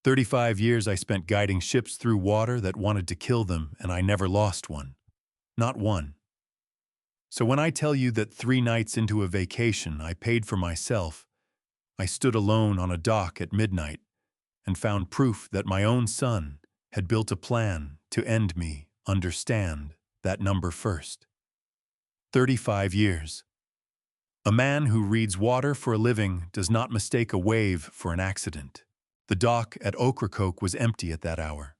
35 years I spent guiding ships through water that wanted to kill them, and I never lost one. Not one. So when I tell you that 3 nights into a vacation I paid for myself, I stood alone on a dock at midnight and found proof that my own son had built a plan to end me, understand that number first. 35 years. A man who reads water for a living does not mistake a wave for an accident. The dock at Ocracoke was empty at that hour.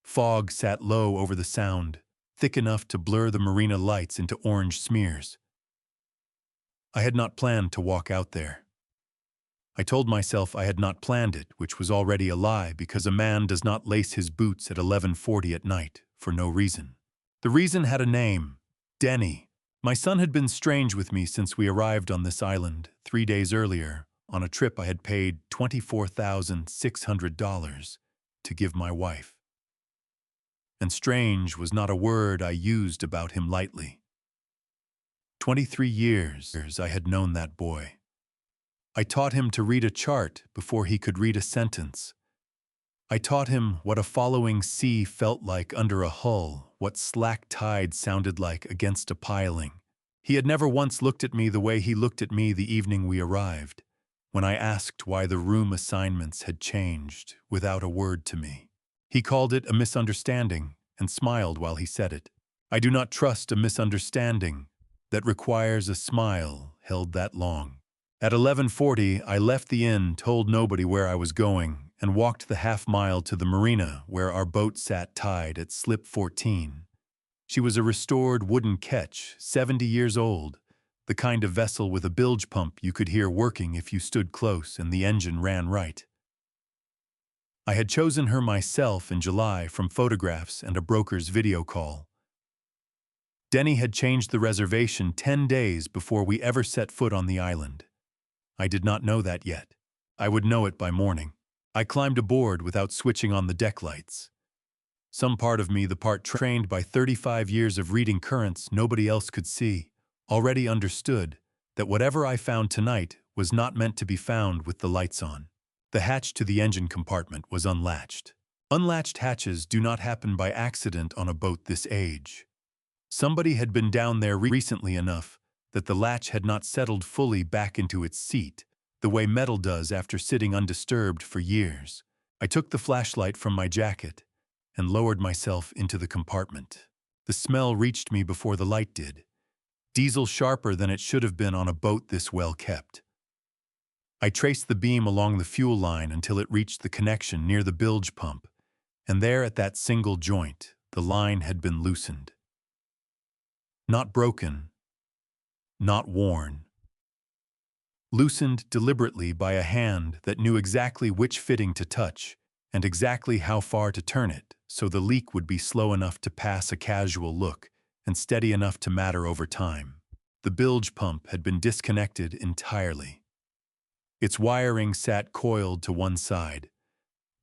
Fog sat low over the Sound, thick enough to blur the marina lights into orange smears. I had not planned to walk out there. I told myself I had not planned it, which was already a lie, because a man does not lace his boots at 11:40 at night for no reason. The reason had a name: Denny. My son had been strange with me since we arrived on this island 3 days earlier on a trip I had paid $24,600 to give my wife. And strange was not a word I used about him lightly. 23 years I had known that boy. I taught him to read a chart before he could read a sentence. I taught him what a following sea felt like under a hull, what slack tide sounded like against a piling. He had never once looked at me the way he looked at me the evening we arrived, when I asked why the room assignments had changed without a word to me. He called it a misunderstanding and smiled while he said it. I do not trust a misunderstanding that requires a smile held that long. At 11:40, I left the inn, told nobody where I was going, and walked the half-mile to the marina where our boat sat tied at slip 14. She was a restored wooden ketch, 70 years old, the kind of vessel with a bilge pump you could hear working if you stood close and the engine ran right. I had chosen her myself in July from photographs and a broker's video call. Denny had changed the reservation 10 days before we ever set foot on the island. I did not know that yet. I would know it by morning. I climbed aboard without switching on the deck lights. Some part of me, the part trained by 35 years of reading currents nobody else could see, already understood that whatever I found tonight was not meant to be found with the lights on. The hatch to the engine compartment was unlatched. Unlatched hatches do not happen by accident on a boat this age. Somebody had been down there recently enough that the latch had not settled fully back into its seat, the way metal does after sitting undisturbed for years. I took the flashlight from my jacket and lowered myself into the compartment. The smell reached me before the light did. Diesel sharper than it should have been on a boat this well kept. I traced the beam along the fuel line until it reached the connection near the bilge pump, and there at that single joint, the line had been loosened. Not broken, not worn. Loosened deliberately by a hand that knew exactly which fitting to touch and exactly how far to turn it, so the leak would be slow enough to pass a casual look and steady enough to matter over time. The bilge pump had been disconnected entirely. Its wiring sat coiled to one side,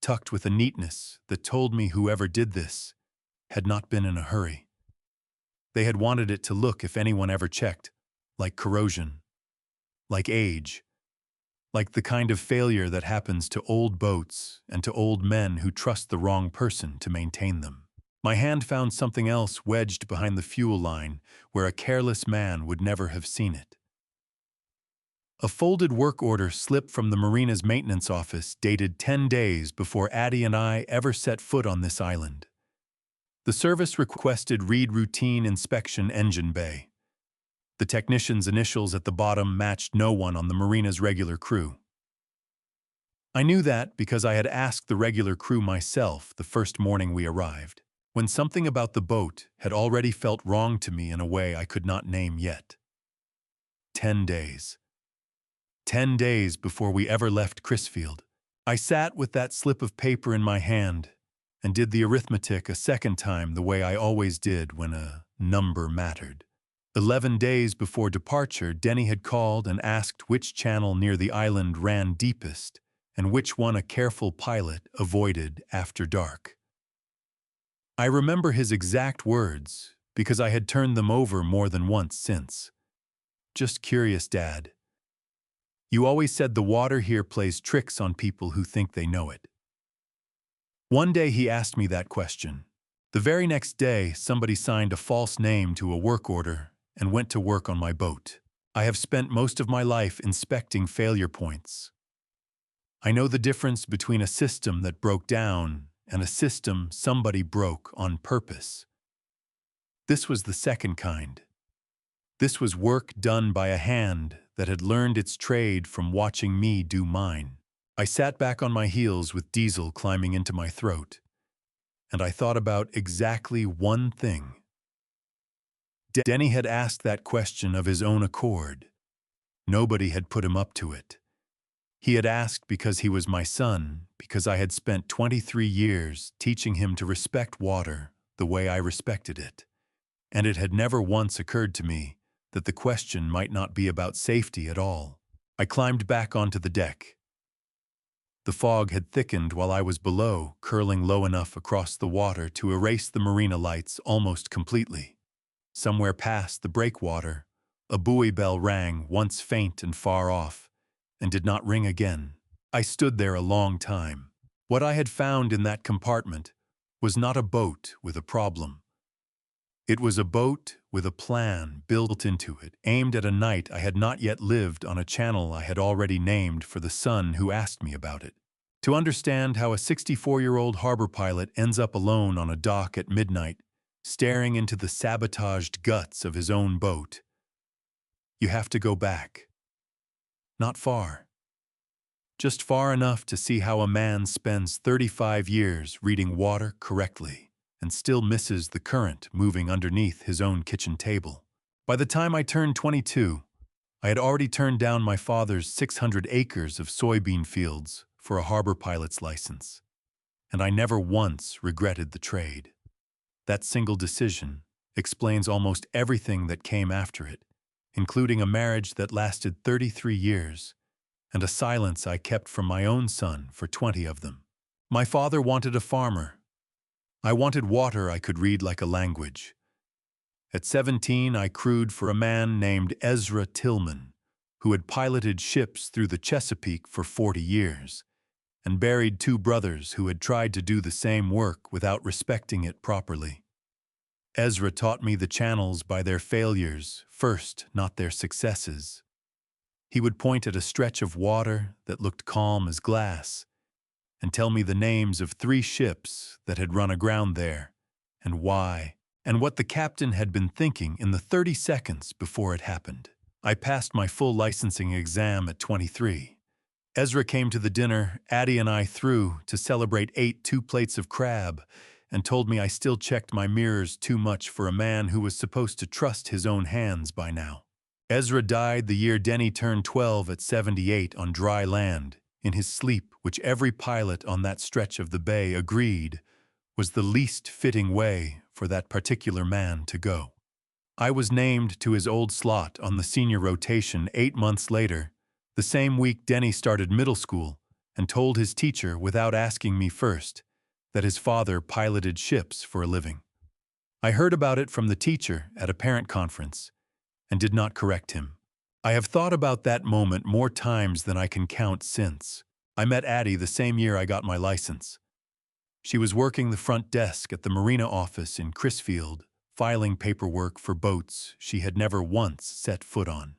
tucked with a neatness that told me whoever did this had not been in a hurry. They had wanted it to look, if anyone ever checked, like corrosion, like age, like the kind of failure that happens to old boats and to old men who trust the wrong person to maintain them. My hand found something else wedged behind the fuel line where a careless man would never have seen it. A folded work order slipped from the marina's maintenance office dated 10 days before Addie and I ever set foot on this island. The service requested read routine inspection engine bay. The technician's initials at the bottom matched no one on the marina's regular crew. I knew that because I had asked the regular crew myself the first morning we arrived, when something about the boat had already felt wrong to me in a way I could not name yet. 10 days. 10 days before we ever left Crisfield. I sat with that slip of paper in my hand and did the arithmetic a second time the way I always did when a number mattered. 11 days before departure, Denny had called and asked which channel near the island ran deepest and which one a careful pilot avoided after dark. I remember his exact words because I had turned them over more than once since. "Just curious, Dad. You always said the water here plays tricks on people who think they know it." One day he asked me that question. The very next day, somebody signed a false name to a work order and went to work on my boat. I have spent most of my life inspecting failure points. I know the difference between a system that broke down and a system somebody broke on purpose. This was the second kind. This was work done by a hand that had learned its trade from watching me do mine. I sat back on my heels with diesel climbing into my throat, and I thought about exactly one thing. Denny had asked that question of his own accord. Nobody had put him up to it. He had asked because he was my son, because I had spent 23 years teaching him to respect water the way I respected it. And it had never once occurred to me that the question might not be about safety at all. I climbed back onto the deck. The fog had thickened while I was below, curling low enough across the water to erase the marina lights almost completely. Somewhere past the breakwater, a buoy bell rang, once faint and far off, and did not ring again. I stood there a long time. What I had found in that compartment was not a boat with a problem. It was a boat with a plan built into it, aimed at a night I had not yet lived on a channel I had already named for the son who asked me about it. To understand how a 64-year-old harbor pilot ends up alone on a dock at midnight, staring into the sabotaged guts of his own boat, you have to go back. Not far. Just far enough to see how a man spends 35 years reading water correctly and still misses the current moving underneath his own kitchen table. By the time I turned 22, I had already turned down my father's 600 acres of soybean fields for a harbor pilot's license, and I never once regretted the trade. That single decision explains almost everything that came after it, including a marriage that lasted 33 years and a silence I kept from my own son for 20 of them. My father wanted a farmer. I wanted water I could read like a language. At 17, I crewed for a man named Ezra Tillman, who had piloted ships through the Chesapeake for 40 years, and buried two brothers who had tried to do the same work without respecting it properly. Ezra taught me the channels by their failures first, not their successes. He would point at a stretch of water that looked calm as glass and tell me the names of 3 ships that had run aground there, and why, and what the captain had been thinking in the 30 seconds before it happened. I passed my full licensing exam at 23. Ezra came to the dinner Addie and I threw to celebrate, ate 2 plates of crab, and told me I still checked my mirrors too much for a man who was supposed to trust his own hands by now. Ezra died the year Denny turned 12 at 78 on dry land, in his sleep, which every pilot on that stretch of the bay agreed was the least fitting way for that particular man to go. I was named to his old slot on the senior rotation 8 months later, the same week Denny started middle school, and told his teacher without asking me first that his father piloted ships for a living. I heard about it from the teacher at a parent conference and did not correct him. I have thought about that moment more times than I can count since. I met Addie the same year I got my license. She was working the front desk at the marina office in Crisfield, filing paperwork for boats she had never once set foot on.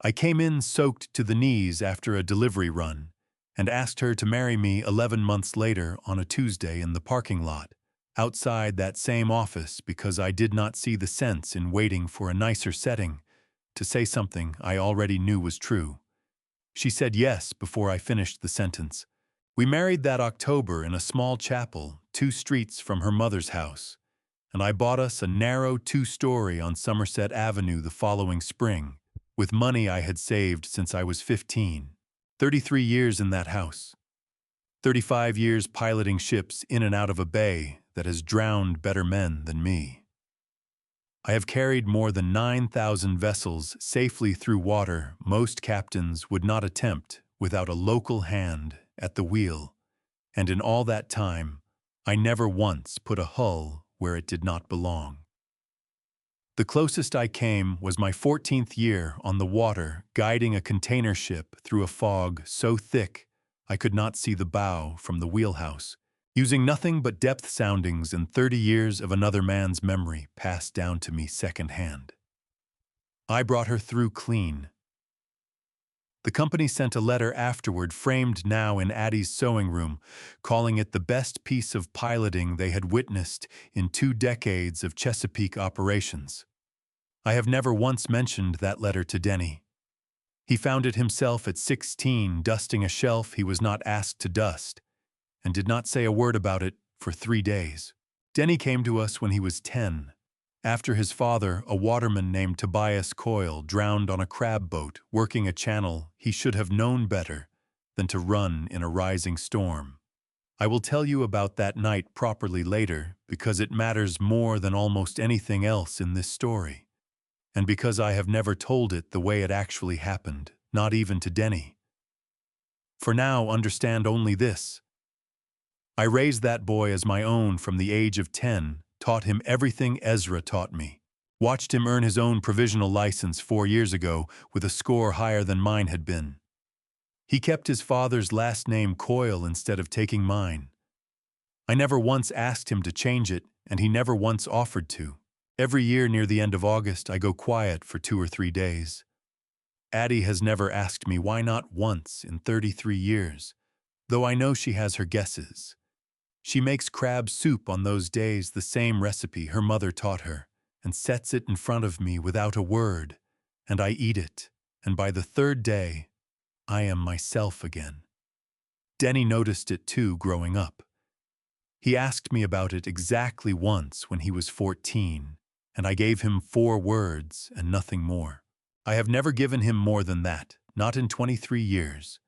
I came in soaked to the knees after a delivery run and asked her to marry me 11 months later on a Tuesday in the parking lot, outside that same office, because I did not see the sense in waiting for a nicer setting to say something I already knew was true. She said yes before I finished the sentence. We married that October in a small chapel 2 streets from her mother's house, and I bought us a narrow 2-story on Somerset Avenue the following spring, with money I had saved since I was 15. 33 years in that house. 35 years piloting ships in and out of a bay that has drowned better men than me. I have carried more than 9,000 vessels safely through water most captains would not attempt without a local hand at the wheel, and in all that time, I never once put a hull where it did not belong. The closest I came was my 14th year on the water, guiding a container ship through a fog so thick I could not see the bow from the wheelhouse, using nothing but depth soundings and 30 years of another man's memory passed down to me secondhand. I brought her through clean. The company sent a letter afterward framed now in Addie's sewing room, calling it the best piece of piloting they had witnessed in 2 decades of Chesapeake operations. I have never once mentioned that letter to Denny. He found it himself at 16, dusting a shelf he was not asked to dust, and did not say a word about it for 3 days. Denny came to us when he was 10, after his father, a waterman named Tobias Coyle, drowned on a crab boat working a channel he should have known better than to run in a rising storm. I will tell you about that night properly later because it matters more than almost anything else in this story, and because I have never told it the way it actually happened, not even to Denny. For now, understand only this. I raised that boy as my own from the age of 10, taught him everything Ezra taught me, watched him earn his own provisional license 4 years ago with a score higher than mine had been. He kept his father's last name Coyle instead of taking mine. I never once asked him to change it, and he never once offered to. Every year near the end of August, I go quiet for 2 or 3 days. Addie has never asked me why not once in 33 years, though I know she has her guesses. She makes crab soup on those days, the same recipe her mother taught her, and sets it in front of me without a word, and I eat it, and by the 3rd day, I am myself again. Denny noticed it too growing up. He asked me about it exactly once when he was 14, and I gave him 4 words and nothing more. I have never given him more than that, not in 23 years,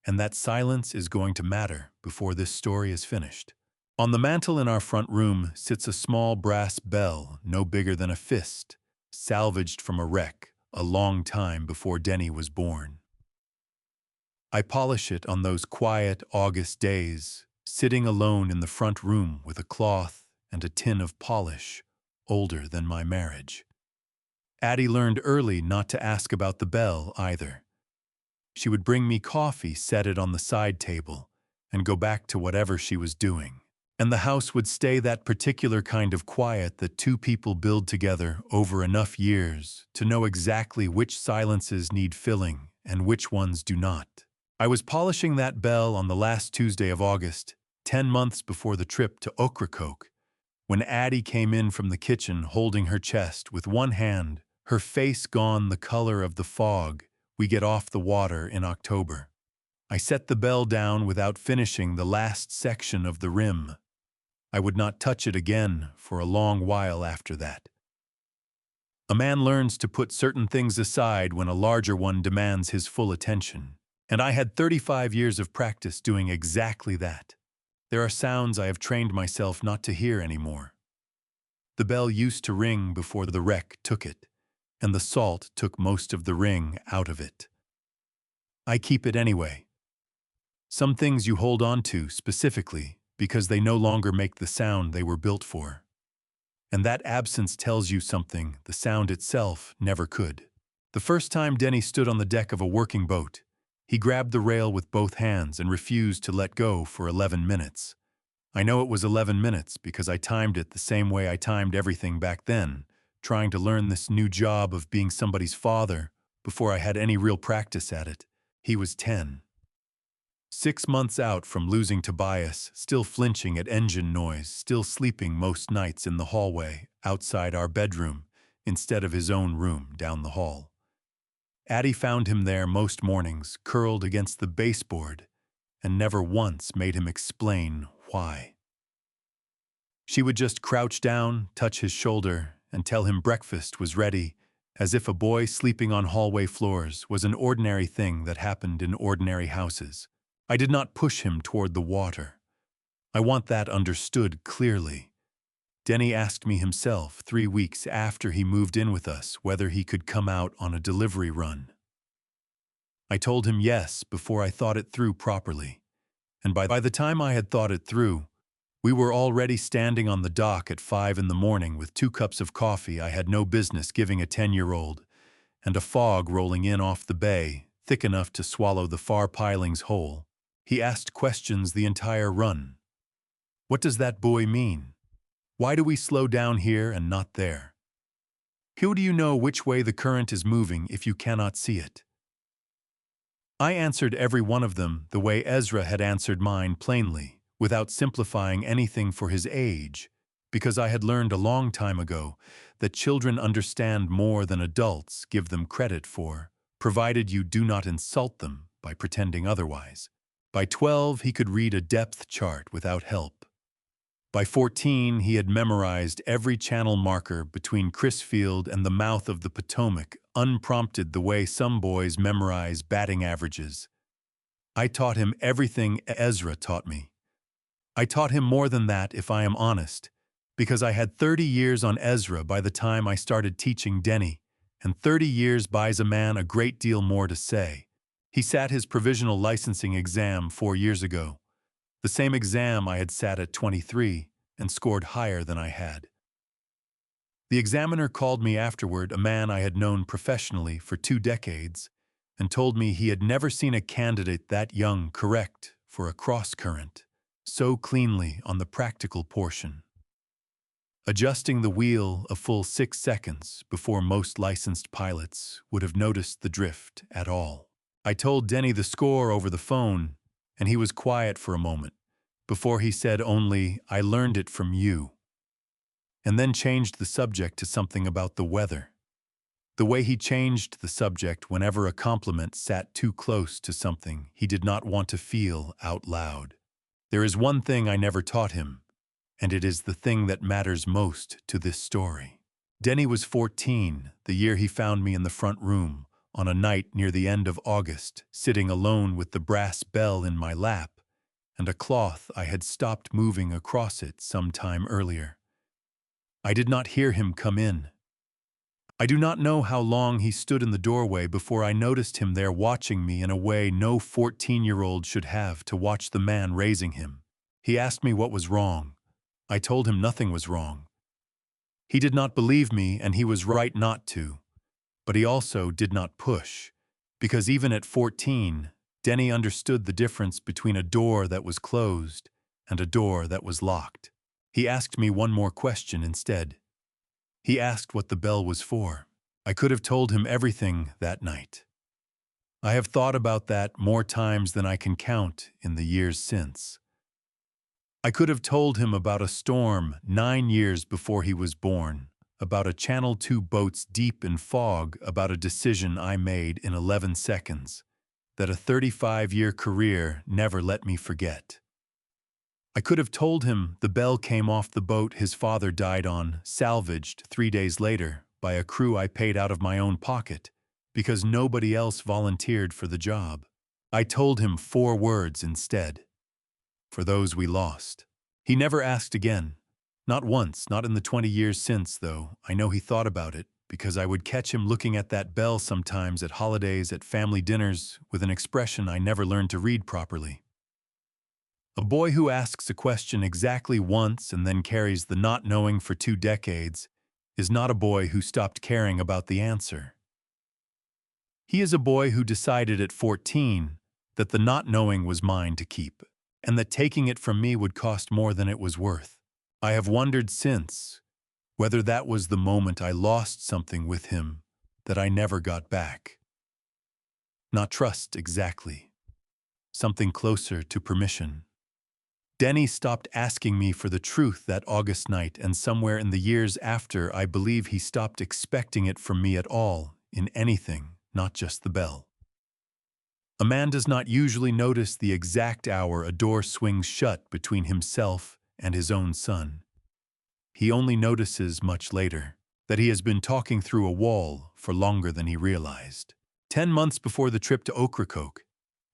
and that silence is going to matter before this story is finished. On the mantel in our front room sits a small brass bell no bigger than a fist, salvaged from a wreck a long time before Denny was born. I polish it on those quiet August days, sitting alone in the front room with a cloth and a tin of polish, older than my marriage. Addie learned early not to ask about the bell either. She would bring me coffee, set it on the side table, and go back to whatever she was doing. And the house would stay that particular kind of quiet that 2 people build together over enough years to know exactly which silences need filling and which ones do not. I was polishing that bell on the last Tuesday of August, 10 months before the trip to Ocracoke, when Addie came in from the kitchen holding her chest with one hand, her face gone the color of the fog we get off the water in October. I set the bell down without finishing the last section of the rim. I would not touch it again for a long while after that. A man learns to put certain things aside when a larger one demands his full attention, and I had 35 years of practice doing exactly that. There are sounds I have trained myself not to hear anymore. The bell used to ring before the wreck took it, and the salt took most of the ring out of it. I keep it anyway. Some things you hold on to specifically because they no longer make the sound they were built for. And that absence tells you something the sound itself never could. The first time Denny stood on the deck of a working boat, he grabbed the rail with both hands and refused to let go for 11 minutes. I know it was 11 minutes because I timed it the same way I timed everything back then, trying to learn this new job of being somebody's father before I had any real practice at it. He was 10. 6 months out from losing Tobias, still flinching at engine noise, still sleeping most nights in the hallway outside our bedroom instead of his own room down the hall. Addie found him there most mornings, curled against the baseboard, and never once made him explain why. She would just crouch down, touch his shoulder, and tell him breakfast was ready, as if a boy sleeping on hallway floors was an ordinary thing that happened in ordinary houses. I did not push him toward the water. I want that understood clearly. Denny asked me himself 3 weeks after he moved in with us whether he could come out on a delivery run. I told him yes before I thought it through properly, and by the time I had thought it through, we were already standing on the dock at 5 in the morning with 2 cups of coffee I had no business giving a 10-year-old, and a fog rolling in off the bay, thick enough to swallow the far pilings whole. He asked questions the entire run. What does that boy mean? Why do we slow down here and not there? How do you know which way the current is moving if you cannot see it? I answered every one of them the way Ezra had answered mine, plainly, without simplifying anything for his age, because I had learned a long time ago that children understand more than adults give them credit for, provided you do not insult them by pretending otherwise. By 12, he could read a depth chart without help. By 14, he had memorized every channel marker between Crisfield and the mouth of the Potomac, unprompted, the way some boys memorize batting averages. I taught him everything Ezra taught me. I taught him more than that, if I am honest, because I had 30 years on Ezra by the time I started teaching Denny, and 30 years buys a man a great deal more to say. He sat his provisional licensing exam 4 years ago. The same exam I had sat at 23 and scored higher than I had. The examiner called me afterward, a man I had known professionally for 2 decades, and told me he had never seen a candidate that young correct for a cross-current so cleanly on the practical portion, adjusting the wheel a full 6 seconds before most licensed pilots would have noticed the drift at all. I told Denny the score over the phone, and he was quiet for a moment, before he said only, "I learned it from you," and then changed the subject to something about the weather. The way he changed the subject whenever a compliment sat too close to something he did not want to feel out loud. There is one thing I never taught him, and it is the thing that matters most to this story. Denny was 14, the year he found me in the front room, on a night near the end of August, sitting alone with the brass bell in my lap and a cloth I had stopped moving across it some time earlier. I did not hear him come in. I do not know how long he stood in the doorway before I noticed him there watching me in a way no 14-year-old should have to watch the man raising him. He asked me what was wrong. I told him nothing was wrong. He did not believe me, and he was right not to. But he also did not push, because even at 14, Denny understood the difference between a door that was closed and a door that was locked. He asked me one more question instead. He asked what the bell was for. I could have told him everything that night. I have thought about that more times than I can count in the years since. I could have told him about a storm 9 years before he was born, about a Channel 2 boats deep in fog, about a decision I made in 11 seconds, that a 35-year career never let me forget. I could have told him the bell came off the boat his father died on, salvaged 3 days later by a crew I paid out of my own pocket, because nobody else volunteered for the job. I told him 4 words instead. For those we lost. He never asked again. Not once, not in the 20 years since, though. I know he thought about it, because I would catch him looking at that bell sometimes at holidays, at family dinners, with an expression I never learned to read properly. A boy who asks a question exactly once and then carries the not knowing for 2 decades is not a boy who stopped caring about the answer. He is a boy who decided at 14 that the not knowing was mine to keep, and that taking it from me would cost more than it was worth. I have wondered since whether that was the moment I lost something with him that I never got back. Not trust exactly. Something closer to permission. Denny stopped asking me for the truth that August night, and somewhere in the years after, I believe he stopped expecting it from me at all, in anything, not just the bell. A man does not usually notice the exact hour a door swings shut between himself and his own son. He only notices much later that he has been talking through a wall for longer than he realized. 10 months before the trip to Ocracoke,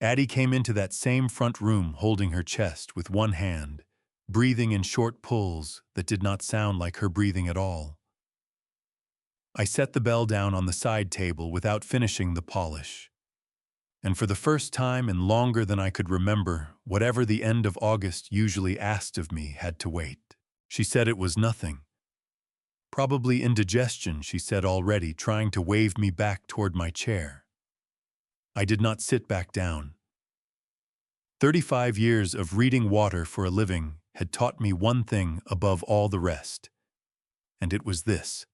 Addie came into that same front room holding her chest with one hand, breathing in short pulls that did not sound like her breathing at all. I set the bell down on the side table without finishing the polish. And for the first time in longer than I could remember, whatever the end of August usually asked of me had to wait. She said it was nothing. Probably indigestion, she said already, trying to wave me back toward my chair. I did not sit back down. 35 years of reading water for a living had taught me one thing above all the rest, and it was this: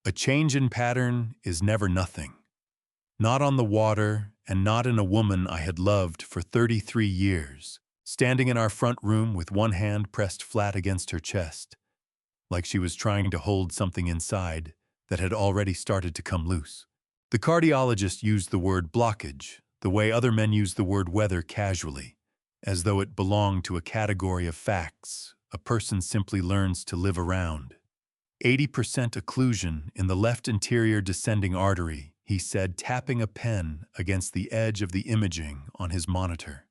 a change in pattern is never nothing. Not on the water, and not in a woman I had loved for 33 years, standing in our front room with one hand pressed flat against her chest, like she was trying to hold something inside that had already started to come loose. The cardiologist used the word blockage, the way other men use the word weather casually, as though it belonged to a category of facts a person simply learns to live around. 80% occlusion in the left anterior descending artery, he said, tapping a pen against the edge of the imaging on his monitor.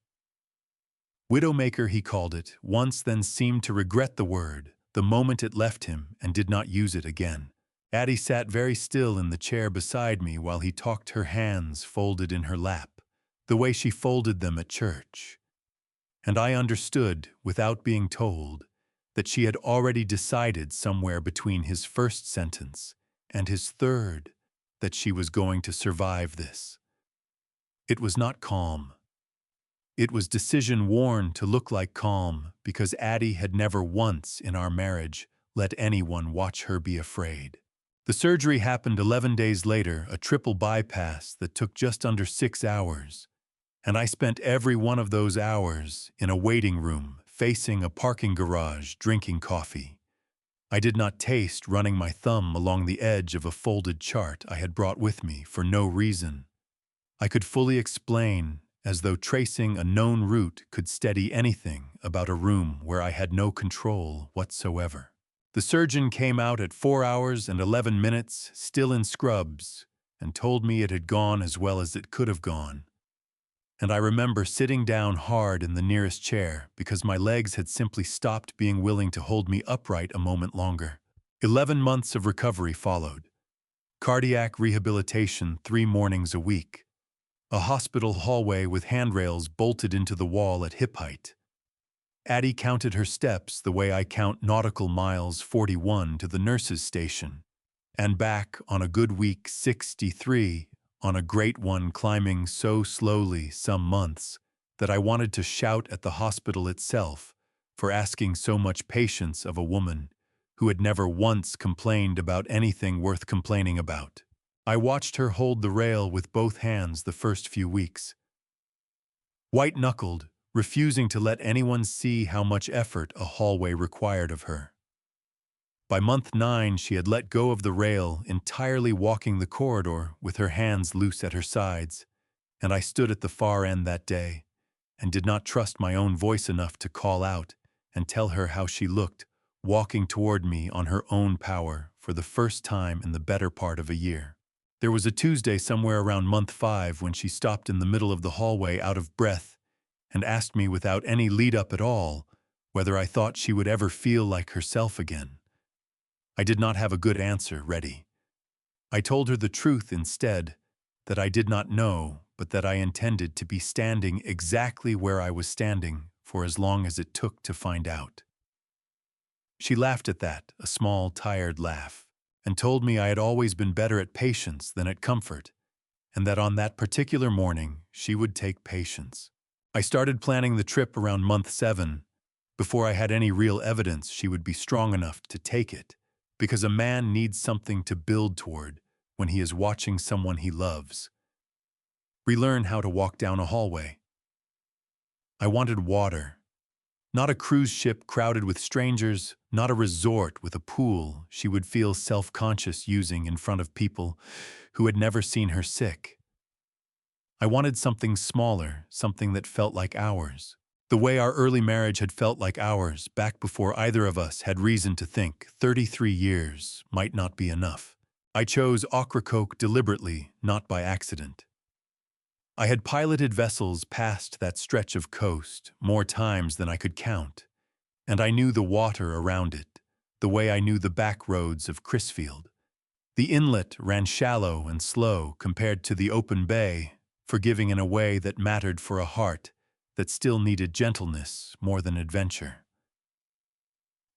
Widowmaker, he called it, once then seemed to regret the word the moment it left him and did not use it again. Addie sat very still in the chair beside me while he talked, her hands folded in her lap, the way she folded them at church. And I understood, without being told, that she had already decided somewhere between his first sentence and his third that she was going to survive this. It was not calm. It was decision worn to look like calm because Addie had never once in our marriage let anyone watch her be afraid. The surgery happened 11 days later, a triple bypass that took just under 6 hours, and I spent every one of those hours in a waiting room facing a parking garage drinking coffee. I did not taste running my thumb along the edge of a folded chart I had brought with me for no reason. I could fully explain, as though tracing a known route could steady anything about a room where I had no control whatsoever. The surgeon came out at 4 hours and 11 minutes, still in scrubs, and told me it had gone as well as it could have gone. And I remember sitting down hard in the nearest chair because my legs had simply stopped being willing to hold me upright a moment longer. 11 months of recovery followed. Cardiac rehabilitation 3 mornings a week. A hospital hallway with handrails bolted into the wall at hip height. Addie counted her steps the way I count nautical miles, 41 to the nurse's station, and back on a good week 63, on a great one climbing so slowly some months that I wanted to shout at the hospital itself for asking so much patience of a woman who had never once complained about anything worth complaining about. I watched her hold the rail with both hands the first few weeks, white-knuckled, refusing to let anyone see how much effort a hallway required of her. By month 9, she had let go of the rail, entirely walking the corridor with her hands loose at her sides, and I stood at the far end that day and did not trust my own voice enough to call out and tell her how she looked, walking toward me on her own power for the first time in the better part of a year. There was a Tuesday somewhere around month 5 when she stopped in the middle of the hallway out of breath and asked me without any lead-up at all whether I thought she would ever feel like herself again. I did not have a good answer ready. I told her the truth instead, that I did not know, but that I intended to be standing exactly where I was standing for as long as it took to find out. She laughed at that, a small, tired laugh, and told me I had always been better at patience than at comfort, and that on that particular morning she would take patience. I started planning the trip around month 7, before I had any real evidence she would be strong enough to take it, because a man needs something to build toward when he is watching someone he loves. Relearn how to walk down a hallway. I wanted water. Not a cruise ship crowded with strangers, not a resort with a pool she would feel self-conscious using in front of people who had never seen her sick. I wanted something smaller, something that felt like ours. The way our early marriage had felt like ours, back before either of us had reason to think 33 years might not be enough. I chose Ocracoke deliberately, not by accident. I had piloted vessels past that stretch of coast more times than I could count, and I knew the water around it, the way I knew the back roads of Crisfield. The inlet ran shallow and slow compared to the open bay, forgiving in a way that mattered for a heart that still needed gentleness more than adventure.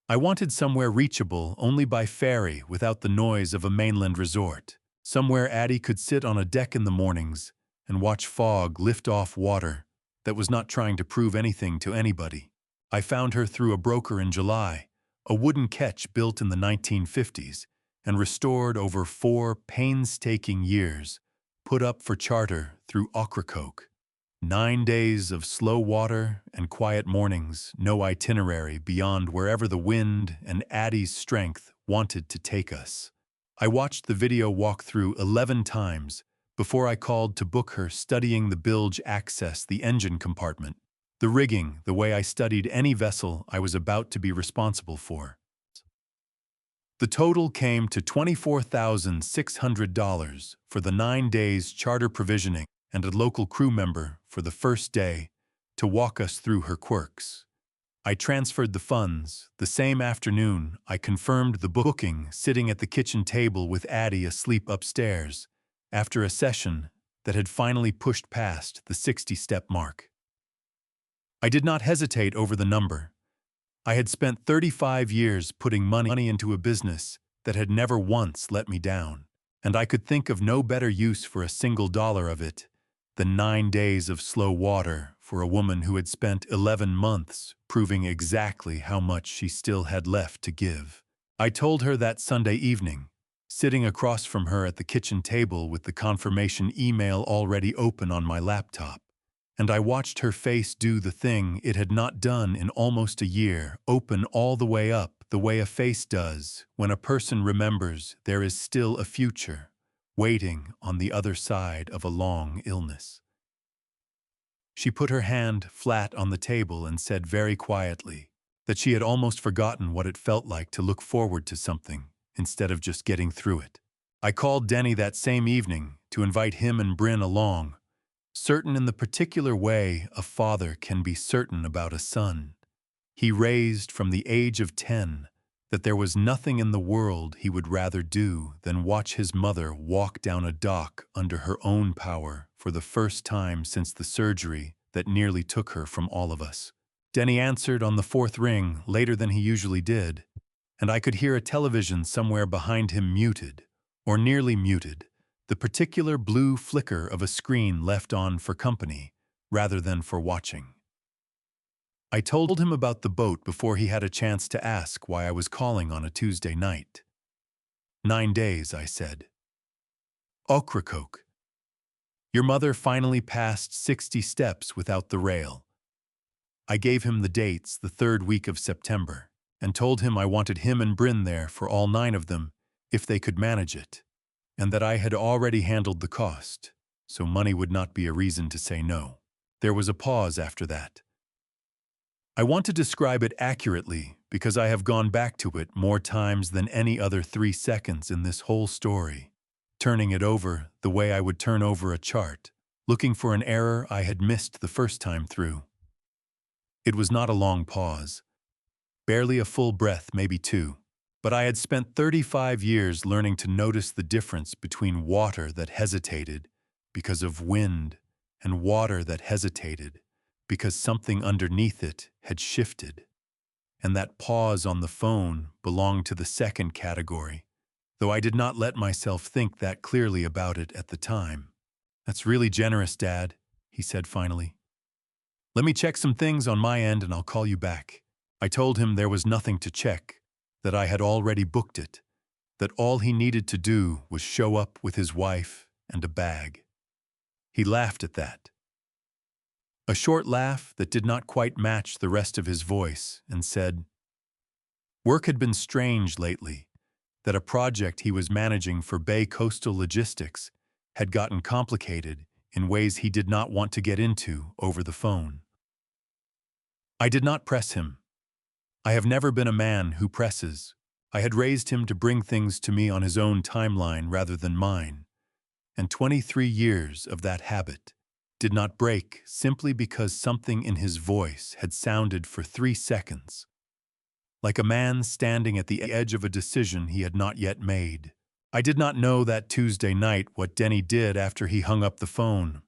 I wanted somewhere reachable only by ferry without the noise of a mainland resort, somewhere Addie could sit on a deck in the mornings and watch fog lift off water that was not trying to prove anything to anybody. I found her through a broker in July, a wooden ketch built in the 1950s and restored over 4 painstaking years, put up for charter through Ocracoke. 9 days of slow water and quiet mornings, no itinerary beyond wherever the wind and Addie's strength wanted to take us. I watched the video walkthrough 11 times before I called to book her, studying the bilge access, the engine compartment, the rigging, the way I studied any vessel I was about to be responsible for. The total came to $24,600 for the 9 days charter provisioning and a local crew member for the first day to walk us through her quirks. I transferred the funds. The same afternoon, I confirmed the booking sitting at the kitchen table with Addie asleep upstairs, after a session that had finally pushed past the 60-step mark. I did not hesitate over the number. I had spent 35 years putting money into a business that had never once let me down, and I could think of no better use for a single dollar of it than 9 days of slow water for a woman who had spent 11 months proving exactly how much she still had left to give. I told her that Sunday evening, sitting across from her at the kitchen table with the confirmation email already open on my laptop, and I watched her face do the thing it had not done in almost a year, open all the way up, the way a face does when a person remembers there is still a future waiting on the other side of a long illness. She put her hand flat on the table and said very quietly that she had almost forgotten what it felt like to look forward to something instead of just getting through it. I called Denny that same evening to invite him and Bryn along, certain in the particular way a father can be certain about a son. He raised from the age of 10 that there was nothing in the world he would rather do than watch his mother walk down a dock under her own power for the first time since the surgery that nearly took her from all of us. Denny answered on the 4th ring later than he usually did, and I could hear a television somewhere behind him muted, or nearly muted, the particular blue flicker of a screen left on for company rather than for watching. I told him about the boat before he had a chance to ask why I was calling on a Tuesday night. 9 days, I said. Ocracoke. Your mother finally passed 60 steps without the rail. I gave him the dates, the 3rd week of September, and told him I wanted him and Bryn there for all 9 of them if they could manage it, and that I had already handled the cost, so money would not be a reason to say no. There was a pause after that. I want to describe it accurately because I have gone back to it more times than any other 3 seconds in this whole story, turning it over the way I would turn over a chart, looking for an error I had missed the first time through. It was not a long pause, barely a full breath, maybe 2, but I had spent 35 years learning to notice the difference between water that hesitated because of wind and water that hesitated because something underneath it had shifted. And that pause on the phone belonged to the second category, though I did not let myself think that clearly about it at the time. That's really generous, Dad, he said finally. Let me check some things on my end and I'll call you back. I told him there was nothing to check, that I had already booked it, that all he needed to do was show up with his wife and a bag. He laughed at that. A short laugh that did not quite match the rest of his voice, and said, work had been strange lately, that a project he was managing for Bay Coastal Logistics had gotten complicated in ways he did not want to get into over the phone. I did not press him. I have never been a man who presses. I had raised him to bring things to me on his own timeline rather than mine, and 23 years of that habit did not break simply because something in his voice had sounded for 3 seconds, like a man standing at the edge of a decision he had not yet made. I did not know that Tuesday night what Denny did after he hung up the phone.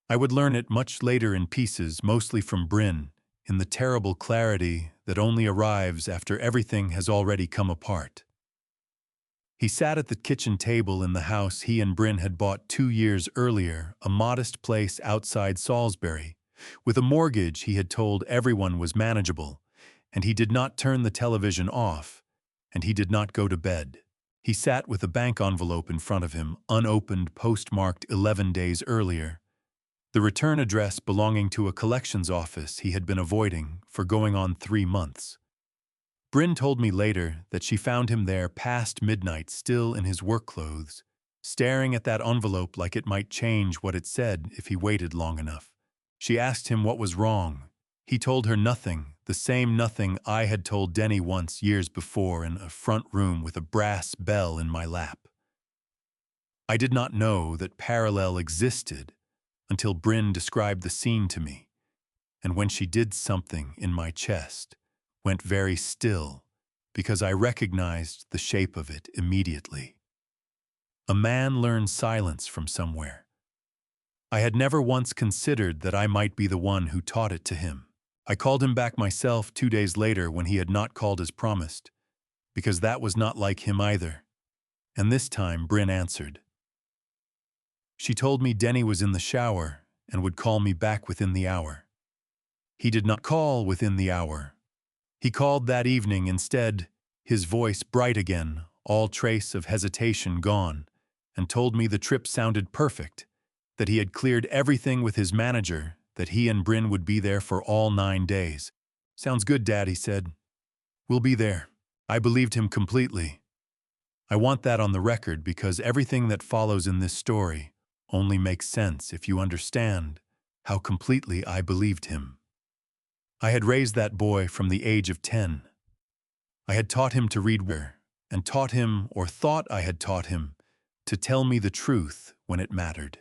I would learn it much later in pieces, mostly from Bryn, in the terrible clarity that only arrives after everything has already come apart. He sat at the kitchen table in the house he and Bryn had bought 2 years earlier, a modest place outside Salisbury, With a mortgage, he had told everyone was manageable, and he did not turn the television off, and he did not go to bed. He sat with a bank envelope in front of him, unopened, postmarked 11 days earlier. The return address belonging to a collections office he had been avoiding for going on 3 months. Bryn told me later that she found him there past midnight, still in his work clothes, staring at that envelope like it might change what it said if he waited long enough. She asked him what was wrong. He told her nothing, the same nothing I had told Denny once years before in a front room with a brass bell in my lap. I did not know that parallel existed until Bryn described the scene to me, and when she did, something in my chest went very still because I recognized the shape of it immediately. A man learns silence from somewhere. I had never once considered that I might be the one who taught it to him. I called him back myself 2 days later when he had not called as promised, because that was not like him either. And this time Bryn answered. She told me Denny was in the shower and would call me back within the hour. He did not call within the hour. He called that evening instead, his voice bright again, all trace of hesitation gone, and told me the trip sounded perfect, that he had cleared everything with his manager, that he and Bryn would be there for all 9 days. "Sounds good, Dad," he said. "We'll be there." I believed him completely. I want that on the record because everything that follows in this story only makes sense if you understand how completely I believed him. I had raised that boy from the age of 10. I had taught him to read and taught him, or thought I had taught him, to tell me the truth when it mattered.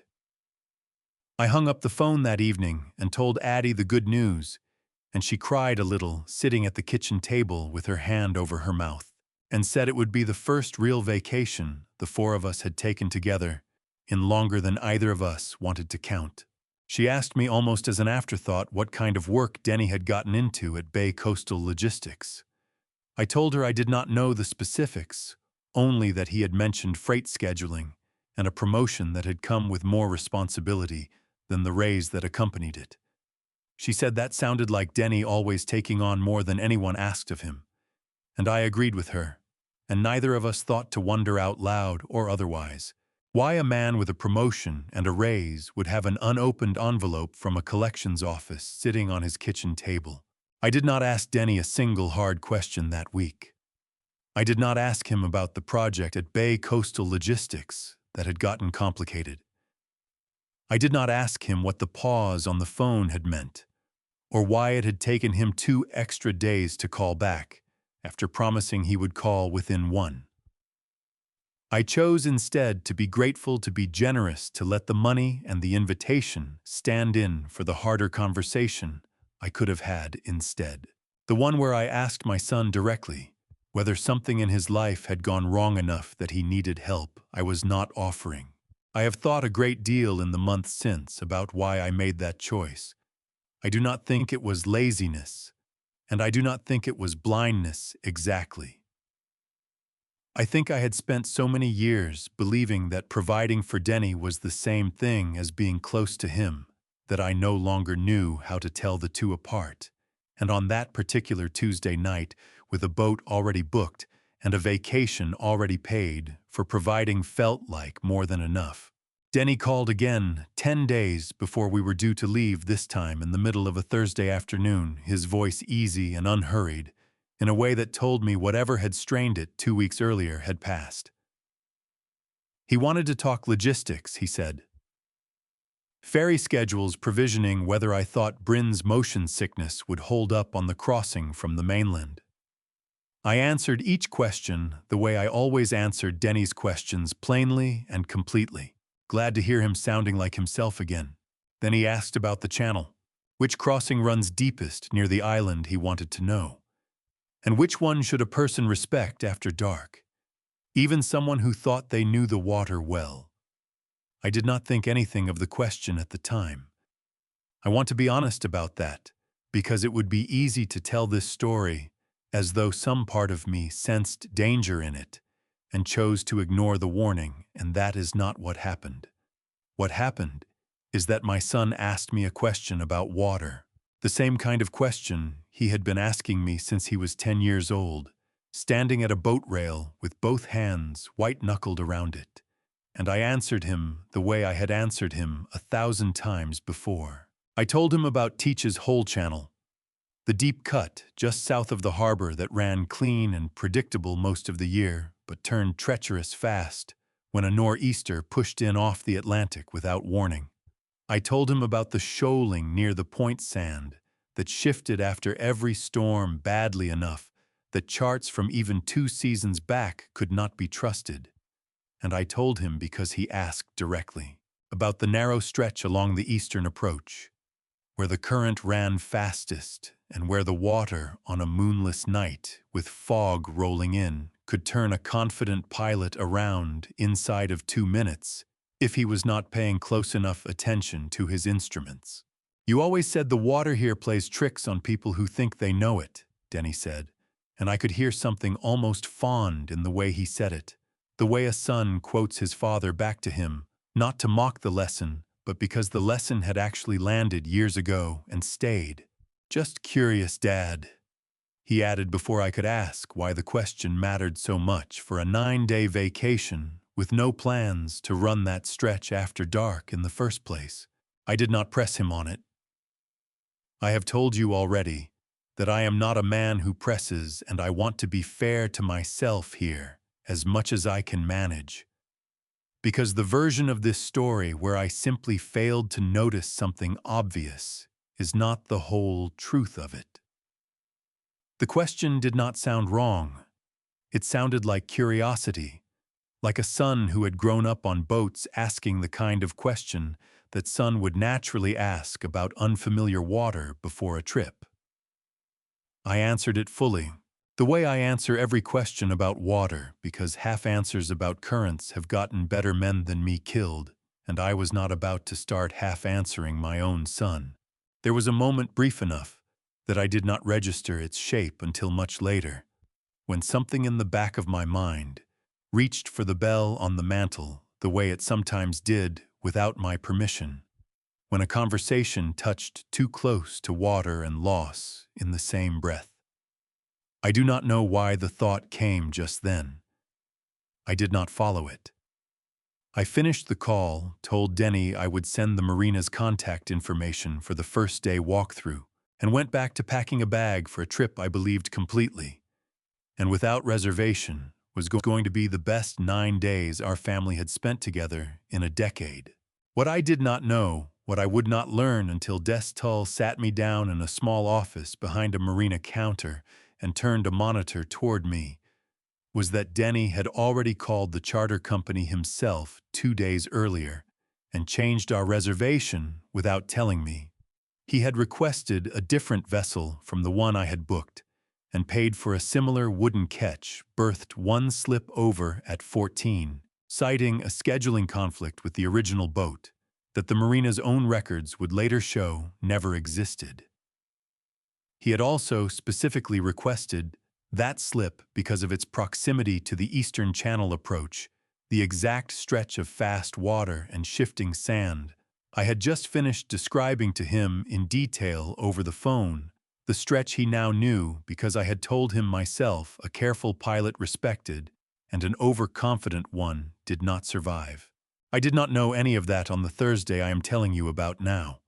I hung up the phone that evening and told Addie the good news, and she cried a little, sitting at the kitchen table with her hand over her mouth, and said it would be the first real vacation the 4 of us had taken together in longer than either of us wanted to count. She asked me almost as an afterthought what kind of work Denny had gotten into at Bay Coastal Logistics. I told her I did not know the specifics, only that he had mentioned freight scheduling and a promotion that had come with more responsibility than the raise that accompanied it. She said that sounded like Denny always taking on more than anyone asked of him, and I agreed with her, and neither of us thought to wonder out loud or otherwise why a man with a promotion and a raise would have an unopened envelope from a collections office sitting on his kitchen table. I did not ask Denny a single hard question that week. I did not ask him about the project at Bay Coastal Logistics that had gotten complicated. I did not ask him what the pause on the phone had meant, or why it had taken him 2 extra days to call back, after promising he would call within 1. I chose instead to be grateful, to be generous, to let the money and the invitation stand in for the harder conversation I could have had instead. The one where I asked my son directly whether something in his life had gone wrong enough that he needed help I was not offering. I have thought a great deal in the months since about why I made that choice. I do not think it was laziness, and I do not think it was blindness exactly. I think I had spent so many years believing that providing for Denny was the same thing as being close to him that I no longer knew how to tell the two apart. And on that particular Tuesday night, with a boat already booked and a vacation already paid, for providing felt like more than enough. Denny called again 10 days before we were due to leave, this time in the middle of a Thursday afternoon, his voice easy and unhurried, in a way that told me whatever had strained it 2 weeks earlier had passed. He wanted to talk logistics, he said. Ferry schedules, provisioning whether I thought Bryn's motion sickness would hold up on the crossing from the mainland. I answered each question the way I always answered Denny's questions, plainly and completely, glad to hear him sounding like himself again. Then he asked about the channel. Which crossing runs deepest near the island, he wanted to know. And which one should a person respect after dark? Even someone who thought they knew the water well. I did not think anything of the question at the time. I want to be honest about that, because it would be easy to tell this story as though some part of me sensed danger in it and chose to ignore the warning, and that is not what happened. What happened is that my son asked me a question about water. The same kind of question he had been asking me since he was 10 years old, standing at a boat rail with both hands white-knuckled around it. And I answered him the way I had answered him 1,000 times before. I told him about Teach's Hole Channel, the deep cut just south of the harbor that ran clean and predictable most of the year, but turned treacherous fast when a nor'easter pushed in off the Atlantic without warning. I told him about the shoaling near the point sand that shifted after every storm badly enough that charts from even 2 seasons back could not be trusted. And I told him because he asked directly about the narrow stretch along the eastern approach, where the current ran fastest and where the water on a moonless night with fog rolling in could turn a confident pilot around inside of 2 minutes if he was not paying close enough attention to his instruments. "You always said the water here plays tricks on people who think they know it," Denny said, and I could hear something almost fond in the way he said it, the way a son quotes his father back to him, not to mock the lesson, but because the lesson had actually landed years ago and stayed. "Just curious, Dad," he added before I could ask why the question mattered so much for a 9-day vacation with no plans to run that stretch after dark in the first place. I did not press him on it. I have told you already that I am not a man who presses, and I want to be fair to myself here as much as I can manage. Because the version of this story where I simply failed to notice something obvious is not the whole truth of it. The question did not sound wrong. It sounded like curiosity, like a son who had grown up on boats asking the kind of question that son would naturally ask about unfamiliar water before a trip. I answered it fully, the way I answer every question about water, because half-answers about currents have gotten better men than me killed, and I was not about to start half-answering my own son. There was a moment brief enough that I did not register its shape until much later, when something in the back of my mind reached for the bell on the mantel the way it sometimes did without my permission, when a conversation touched too close to water and loss in the same breath. I do not know why the thought came just then. I did not follow it. I finished the call, told Denny I would send the marina's contact information for the first day walkthrough, and went back to packing a bag for a trip I believed completely, and without reservation, was going to be the best 9 days our family had spent together in a decade. What I did not know, what I would not learn until Tull sat me down in a small office behind a marina counter and turned a monitor toward me, was that Denny had already called the charter company himself 2 days earlier and changed our reservation without telling me. He had requested a different vessel from the one I had booked and paid for a similar wooden ketch berthed 1 slip over at 14, citing a scheduling conflict with the original boat that the marina's own records would later show never existed. He had also specifically requested that slip because of its proximity to the Eastern Channel approach, the exact stretch of fast water and shifting sand I had just finished describing to him in detail over the phone, the stretch he now knew because I had told him myself a careful pilot respected and an overconfident one did not survive. I did not know any of that on the Thursday I am telling you about now.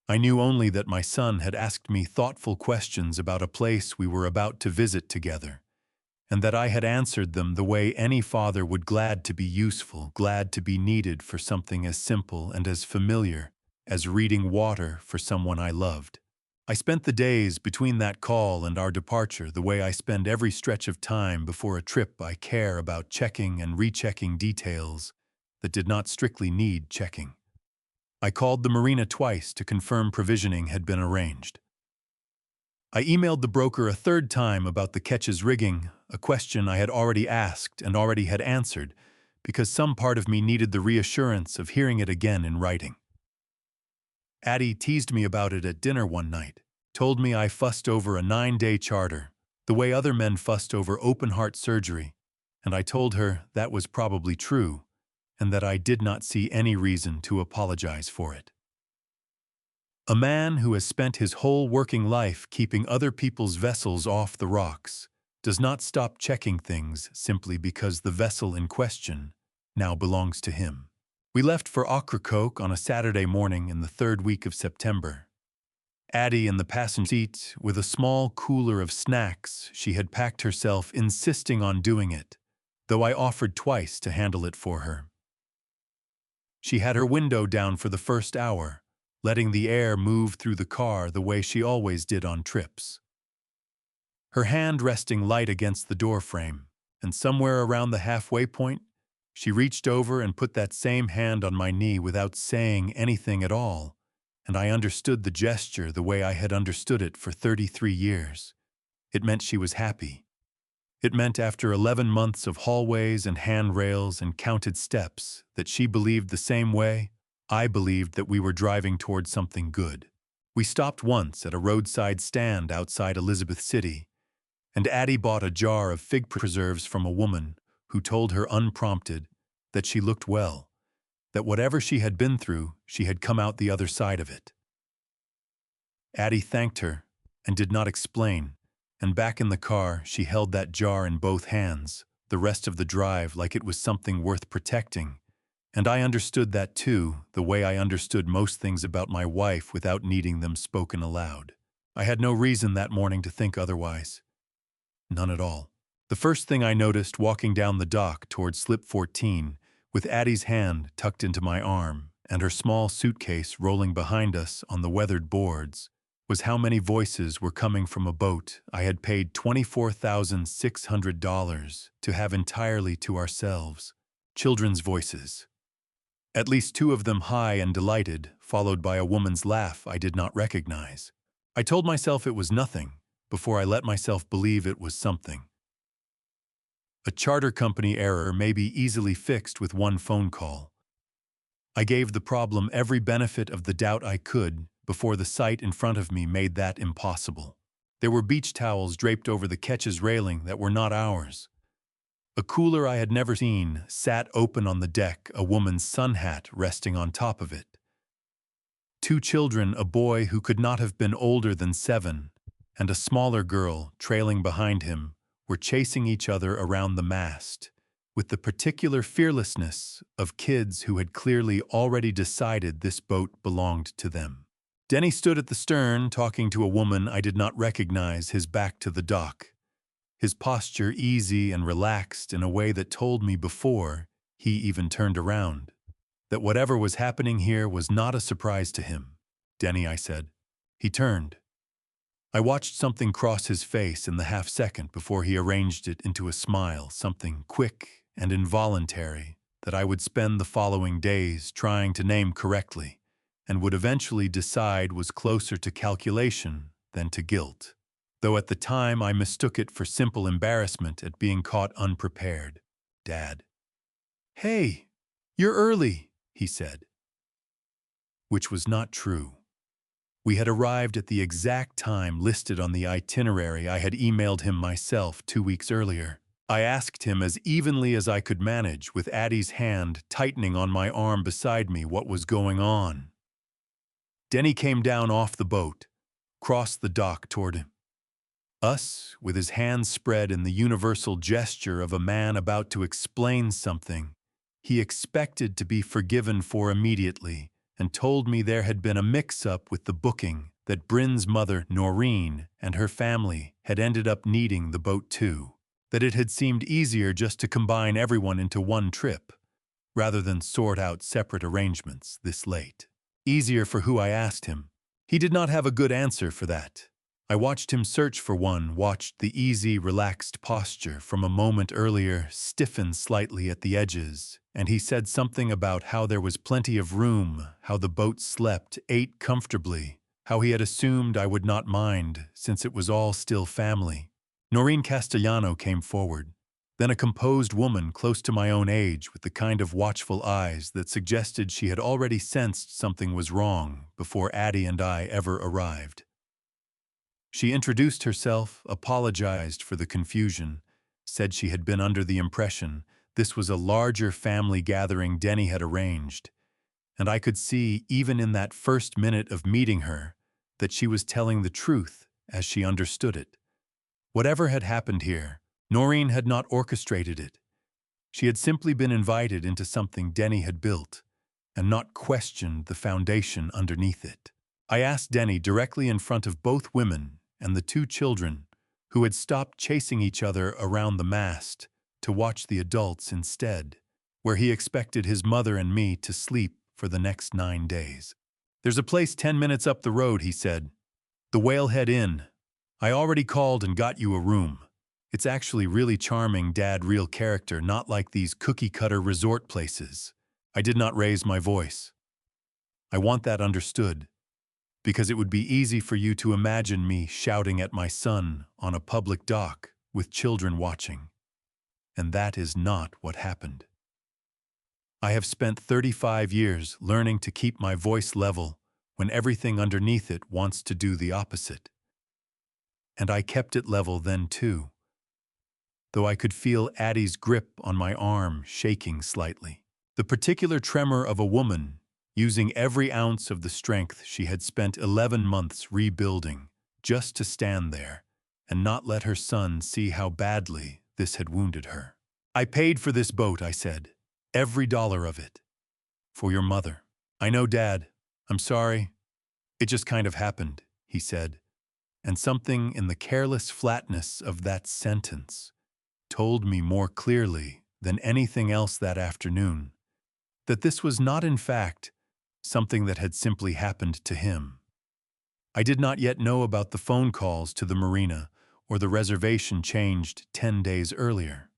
I knew only that my son had asked me thoughtful questions about a place we were about to visit together, and that I had answered them the way any father would, glad to be useful, glad to be needed for something as simple and as familiar as reading water for someone I loved. I spent the days between that call and our departure the way I spend every stretch of time before a trip I care about, checking and rechecking details that did not strictly need checking. I called the marina twice to confirm provisioning had been arranged. I emailed the broker a 3rd time about the ketch's rigging, a question I had already asked and already had answered, because some part of me needed the reassurance of hearing it again in writing. Addie teased me about it at dinner one night, told me I fussed over a 9-day charter, the way other men fussed over open-heart surgery, and I told her that was probably true, and that I did not see any reason to apologize for it. A man who has spent his whole working life keeping other people's vessels off the rocks does not stop checking things simply because the vessel in question now belongs to him. We left for Ocracoke on a Saturday morning in the third week of September. Addie in the passenger seat with a small cooler of snacks she had packed herself, insisting on doing it, though I offered twice to handle it for her. She had her window down for the first hour, letting the air move through the car the way she always did on trips. Her hand resting light against the doorframe, and somewhere around the halfway point, she reached over and put that same hand on my knee without saying anything at all, and I understood the gesture the way I had understood it for 33 years. It meant she was happy. It meant after 11 months of hallways and handrails and counted steps that she believed the same way I believed that we were driving toward something good. We stopped once at a roadside stand outside Elizabeth City, and Addie bought a jar of fig preserves from a woman who told her unprompted that she looked well, that whatever she had been through, she had come out the other side of it. Addie thanked her and did not explain, and back in the car she held that jar in both hands, the rest of the drive like it was something worth protecting. And I understood that too, the way I understood most things about my wife without needing them spoken aloud. I had no reason that morning to think otherwise. None at all. The first thing I noticed walking down the dock toward Slip 14, with Addie's hand tucked into my arm and her small suitcase rolling behind us on the weathered boards, was how many voices were coming from a boat I had paid $24,600 to have entirely to ourselves. Children's voices. At least two of them high and delighted, followed by a woman's laugh I did not recognize. I told myself it was nothing, before I let myself believe it was something. A charter company error may be easily fixed with one phone call. I gave the problem every benefit of the doubt I could before the sight in front of me made that impossible. There were beach towels draped over the ketch's railing that were not ours. A cooler I had never seen sat open on the deck, a woman's sun hat resting on top of it. Two children, a boy who could not have been older than 7, and a smaller girl trailing behind him, were chasing each other around the mast, with the particular fearlessness of kids who had clearly already decided this boat belonged to them. Denny stood at the stern talking to a woman I did not recognize, his back to the dock. His posture easy and relaxed in a way that told me before he even turned around that whatever was happening here was not a surprise to him. "Denny," I said. He turned. I watched something cross his face in the half-second before he arranged it into a smile, something quick and involuntary that I would spend the following days trying to name correctly and would eventually decide was closer to calculation than to guilt, though at the time I mistook it for simple embarrassment at being caught unprepared. "Dad." "Hey, you're early," he said. Which was not true. We had arrived at the exact time listed on the itinerary I had emailed him myself 2 weeks earlier. I asked him as evenly as I could manage, with Addie's hand tightening on my arm beside me, what was going on. Denny came down off the boat, crossed the dock toward him. Us, with his hands spread in the universal gesture of a man about to explain something he expected to be forgiven for immediately, and told me there had been a mix-up with the booking, that Bryn's mother, Noreen, and her family had ended up needing the boat too, that it had seemed easier just to combine everyone into one trip, rather than sort out separate arrangements this late. Easier for who, I asked him. He did not have a good answer for that. I watched him search for one, watched the easy, relaxed posture from a moment earlier stiffen slightly at the edges, and he said something about how there was plenty of room, how the boat slept, ate comfortably, how he had assumed I would not mind, since it was all still family. Noreen Castellano came forward, then a composed woman close to my own age with the kind of watchful eyes that suggested she had already sensed something was wrong before Addie and I ever arrived. She introduced herself, apologized for the confusion, said she had been under the impression This was a larger family gathering Denny had arranged, and I could see, even in that first minute of meeting her, that she was telling the truth as she understood it. Whatever had happened here, Noreen had not orchestrated it. She had simply been invited into something Denny had built, and not questioned the foundation underneath it. I asked Denny directly in front of both women and the two children, who had stopped chasing each other around the mast, to watch the adults instead, where he expected his mother and me to sleep for the next 9 days. "There's a place 10 minutes up the road," he said. "The Whalehead Inn. I already called and got you a room. It's actually really charming, Dad, real character, not like these cookie-cutter resort places." I did not raise my voice. "I want that understood, because it would be easy for you to imagine me shouting at my son on a public dock with children watching. And that is not what happened. I have spent 35 years learning to keep my voice level when everything underneath it wants to do the opposite. And I kept it level then too, though I could feel Addie's grip on my arm shaking slightly. The particular tremor of a woman using every ounce of the strength she had spent 11 months rebuilding just to stand there and not let her son see how badly this had wounded her. "I paid for this boat," I said. "Every dollar of it. For your mother." "I know, Dad. I'm sorry. It just kind of happened," he said. And something in the careless flatness of that sentence told me more clearly than anything else that afternoon that this was not, in fact, something that had simply happened to him. I did not yet know about the phone calls to the marina or the reservation changed 10 days earlier.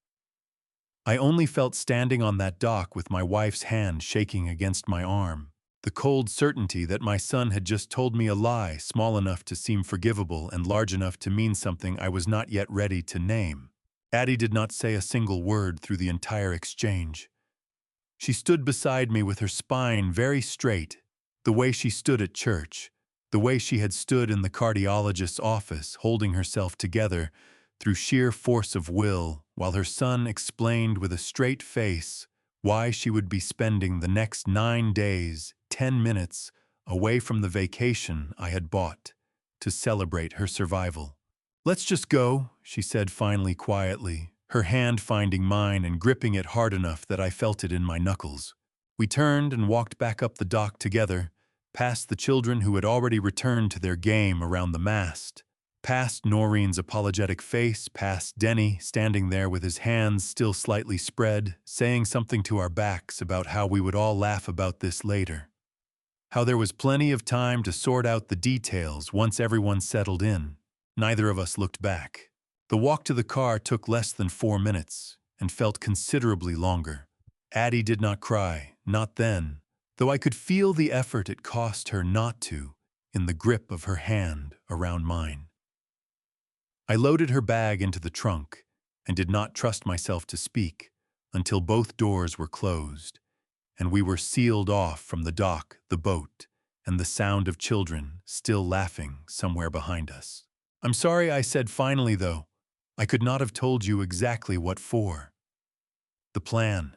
I only felt standing on that dock with my wife's hand shaking against my arm, the cold certainty that my son had just told me a lie small enough to seem forgivable and large enough to mean something I was not yet ready to name. Addie did not say a single word through the entire exchange. She stood beside me with her spine very straight, the way she stood at church, the way she had stood in the cardiologist's office, holding herself together through sheer force of will, while her son explained with a straight face why she would be spending the next 9 days, 10 minutes, away from the vacation I had bought to celebrate her survival. "Let's just go," she said finally quietly, her hand finding mine and gripping it hard enough that I felt it in my knuckles. We turned and walked back up the dock together, past the children who had already returned to their game around the mast, past Noreen's apologetic face, past Denny standing there with his hands still slightly spread, saying something to our backs about how we would all laugh about this later. How there was plenty of time to sort out the details once everyone settled in. Neither of us looked back. The walk to the car took less than 4 minutes and felt considerably longer. Addie did not cry, not then, though I could feel the effort it cost her not to in the grip of her hand around mine. I loaded her bag into the trunk and did not trust myself to speak until both doors were closed and we were sealed off from the dock, the boat, and the sound of children still laughing somewhere behind us. "I'm sorry," I said finally, though. "I could not have told you exactly what for. The plan.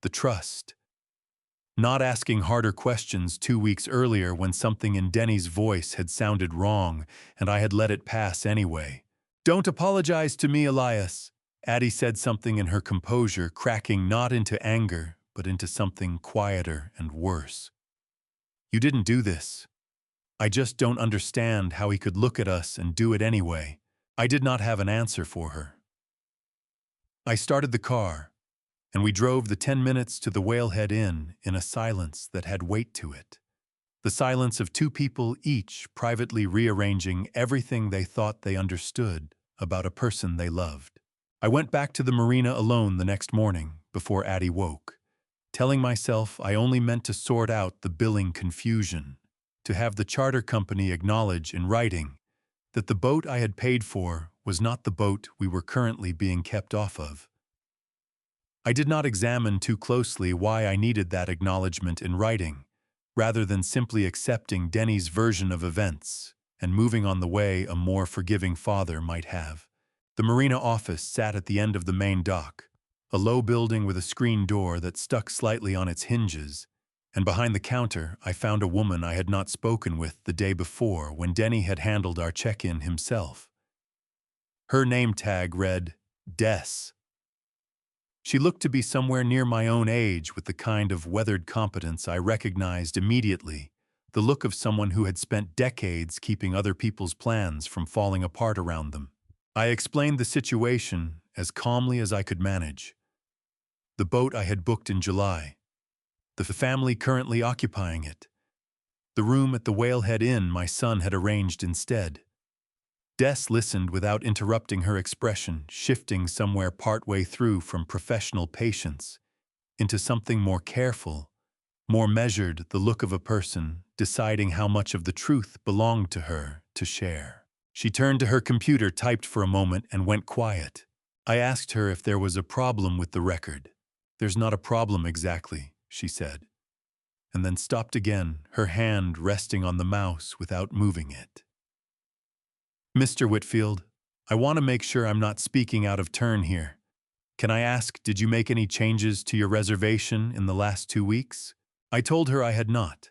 The trust. Not asking harder questions 2 weeks earlier when something in Denny's voice had sounded wrong and I had let it pass anyway. "Don't apologize to me, Elias." Addie said something in her composure, cracking not into anger, but into something quieter and worse. "You didn't do this. I just don't understand how he could look at us and do it anyway." I did not have an answer for her. I started the car, and we drove the 10 minutes to the Whalehead Inn in a silence that had weight to it. The silence of two people each privately rearranging everything they thought they understood about a person they loved. I went back to the marina alone the next morning before Addie woke, telling myself I only meant to sort out the billing confusion, to have the charter company acknowledge in writing that the boat I had paid for was not the boat we were currently being kept off of. I did not examine too closely why I needed that acknowledgement in writing, rather than simply accepting Denny's version of events and moving on the way a more forgiving father might have. The marina office sat at the end of the main dock, a low building with a screen door that stuck slightly on its hinges, and behind the counter I found a woman I had not spoken with the day before when Denny had handled our check-in himself. Her name tag read, Des. She looked to be somewhere near my own age with the kind of weathered competence I recognized immediately, the look of someone who had spent decades keeping other people's plans from falling apart around them. I explained the situation as calmly as I could manage. The boat I had booked in July, the family currently occupying it, the room at the Whalehead Inn my son had arranged instead. Des listened without interrupting, her expression shifting somewhere partway through from professional patience into something more careful, more measured, the look of a person deciding how much of the truth belonged to her to share. She turned to her computer, typed for a moment, and went quiet. I asked her if there was a problem with the record. "There's not a problem exactly," she said, and then stopped again, her hand resting on the mouse without moving it. "Mr. Whitfield, I want to make sure I'm not speaking out of turn here. Can I ask, did you make any changes to your reservation in the last 2 weeks?" I told her I had not.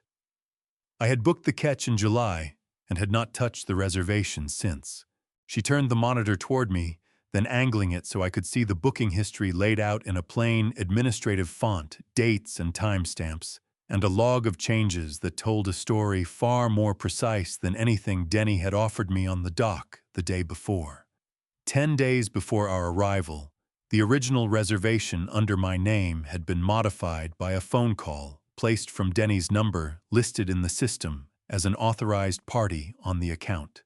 I had booked the catch in July and had not touched the reservation since. She turned the monitor toward me, then angling it so I could see the booking history laid out in a plain, administrative font, dates and timestamps, and a log of changes that told a story far more precise than anything Denny had offered me on the dock the day before. 10 days before our arrival, the original reservation under my name had been modified by a phone call placed from Denny's number listed in the system as an authorized party on the account.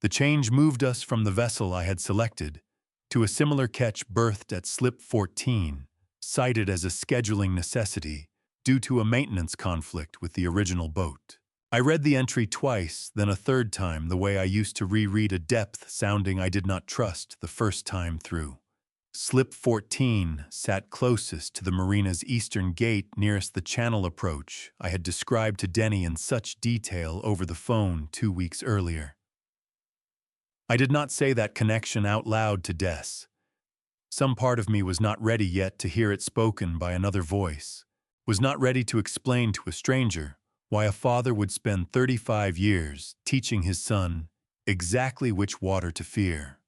The change moved us from the vessel I had selected to a similar catch berthed at Slip 14, cited as a scheduling necessity due to a maintenance conflict with the original boat. I read the entry twice, then a third time, the way I used to reread a depth sounding I did not trust the first time through. Slip 14 sat closest to the marina's eastern gate nearest the channel approach I had described to Denny in such detail over the phone 2 weeks earlier. I did not say that connection out loud to Des. Some part of me was not ready yet to hear it spoken by another voice, was not ready to explain to a stranger why a father would spend 35 years teaching his son exactly which water to fear,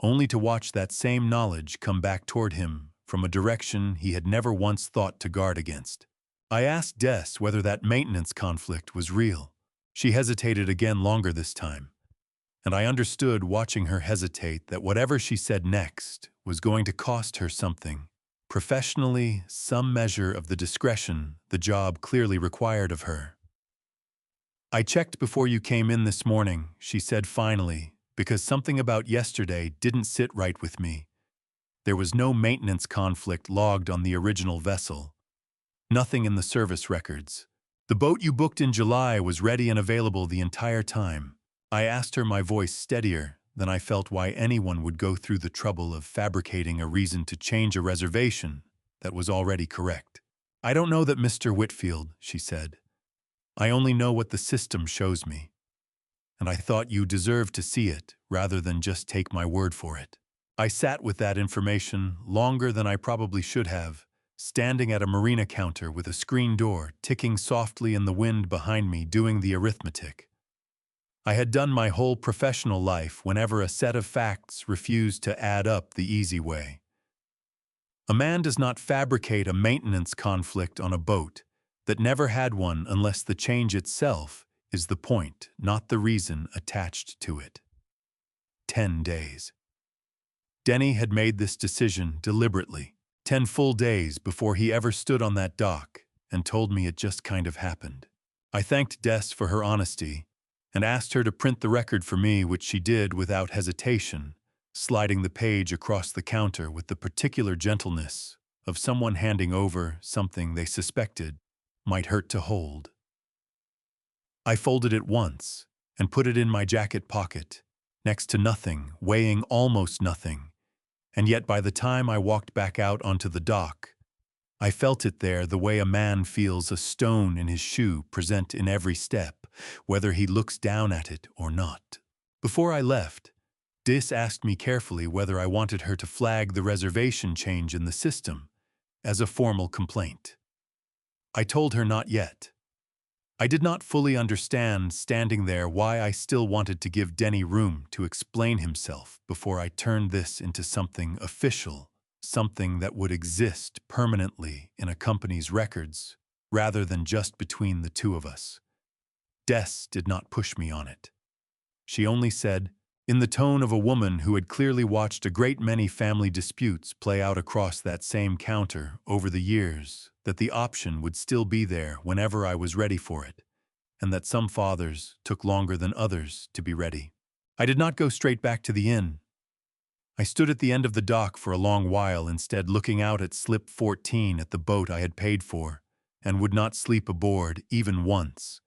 only to watch that same knowledge come back toward him from a direction he had never once thought to guard against. I asked Des whether that maintenance conflict was real. She hesitated again, longer this time, and I understood, watching her hesitate, that whatever she said next was going to cost her something. Professionally, some measure of the discretion the job clearly required of her. "I checked before you came in this morning," she said finally, "because something about yesterday didn't sit right with me. There was no maintenance conflict logged on the original vessel. Nothing in the service records. The boat you booked in July was ready and available the entire time." I asked her, my voice steadier than I felt why anyone would go through the trouble of fabricating a reason to change a reservation that was already correct. "I don't know that, Mr. Whitfield," she said. "I only know what the system shows me. And I thought you deserved to see it rather than just take my word for it." I sat with that information longer than I probably should have, standing at a marina counter with a screen door ticking softly in the wind behind me, doing the arithmetic. I had done my whole professional life whenever a set of facts refused to add up the easy way. A man does not fabricate a maintenance conflict on a boat that never had one unless the change itself is the point, not the reason attached to it. 10 days. Denny had made this decision deliberately, 10 full days before he ever stood on that dock, and told me it just kind of happened. I thanked Des for her honesty and asked her to print the record for me, which she did without hesitation, sliding the page across the counter with the particular gentleness of someone handing over something they suspected might hurt to hold. I folded it once and put it in my jacket pocket, next to nothing, weighing almost nothing, and yet by the time I walked back out onto the dock, I felt it there the way a man feels a stone in his shoe present in every step, whether he looks down at it or not. Before I left, Dis asked me carefully whether I wanted her to flag the reservation change in the system as a formal complaint. I told her not yet. I did not fully understand, standing there, why I still wanted to give Denny room to explain himself before I turned this into something official, something that would exist permanently in a company's records, rather than just between the two of us. Des did not push me on it. She only said, in the tone of a woman who had clearly watched a great many family disputes play out across that same counter over the years, that the option would still be there whenever I was ready for it, and that some fathers took longer than others to be ready. I did not go straight back to the inn. I stood at the end of the dock for a long while, instead looking out at Slip 14 at the boat I had paid for, and would not sleep aboard even once.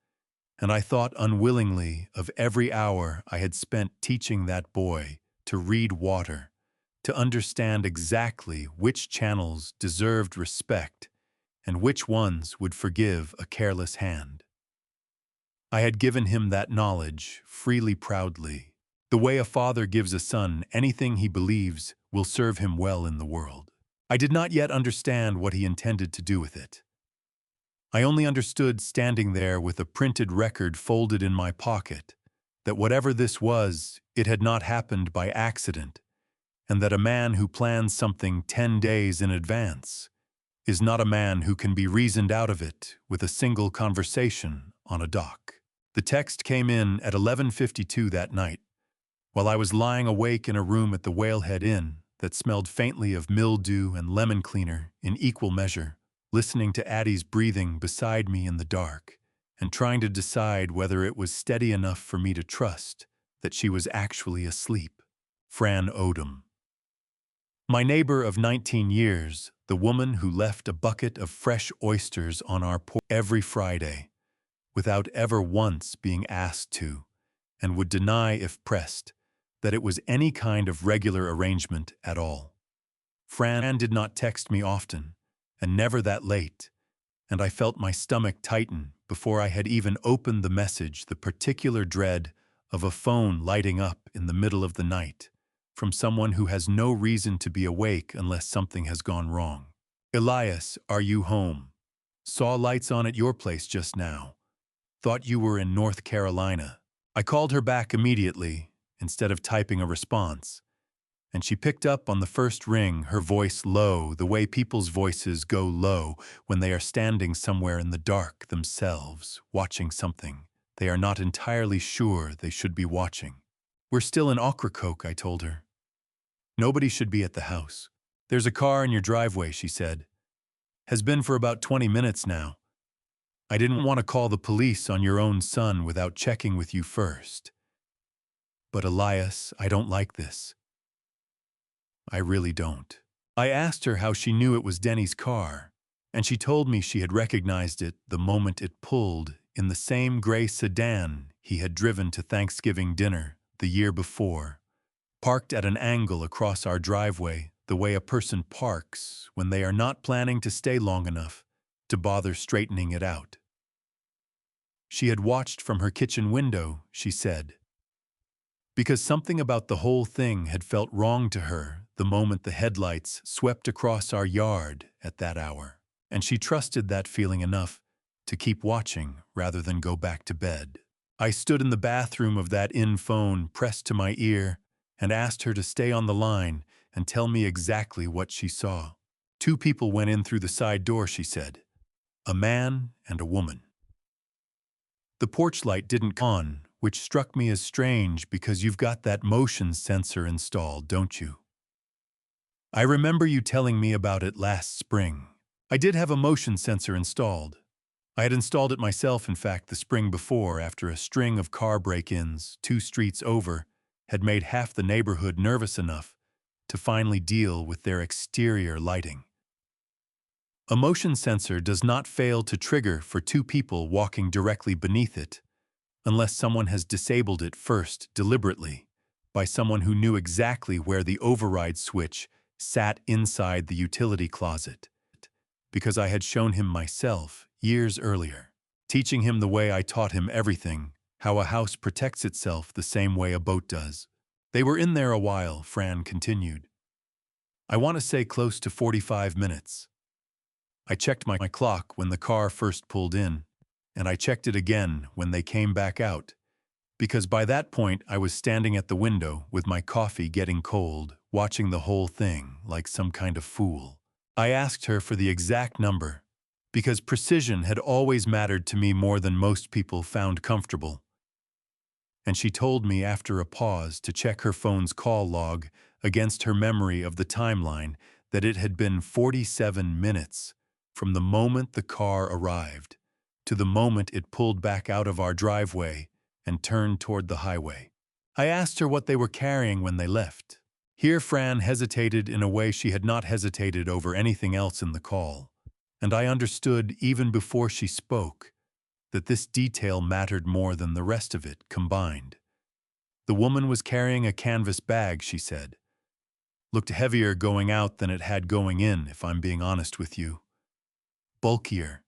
And I thought unwillingly of every hour I had spent teaching that boy to read water, to understand exactly which channels deserved respect and which ones would forgive a careless hand. I had given him that knowledge freely, proudly, the way a father gives a son anything he believes will serve him well in the world. I did not yet understand what he intended to do with it. I only understood, standing there with a printed record folded in my pocket, that whatever this was, it had not happened by accident, and that a man who plans something 10 days in advance is not a man who can be reasoned out of it with a single conversation on a dock. The text came in at 11:52 that night, while I was lying awake in a room at the Whalehead Inn that smelled faintly of mildew and lemon cleaner in equal measure, listening to Addie's breathing beside me in the dark, and trying to decide whether it was steady enough for me to trust that she was actually asleep. Fran Odom. My neighbor of 19 years, the woman who left a bucket of fresh oysters on our porch every Friday, without ever once being asked to, and would deny if pressed that it was any kind of regular arrangement at all. Fran did not text me often, and never that late, and I felt my stomach tighten before I had even opened the message, the particular dread of a phone lighting up in the middle of the night from someone who has no reason to be awake unless something has gone wrong. Elias, are you home? Saw lights on at your place just now. Thought you were in North Carolina. I called her back immediately, instead of typing a response, and she picked up on the first ring, her voice low, the way people's voices go low when they are standing somewhere in the dark themselves, watching something they are not entirely sure they should be watching. We're still in Ocracoke, I told her. Nobody should be at the house. There's a car in your driveway, she said. Has been for about 20 minutes now. I didn't want to call the police on your own son without checking with you first. But Elias, I don't like this. I really don't. I asked her how she knew it was Denny's car, and she told me she had recognized it the moment it pulled in the same gray sedan he had driven to Thanksgiving dinner the year before, parked at an angle across our driveway the way a person parks when they are not planning to stay long enough to bother straightening it out. She had watched from her kitchen window, she said, because something about the whole thing had felt wrong to her the moment the headlights swept across our yard at that hour, and she trusted that feeling enough to keep watching rather than go back to bed. I stood in the bathroom of that inn, phone pressed to my ear, and asked her to stay on the line and tell me exactly what she saw. 2 people went in through the side door, she said. A man and a woman. The porch light didn't come on, which struck me as strange because you've got that motion sensor installed, don't you? I remember you telling me about it last spring. I did have a motion sensor installed. I had installed it myself, in fact, the spring before, after a string of car break-ins 2 streets over had made half the neighborhood nervous enough to finally deal with their exterior lighting. A motion sensor does not fail to trigger for 2 people walking directly beneath it, unless someone has disabled it first deliberately by someone who knew exactly where the override switch sat inside the utility closet, because I had shown him myself years earlier, teaching him the way I taught him everything, how a house protects itself the same way a boat does. They were in there a while, Fran continued. I want to say close to 45 minutes. I checked my clock when the car first pulled in, and I checked it again when they came back out, because by that point I was standing at the window with my coffee getting cold, watching the whole thing like some kind of fool. I asked her for the exact number, because precision had always mattered to me more than most people found comfortable. And she told me after a pause to check her phone's call log against her memory of the timeline that it had been 47 minutes from the moment the car arrived to the moment it pulled back out of our driveway and turned toward the highway. I asked her what they were carrying when they left. Here Fran hesitated in a way she had not hesitated over anything else in the call, and I understood even before she spoke that this detail mattered more than the rest of it combined. The woman was carrying a canvas bag, she said. Looked heavier going out than it had going in, if I'm being honest with you. Bulkier,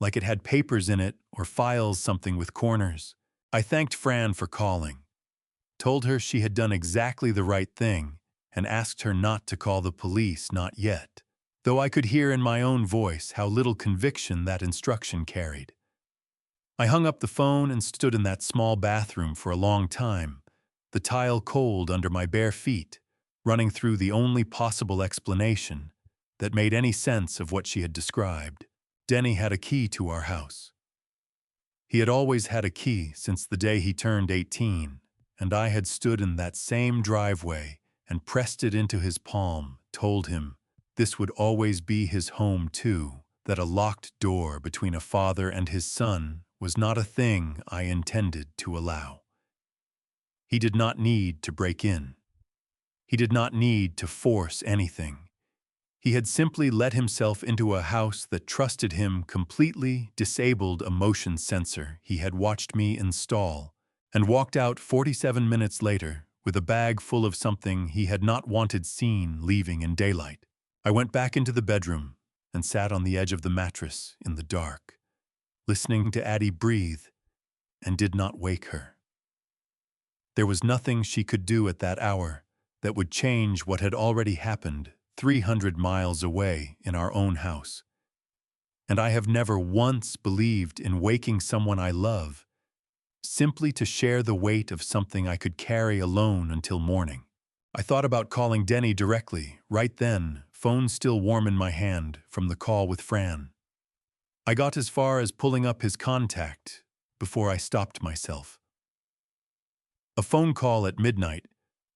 like it had papers in it or files something with corners. I thanked Fran for calling, told her she had done exactly the right thing, and asked her not to call the police, not yet, though I could hear in my own voice how little conviction that instruction carried. I hung up the phone and stood in that small bathroom for a long time, the tile cold under my bare feet, running through the only possible explanation that made any sense of what she had described. Denny had a key to our house. He had always had a key since the day he turned 18, and I had stood in that same driveway and pressed it into his palm, told him this would always be his home too, that a locked door between a father and his son was not a thing I intended to allow. He did not need to break in. He did not need to force anything. He had simply let himself into a house that trusted him completely, disabled a motion sensor he had watched me install, and walked out 47 minutes later with a bag full of something he had not wanted seen leaving in daylight. I went back into the bedroom and sat on the edge of the mattress in the dark, listening to Addie breathe, and did not wake her. There was nothing she could do at that hour that would change what had already happened 300 miles away in our own house. And I have never once believed in waking someone I love simply to share the weight of something I could carry alone until morning. I thought about calling Denny directly, right then, phone still warm in my hand from the call with Fran. I got as far as pulling up his contact before I stopped myself. A phone call at midnight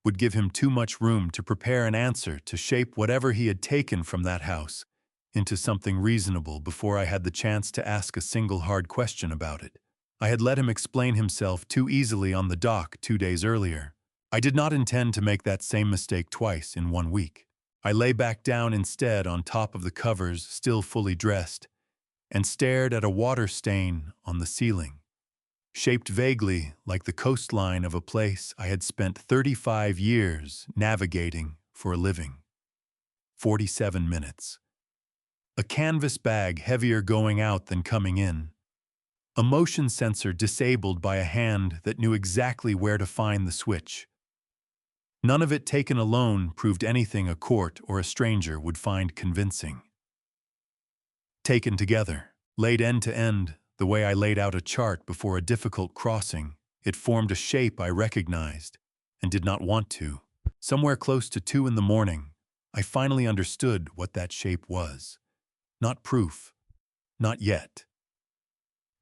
would give him too much room to prepare an answer to shape whatever he had taken from that house into something reasonable before I had the chance to ask a single hard question about it. I had let him explain himself too easily on the dock 2 days earlier. I did not intend to make that same mistake twice in 1 week. I lay back down instead on top of the covers, still fully dressed, and stared at a water stain on the ceiling, shaped vaguely like the coastline of a place I had spent 35 years navigating for a living. 47 minutes. A canvas bag heavier going out than coming in. A motion sensor disabled by a hand that knew exactly where to find the switch. None of it taken alone proved anything a court or a stranger would find convincing. Taken together, laid end to end, the way I laid out a chart before a difficult crossing, it formed a shape I recognized and did not want to. Somewhere close to 2 in the morning, I finally understood what that shape was. Not proof, not yet,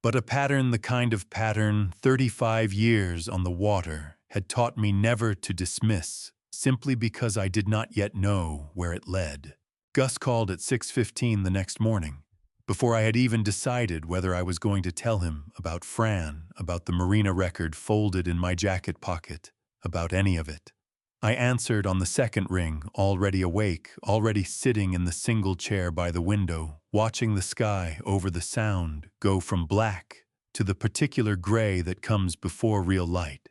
but a pattern, the kind of pattern 35 years on the water had taught me never to dismiss, simply because I did not yet know where it led. Gus called at 6:15 the next morning, before I had even decided whether I was going to tell him about Fran, about the Marina record folded in my jacket pocket, about any of it. I answered on the second ring, already awake, already sitting in the single chair by the window, watching the sky over the sound go from black to the particular gray that comes before real light.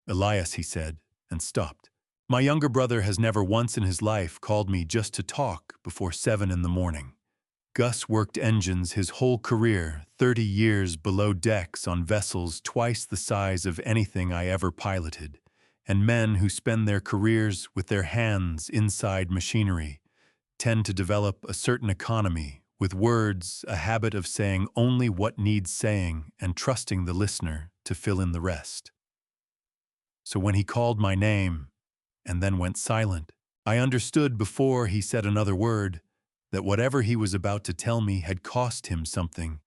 Elias, he said, and stopped. My younger brother has never once in his life called me just to talk before 7 in the morning. Gus worked engines his whole career, 30 years below decks on vessels twice the size of anything I ever piloted, and men who spend their careers with their hands inside machinery tend to develop a certain economy with words, a habit of saying only what needs saying and trusting the listener to fill in the rest. So when he called my name and then went silent, I understood before he said another word that whatever he was about to tell me had cost him something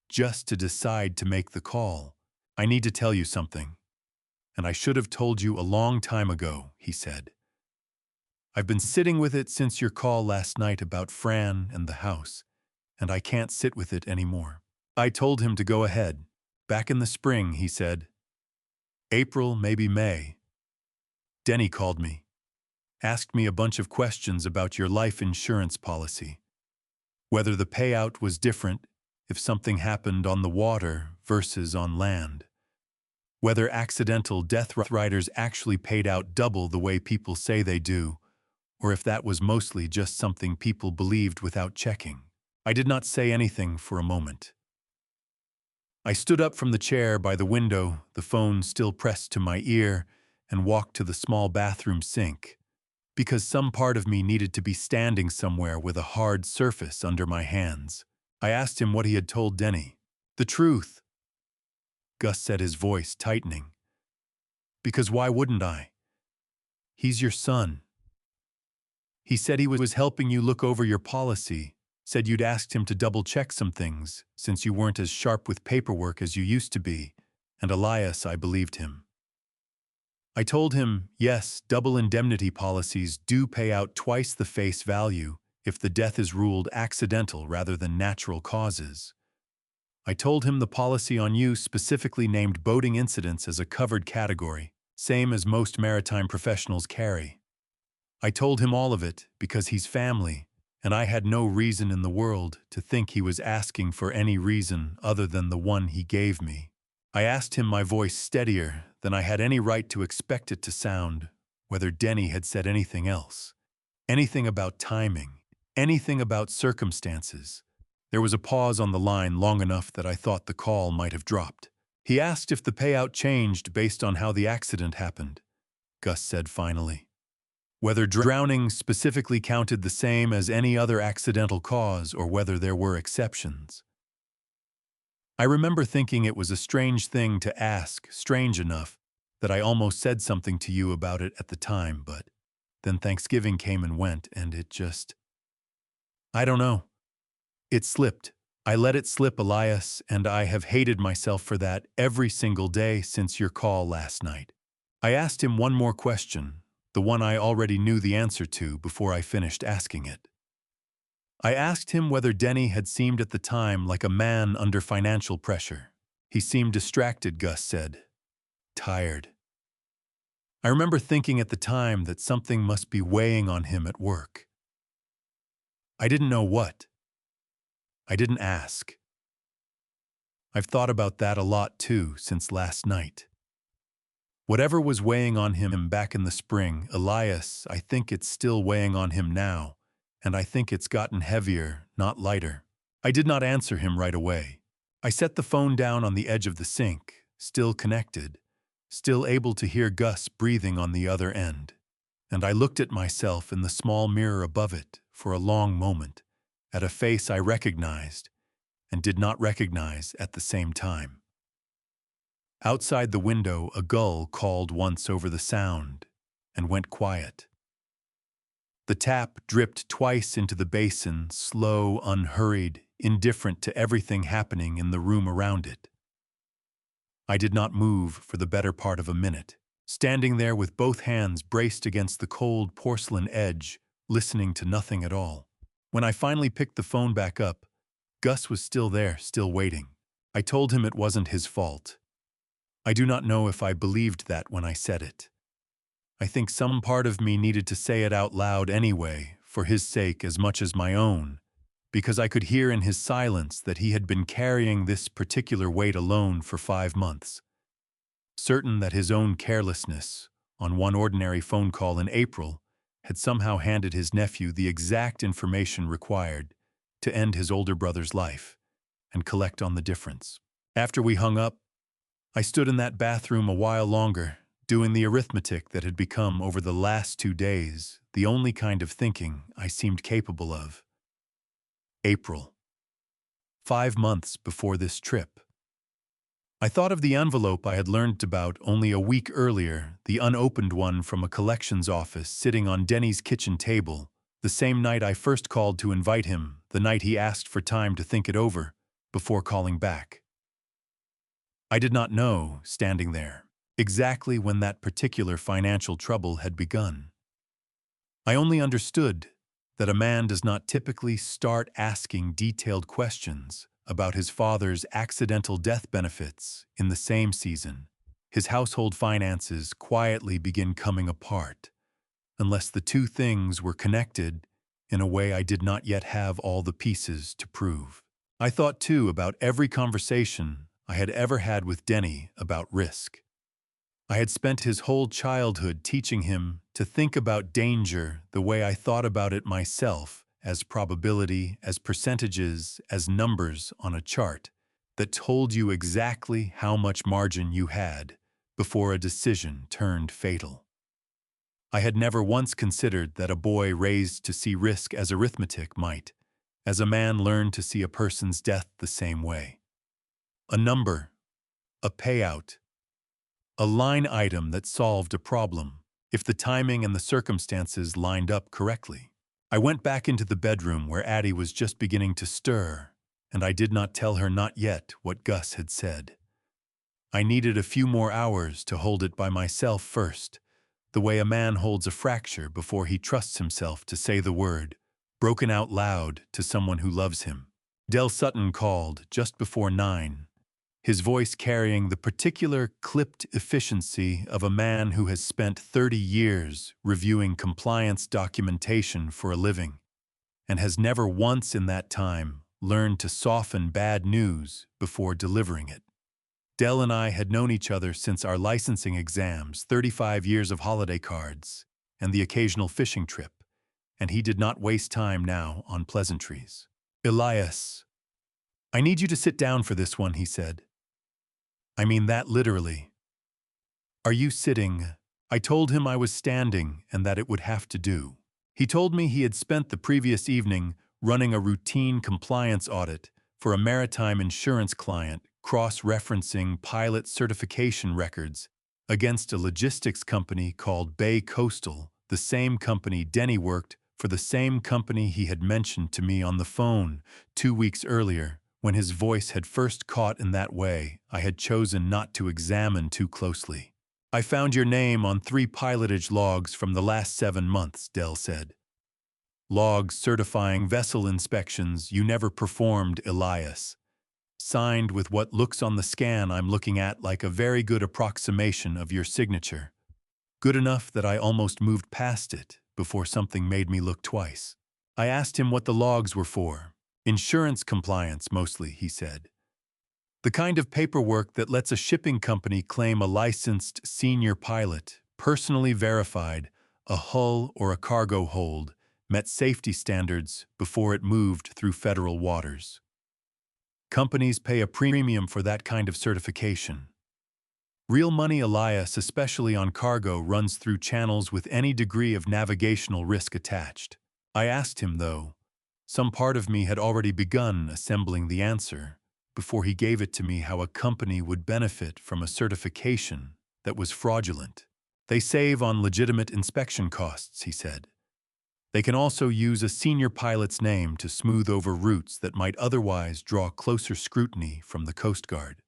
just to decide to make the call. "I need to tell you something, and I should have told you a long time ago," he said. "I've been sitting with it since your call last night about Fran and the house, and I can't sit with it anymore." I told him to go ahead. "Back in the spring," he said. "April, maybe May. Denny called me. Asked me a bunch of questions about your life insurance policy. Whether the payout was different if something happened on the water versus on land. Whether accidental death riders actually paid out double the way people say they do, or if that was mostly just something people believed without checking." I did not say anything for a moment. I stood up from the chair by the window, the phone still pressed to my ear, and walked to the small bathroom sink, because some part of me needed to be standing somewhere with a hard surface under my hands. I asked him what he had told Denny. "The truth," Gus said, his voice tightening. "Because why wouldn't I? He's your son. He said he was helping you look over your policy, said you'd asked him to double-check some things, since you weren't as sharp with paperwork as you used to be, and Elias, I believed him. I told him, yes, double indemnity policies do pay out twice the face value if the death is ruled accidental rather than natural causes. I told him the policy on you specifically named boating incidents as a covered category, same as most maritime professionals carry. I told him all of it because he's family, and I had no reason in the world to think he was asking for any reason other than the one he gave me. I asked him, my voice steadier than I had any right to expect it to sound, whether Denny had said anything else. Anything about timing, anything about circumstances. There was a pause on the line long enough that I thought the call might have dropped. He asked if the payout changed based on how the accident happened, Gus said finally. Whether drowning specifically counted the same as any other accidental cause or whether there were exceptions. I remember thinking it was a strange thing to ask, strange enough that I almost said something to you about it at the time, but then Thanksgiving came and went, and it just... I don't know. It slipped. I let it slip, Elias, and I have hated myself for that every single day since your call last night. I asked him one more question, the one I already knew the answer to before I finished asking it. I asked him whether Denny had seemed at the time like a man under financial pressure. He seemed distracted, Gus said. Tired. I remember thinking at the time that something must be weighing on him at work. I didn't know what. I didn't ask. I've thought about that a lot too since last night. Whatever was weighing on him back in the spring, Elias, I think it's still weighing on him now, and I think it's gotten heavier, not lighter. I did not answer him right away. I set the phone down on the edge of the sink, still connected, still able to hear Gus breathing on the other end. And I looked at myself in the small mirror above it for a long moment, at a face I recognized and did not recognize at the same time. Outside the window, a gull called once over the sound and went quiet. The tap dripped twice into the basin, slow, unhurried, indifferent to everything happening in the room around it. I did not move for the better part of a minute, standing there with both hands braced against the cold porcelain edge, listening to nothing at all. When I finally picked the phone back up, Gus was still there, still waiting. I told him it wasn't his fault. I do not know if I believed that when I said it. I think some part of me needed to say it out loud anyway, for his sake as much as my own, because I could hear in his silence that he had been carrying this particular weight alone for 5 months. Certain that his own carelessness, on one ordinary phone call in April, had somehow handed his nephew the exact information required to end his older brother's life and collect on the difference. After we hung up, I stood in that bathroom a while longer, doing the arithmetic that had become, over the last 2 days, the only kind of thinking I seemed capable of. April. 5 months before this trip. I thought of the envelope I had learned about only a week earlier, the unopened one from a collections office sitting on Denny's kitchen table, the same night I first called to invite him, the night he asked for time to think it over, before calling back. I did not know, standing there, exactly when that particular financial trouble had begun. I only understood that a man does not typically start asking detailed questions about his father's accidental death benefits in the same season. His household finances quietly begin coming apart, unless the two things were connected in a way I did not yet have all the pieces to prove. I thought, too, about every conversation I had ever had with Denny about risk. I had spent his whole childhood teaching him to think about danger the way I thought about it myself, as probability, as percentages, as numbers on a chart that told you exactly how much margin you had before a decision turned fatal. I had never once considered that a boy raised to see risk as arithmetic might, as a man learned to see a person's death the same way. A number, a payout, a line item that solved a problem, if the timing and the circumstances lined up correctly. I went back into the bedroom where Addie was just beginning to stir, and I did not tell her not yet what Gus had said. I needed a few more hours to hold it by myself first, the way a man holds a fracture before he trusts himself to say the word, broken out loud, to someone who loves him. Del Sutton called just before 9, his voice carrying the particular clipped efficiency of a man who has spent 30 years reviewing compliance documentation for a living, and has never once in that time learned to soften bad news before delivering it. Del and I had known each other since our licensing exams, 35 years of holiday cards, and the occasional fishing trip, and he did not waste time now on pleasantries. "Elias, I need you to sit down for this one," he said. "I mean that literally." "Are you sitting?" I told him I was standing and that it would have to do. He told me he had spent the previous evening running a routine compliance audit for a maritime insurance client, cross-referencing pilot certification records against a logistics company called Bay Coastal, the same company Denny worked for, the same company he had mentioned to me on the phone 2 weeks earlier. When his voice had first caught in that way, I had chosen not to examine too closely. "I found your name on 3 pilotage logs from the last 7 months, Del said. "Logs certifying vessel inspections you never performed, Elias. Signed with what looks on the scan I'm looking at like a very good approximation of your signature. Good enough that I almost moved past it before something made me look twice." I asked him what the logs were for. "Insurance compliance, mostly," he said. "The kind of paperwork that lets a shipping company claim a licensed senior pilot, personally verified, a hull or a cargo hold, met safety standards before it moved through federal waters. Companies pay a premium for that kind of certification. Real money, Elias, especially on cargo, runs through channels with any degree of navigational risk attached." I asked him, though. Some part of me had already begun assembling the answer before he gave it to me, how a company would benefit from a certification that was fraudulent. "They save on legitimate inspection costs," he said. "They can also use a senior pilot's name to smooth over routes that might otherwise draw closer scrutiny from the Coast Guard.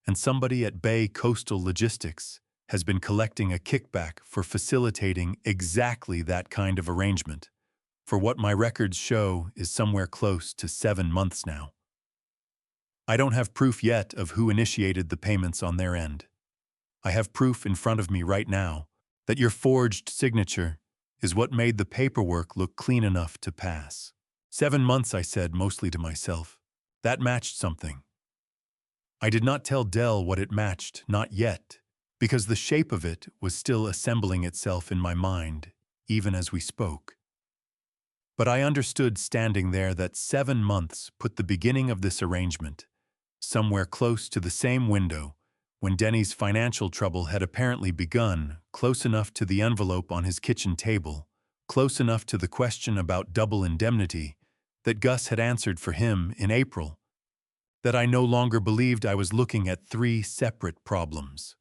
And somebody at Bay Coastal Logistics has been collecting a kickback for facilitating exactly that kind of arrangement, for what my records show is somewhere close to 7 months now. I don't have proof yet of who initiated the payments on their end. I have proof in front of me right now that your forged signature is what made the paperwork look clean enough to pass." 7 months, I said, mostly to myself. That matched something. I did not tell Del what it matched, not yet, because the shape of it was still assembling itself in my mind, even as we spoke. But I understood standing there that 7 months put the beginning of this arrangement somewhere close to the same window when Denny's financial trouble had apparently begun, close enough to the envelope on his kitchen table, close enough to the question about double indemnity that Gus had answered for him in April, that I no longer believed I was looking at three separate problems.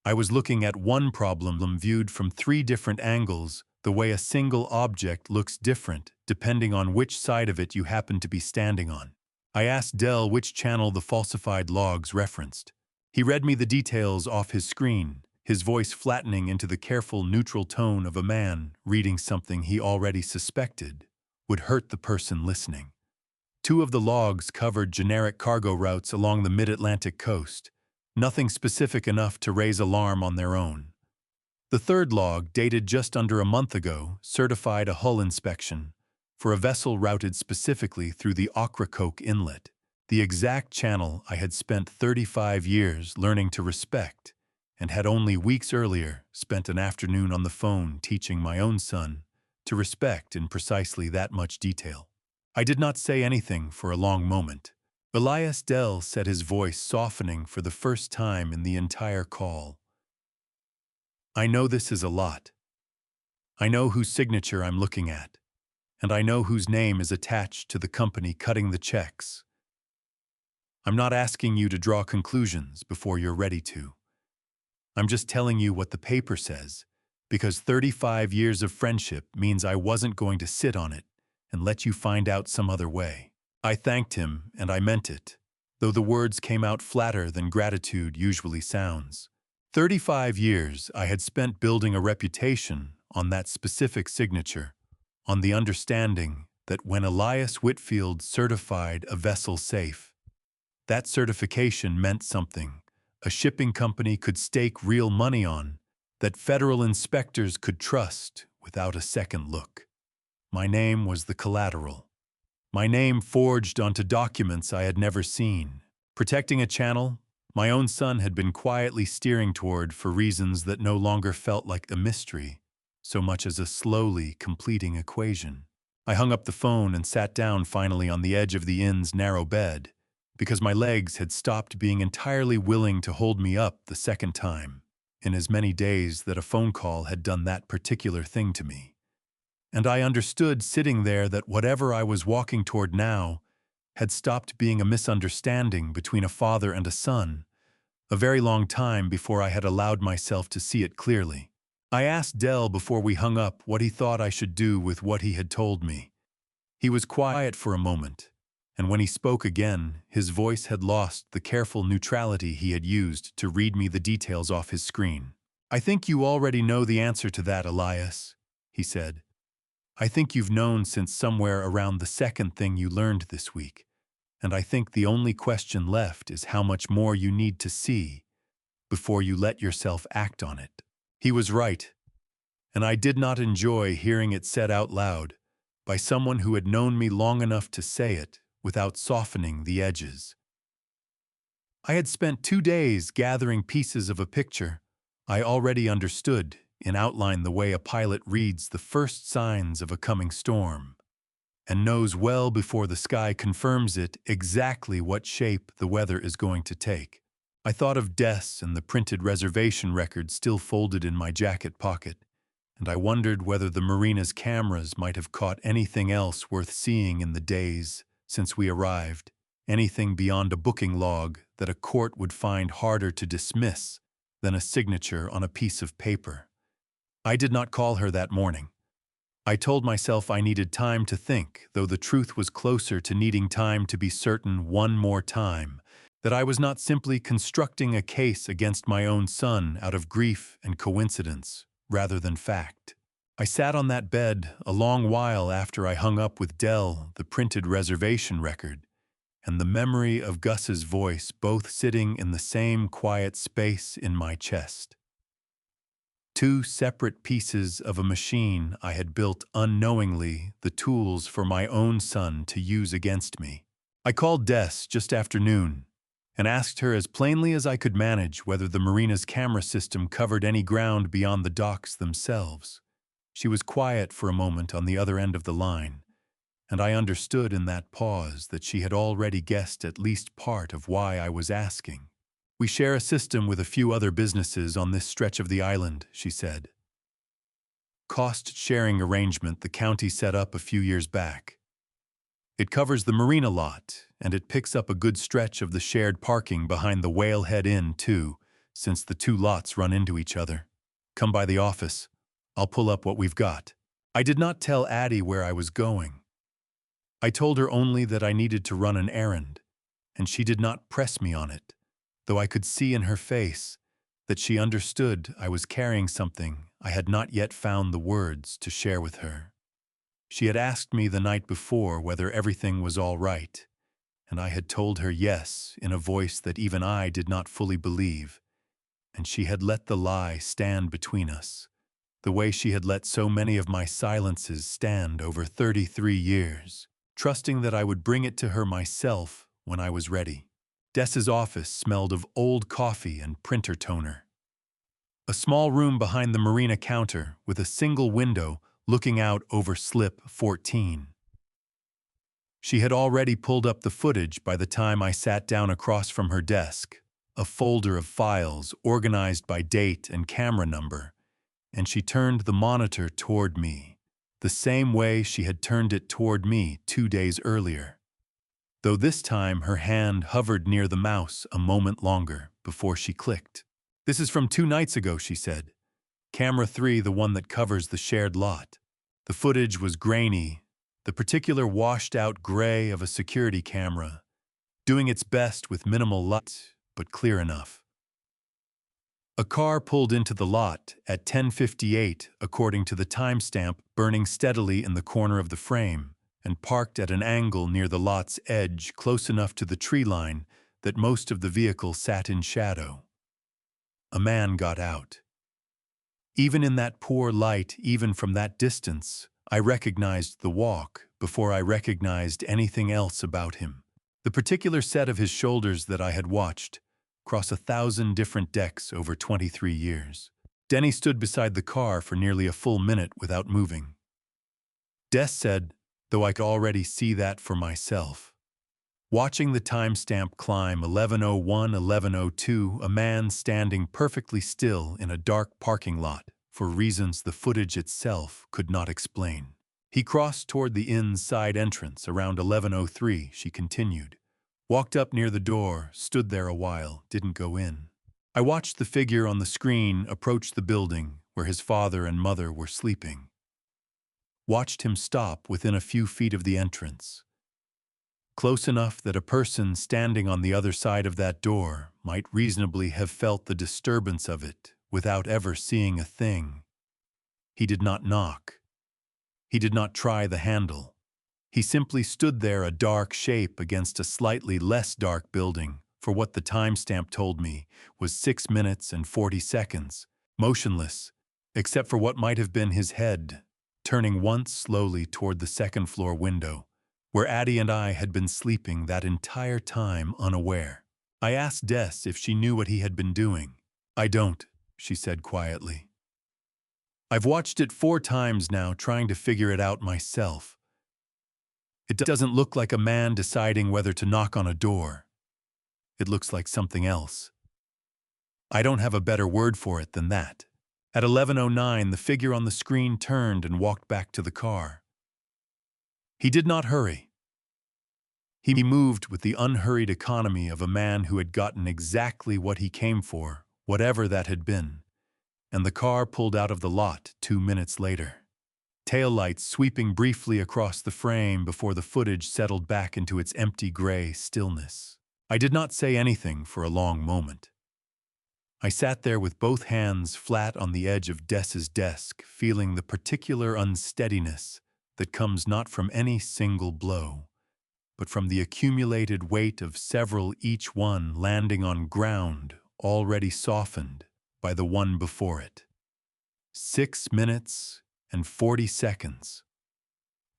I was looking at one problem viewed from three different angles, the way a single object looks different depending on which side of it you happen to be standing on. I asked Dell which channel the falsified logs referenced. He read me the details off his screen, his voice flattening into the careful, neutral tone of a man reading something he already suspected would hurt the person listening. Two of the logs covered generic cargo routes along the mid-Atlantic coast, nothing specific enough to raise alarm on their own. The third log, dated just under a month ago, certified a hull inspection for a vessel routed specifically through the Ocracoke Inlet, the exact channel I had spent 35 years learning to respect and had only weeks earlier spent an afternoon on the phone teaching my own son to respect in precisely that much detail. I did not say anything for a long moment. Elias Dell said, his voice softening for the first time in the entire call. I know this is a lot. I know whose signature I'm looking at, and I know whose name is attached to the company cutting the checks. I'm not asking you to draw conclusions before you're ready to. I'm just telling you what the paper says, because 35 years of friendship means I wasn't going to sit on it and let you find out some other way. I thanked him, and I meant it, though the words came out flatter than gratitude usually sounds. 35 years I had spent building a reputation on that specific signature, on the understanding that when Elias Whitfield certified a vessel safe, that certification meant something a shipping company could stake real money on, that federal inspectors could trust without a second look. My name was the collateral. My name forged onto documents I had never seen. Protecting a channel my own son had been quietly steering toward for reasons that no longer felt like a mystery, so much as a slowly completing equation. I hung up the phone and sat down finally on the edge of the inn's narrow bed, because my legs had stopped being entirely willing to hold me up the second time, in as many days that a phone call had done that particular thing to me. And I understood sitting there that whatever I was walking toward now had stopped being a misunderstanding between a father and a son, a very long time before I had allowed myself to see it clearly. I asked Dell before we hung up what he thought I should do with what he had told me. He was quiet for a moment, and when he spoke again, his voice had lost the careful neutrality he had used to read me the details off his screen. I think you already know the answer to that, Elias, he said. I think you've known since somewhere around the second thing you learned this week, and I think the only question left is how much more you need to see before you let yourself act on it. He was right, and I did not enjoy hearing it said out loud by someone who had known me long enough to say it without softening the edges. I had spent 2 days gathering pieces of a picture I already understood in outline, the way a pilot reads the first signs of a coming storm and knows well before the sky confirms it exactly what shape the weather is going to take. I thought of Des and the printed reservation record still folded in my jacket pocket, and I wondered whether the marina's cameras might have caught anything else worth seeing in the days since we arrived, anything beyond a booking log that a court would find harder to dismiss than a signature on a piece of paper. I did not call her that morning. I told myself I needed time to think, though the truth was closer to needing time to be certain one more time that I was not simply constructing a case against my own son out of grief and coincidence rather than fact. I sat on that bed a long while after I hung up with Dell the printed reservation record, and the memory of Gus's voice both sitting in the same quiet space in my chest. 2 separate pieces of a machine I had built unknowingly, the tools for my own son to use against me. I called Des just after noon and asked her as plainly as I could manage whether the marina's camera system covered any ground beyond the docks themselves. She was quiet for a moment on the other end of the line, and I understood in that pause that she had already guessed at least part of why I was asking. We share a system with a few other businesses on this stretch of the island, she said. Cost-sharing arrangement the county set up a few years back. It covers the marina lot, and it picks up a good stretch of the shared parking behind the Whalehead Inn, too, since the two lots run into each other. Come by the office. I'll pull up what we've got. I did not tell Addie where I was going. I told her only that I needed to run an errand, and she did not press me on it, though I could see in her face that she understood I was carrying something I had not yet found the words to share with her. She had asked me the night before whether everything was all right, and I had told her yes in a voice that even I did not fully believe, and she had let the lie stand between us, the way she had let so many of my silences stand over 33 years, trusting that I would bring it to her myself when I was ready. Des's office smelled of old coffee and printer toner. A small room behind the marina counter with a single window looking out over Slip 14. She had already pulled up the footage by the time I sat down across from her desk, a folder of files organized by date and camera number, and she turned the monitor toward me, the same way she had turned it toward me 2 days earlier, though this time her hand hovered near the mouse a moment longer before she clicked. "This is from 2 nights ago," she said. "Camera 3, the one that covers the shared lot." The footage was grainy, the particular washed-out gray of a security camera, doing its best with minimal light, but clear enough. A car pulled into the lot at 10:58 according to the timestamp, burning steadily in the corner of the frame, and parked at an angle near the lot's edge close enough to the tree line that most of the vehicle sat in shadow. A man got out. Even in that poor light, even from that distance, I recognized the walk before I recognized anything else about him. The particular set of his shoulders that I had watched cross 1,000 different decks over 23 years. Denny stood beside the car for nearly a full minute without moving. Des said, though I could already see that for myself. Watching the timestamp climb 11:01, 11:02, a man standing perfectly still in a dark parking lot for reasons the footage itself could not explain. He crossed toward the inn's side entrance around 11:03, she continued. Walked up near the door, stood there a while, didn't go in. I watched the figure on the screen approach the building where his father and mother were sleeping. Watched him stop within a few feet of the entrance. Close enough that a person standing on the other side of that door might reasonably have felt the disturbance of it without ever seeing a thing. He did not knock. He did not try the handle. He simply stood there, a dark shape against a slightly less dark building, for what the timestamp told me was 6 minutes and 40 seconds, motionless, except for what might have been his head, turning once slowly toward the second-floor window, where Addie and I had been sleeping that entire time unaware. I asked Des if she knew what he had been doing. "I don't," she said quietly. "I've watched it 4 times now, trying to figure it out myself. It doesn't look like a man deciding whether to knock on a door. It looks like something else. I don't have a better word for it than that." At 11:09, the figure on the screen turned and walked back to the car. He did not hurry. He moved with the unhurried economy of a man who had gotten exactly what he came for, whatever that had been, and the car pulled out of the lot 2 minutes later. Taillights sweeping briefly across the frame before the footage settled back into its empty gray stillness. I did not say anything for a long moment. I sat there with both hands flat on the edge of Des's desk, feeling the particular unsteadiness that comes not from any single blow, but from the accumulated weight of several, each one landing on ground already softened by the one before it. 6 minutes and 40 seconds.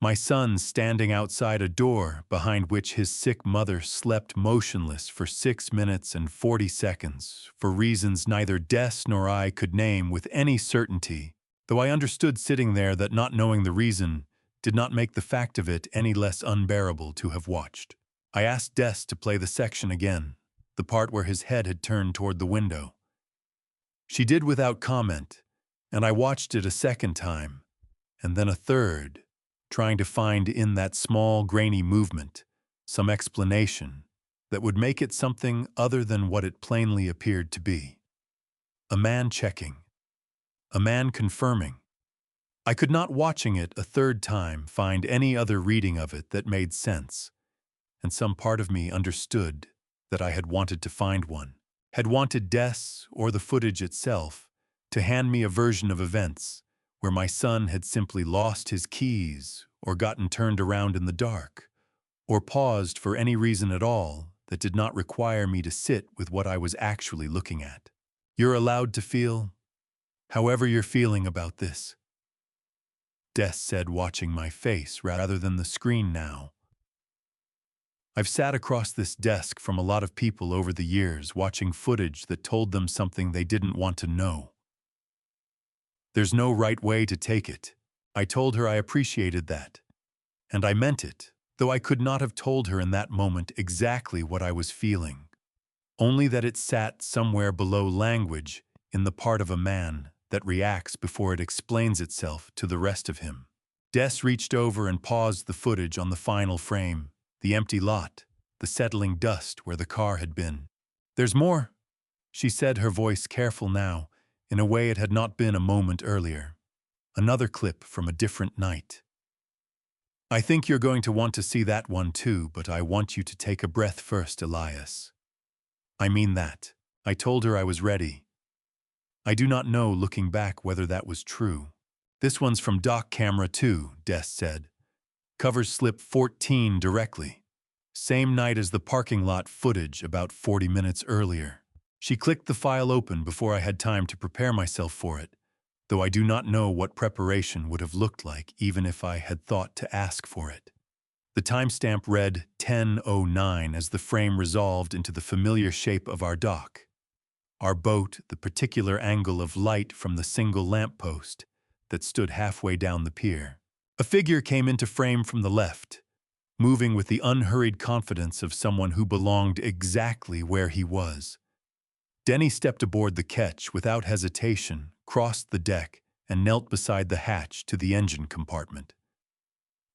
My son standing outside a door behind which his sick mother slept motionless for 6 minutes and 40 seconds, for reasons neither Des nor I could name with any certainty, though I understood sitting there that not knowing the reason did not make the fact of it any less unbearable to have watched. I asked Des to play the section again. the part where his head had turned toward the window. She did without comment, and I watched it a second time, and then a third, trying to find in that small, grainy movement some explanation that would make it something other than what it plainly appeared to be. A man checking. A man confirming. I could not, watching it a third time, find any other reading of it that made sense, and some part of me understood that I had wanted to find one, had wanted Des, or the footage itself, to hand me a version of events where my son had simply lost his keys or gotten turned around in the dark, or paused for any reason at all that did not require me to sit with what I was actually looking at. You're allowed to feel however you're feeling about this, Des said, watching my face rather than the screen now. I've sat across this desk from a lot of people over the years watching footage that told them something they didn't want to know. There's no right way to take it. I told her I appreciated that. And I meant it, though I could not have told her in that moment exactly what I was feeling. Only that it sat somewhere below language in the part of a man that reacts before it explains itself to the rest of him. Des reached over and paused the footage on the final frame, the empty lot, the settling dust where the car had been. "There's more," she said, her voice careful now, in a way it had not been a moment earlier. Another clip from a different night. "I think you're going to want to see that one too, but I want you to take a breath first, Elias. I mean that." I told her I was ready. I do not know, looking back, whether that was true. "This one's from Doc Camera 2, Des said. Covers slip 14 directly. Same night as the parking lot footage about 40 minutes earlier." She clicked the file open before I had time to prepare myself for it, though I do not know what preparation would have looked like even if I had thought to ask for it. The timestamp read 10:09 as the frame resolved into the familiar shape of our dock. Our boat, the particular angle of light from the single lamppost that stood halfway down the pier. A figure came into frame from the left, moving with the unhurried confidence of someone who belonged exactly where he was. Denny stepped aboard the ketch without hesitation, crossed the deck, and knelt beside the hatch to the engine compartment.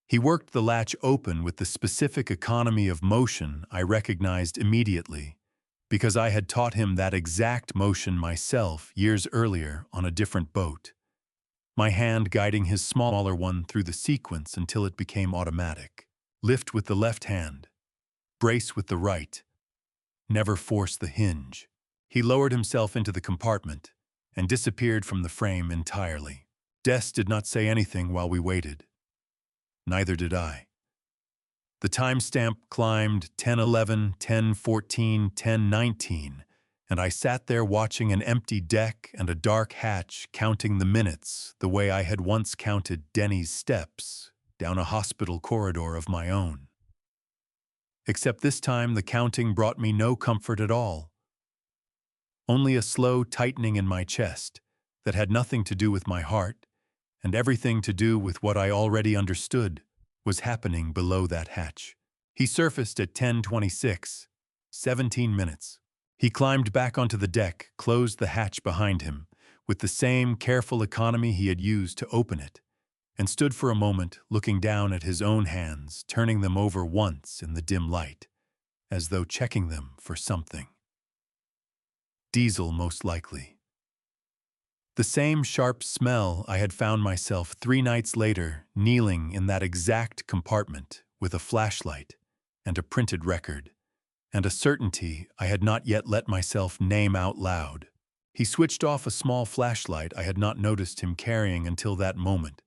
He worked the latch open with the specific economy of motion I recognized immediately, because I had taught him that exact motion myself years earlier on a different boat, my hand guiding his smaller one through the sequence until it became automatic. Lift with the left hand, brace with the right, never force the hinge. He lowered himself into the compartment and disappeared from the frame entirely. Des did not say anything while we waited. Neither did I. The timestamp climbed 10:11, 10:14, 10:19, and I sat there watching an empty deck and a dark hatch, counting the minutes the way I had once counted Denny's steps down a hospital corridor of my own. Except this time the counting brought me no comfort at all. Only a slow tightening in my chest that had nothing to do with my heart and everything to do with what I already understood was happening below that hatch. He surfaced at 10:26, 17 minutes. He climbed back onto the deck, closed the hatch behind him, with the same careful economy he had used to open it, and stood for a moment looking down at his own hands, turning them over once in the dim light, as though checking them for something. Diesel, most likely. The same sharp smell I had found myself 3 nights later kneeling in that exact compartment with a flashlight and a printed record, and a certainty I had not yet let myself name out loud. He switched off a small flashlight I had not noticed him carrying until that moment,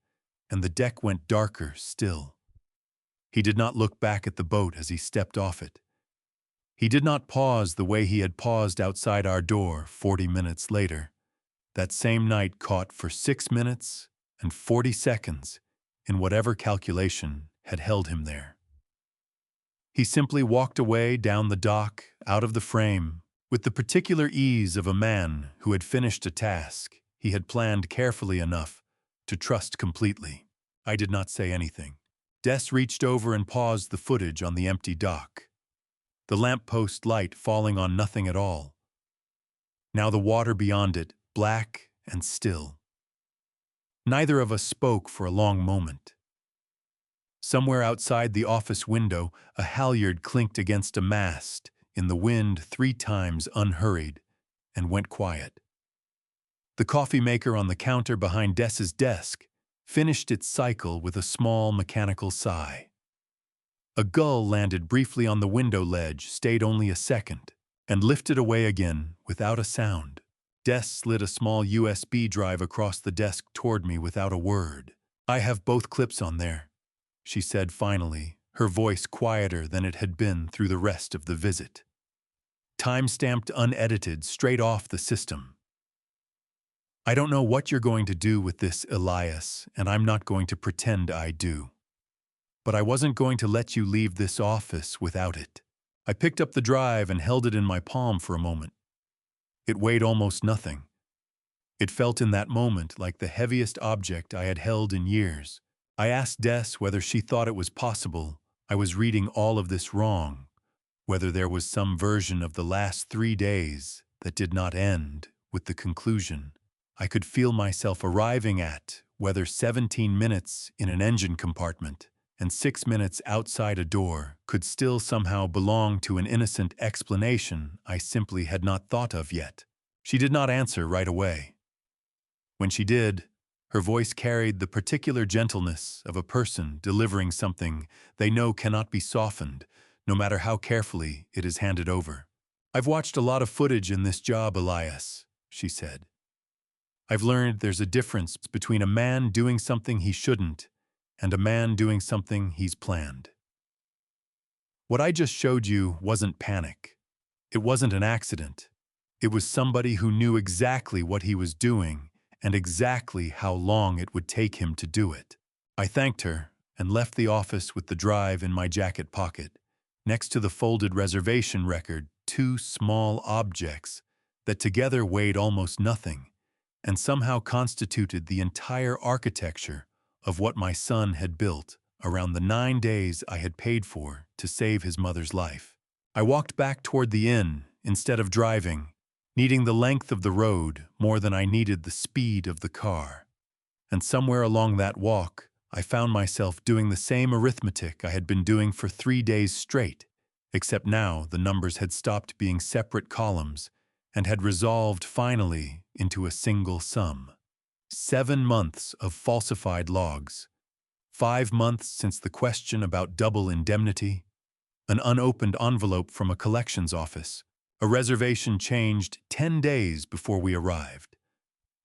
and the deck went darker still. He did not look back at the boat as he stepped off it. He did not pause the way he had paused outside our door 40 minutes later. That same night caught for 6 minutes and 40 seconds in whatever calculation had held him there. He simply walked away down the dock, out of the frame, with the particular ease of a man who had finished a task he had planned carefully enough to trust completely. I did not say anything. Des reached over and paused the footage on the empty dock. the lamppost light falling on nothing at all. Now the water beyond it, black and still. Neither of us spoke for a long moment. Somewhere outside the office window, a halyard clinked against a mast in the wind 3 times unhurried and went quiet. The coffee maker on the counter behind Dessa's desk finished its cycle with a small mechanical sigh. A gull landed briefly on the window ledge, stayed only a second, and lifted away again without a sound. Des slid a small USB drive across the desk toward me without a word. "I have both clips on there," she said finally, her voice quieter than it had been through the rest of the visit. "Time-stamped, unedited, straight off the system. I don't know what you're going to do with this, Elias, and I'm not going to pretend I do. But I wasn't going to let you leave this office without it." I picked up the drive and held it in my palm for a moment. It weighed almost nothing. It felt in that moment like the heaviest object I had held in years. I asked Des whether she thought it was possible I was reading all of this wrong, whether there was some version of the last 3 days that did not end with the conclusion I could feel myself arriving at, whether 17 minutes in an engine compartment and 6 minutes outside a door could still somehow belong to an innocent explanation I simply had not thought of yet. She did not answer right away. When she did, her voice carried the particular gentleness of a person delivering something they know cannot be softened, no matter how carefully it is handed over. "I've watched a lot of footage in this job, Elias," she said. "I've learned there's a difference between a man doing something he shouldn't and a man doing something he's planned. What I just showed you wasn't panic. It wasn't an accident. It was somebody who knew exactly what he was doing and exactly how long it would take him to do it." I thanked her and left the office with the drive in my jacket pocket, next to the folded reservation record, 2 small objects that together weighed almost nothing and somehow constituted the entire architecture of what my son had built around the 9 days I had paid for to save his mother's life. I walked back toward the inn instead of driving, needing the length of the road more than I needed the speed of the car. And somewhere along that walk, I found myself doing the same arithmetic I had been doing for 3 days straight, except now the numbers had stopped being separate columns and had resolved finally into a single sum. 7 months of falsified logs, 5 months since the question about double indemnity, an unopened envelope from a collections office, a reservation changed 10 days before we arrived,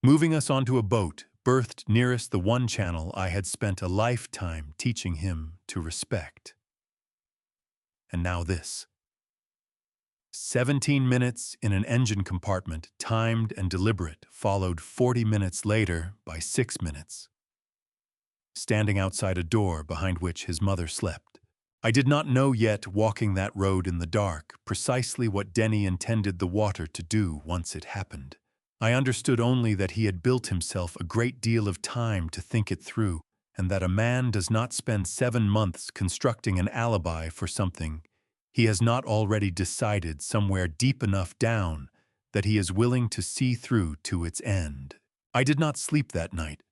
moving us onto a boat berthed nearest the one channel I had spent a lifetime teaching him to respect. And now this. 17 minutes in an engine compartment, timed and deliberate, followed 40 minutes later by 6 minutes. Standing outside a door behind which his mother slept. I did not know yet, walking that road in the dark, precisely what Denny intended the water to do once it happened. I understood only that he had built himself a great deal of time to think it through, and that a man does not spend 7 months constructing an alibi for something he has not already decided somewhere deep enough down that he is willing to see through to its end. I did not sleep that night.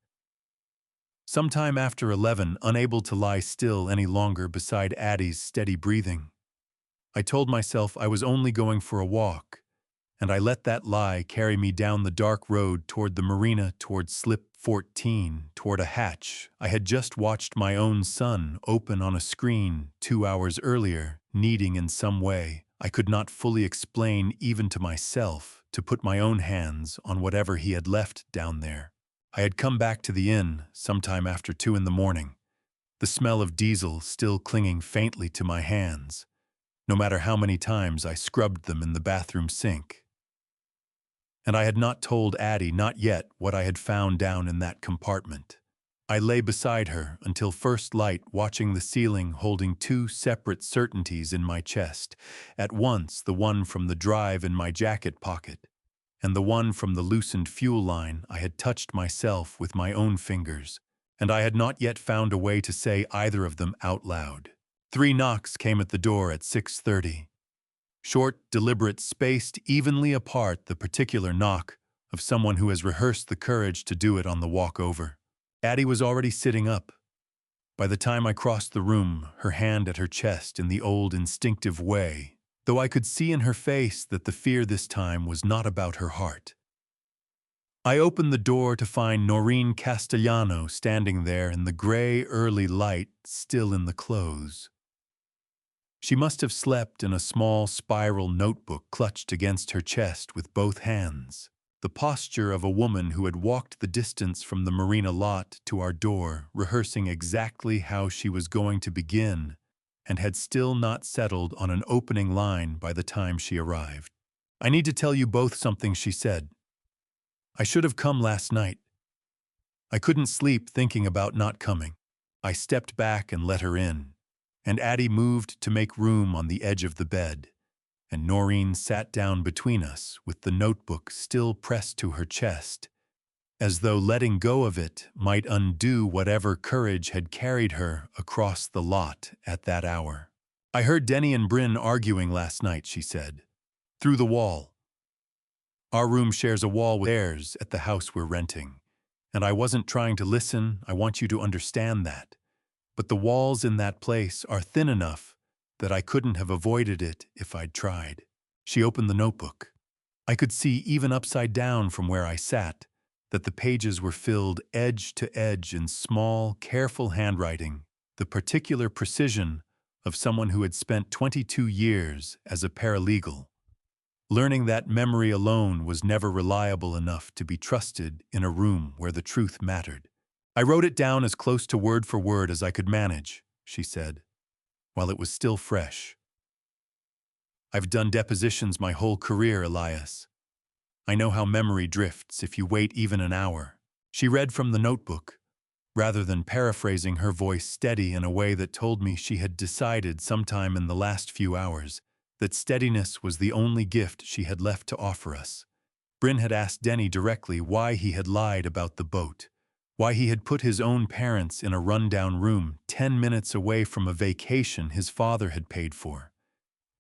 Sometime after 11, unable to lie still any longer beside Addie's steady breathing, I told myself I was only going for a walk, and I let that lie carry me down the dark road toward the marina, toward Slip 14, toward a hatch I had just watched my own son open on a screen 2 hours earlier, needing in some way I could not fully explain even to myself to put my own hands on whatever he had left down there. I had come back to the inn sometime after 2 in the morning, the smell of diesel still clinging faintly to my hands, no matter how many times I scrubbed them in the bathroom sink. And I had not told Addie, not yet, what I had found down in that compartment. I lay beside her until first light, watching the ceiling, holding 2 separate certainties in my chest, at once the one from the drive in my jacket pocket, and the one from the loosened fuel line I had touched myself with my own fingers, and I had not yet found a way to say either of them out loud. 3 knocks came at the door at 6:30. Short, deliberate, spaced evenly apart, the particular knock of someone who has rehearsed the courage to do it on the walk over. Addie was already sitting up. By the time I crossed the room, her hand at her chest in the old instinctive way, though I could see in her face that the fear this time was not about her heart. I opened the door to find Noreen Castellano standing there in the gray early light, still in the clothes. She must have slept in a small spiral notebook clutched against her chest with both hands, the posture of a woman who had walked the distance from the marina lot to our door, rehearsing exactly how she was going to begin, and had still not settled on an opening line by the time she arrived. "I need to tell you both something," she said. "I should have come last night. I couldn't sleep thinking about not coming." I stepped back and let her in, and Addie moved to make room on the edge of the bed, and Noreen sat down between us with the notebook still pressed to her chest, as though letting go of it might undo whatever courage had carried her across the lot at that hour. "I heard Denny and Bryn arguing last night," she said. "Through the wall. Our room shares a wall with theirs at the house we're renting, and I wasn't trying to listen, I want you to understand that. But the walls in that place are thin enough that I couldn't have avoided it if I'd tried." She opened the notebook. I could see, even upside down from where I sat, that the pages were filled edge to edge in small, careful handwriting, the particular precision of someone who had spent 22 years as a paralegal, learning that memory alone was never reliable enough to be trusted in a room where the truth mattered. "I wrote it down as close to word for word as I could manage," she said, while it was still fresh. "I've done depositions my whole career, Elias. I know how memory drifts if you wait even an hour." She read from the notebook, rather than paraphrasing, her voice steady in a way that told me she had decided sometime in the last few hours that steadiness was the only gift she had left to offer us. Bryn had asked Denny directly why he had lied about the boat, why he had put his own parents in a rundown room 10 minutes away from a vacation his father had paid for.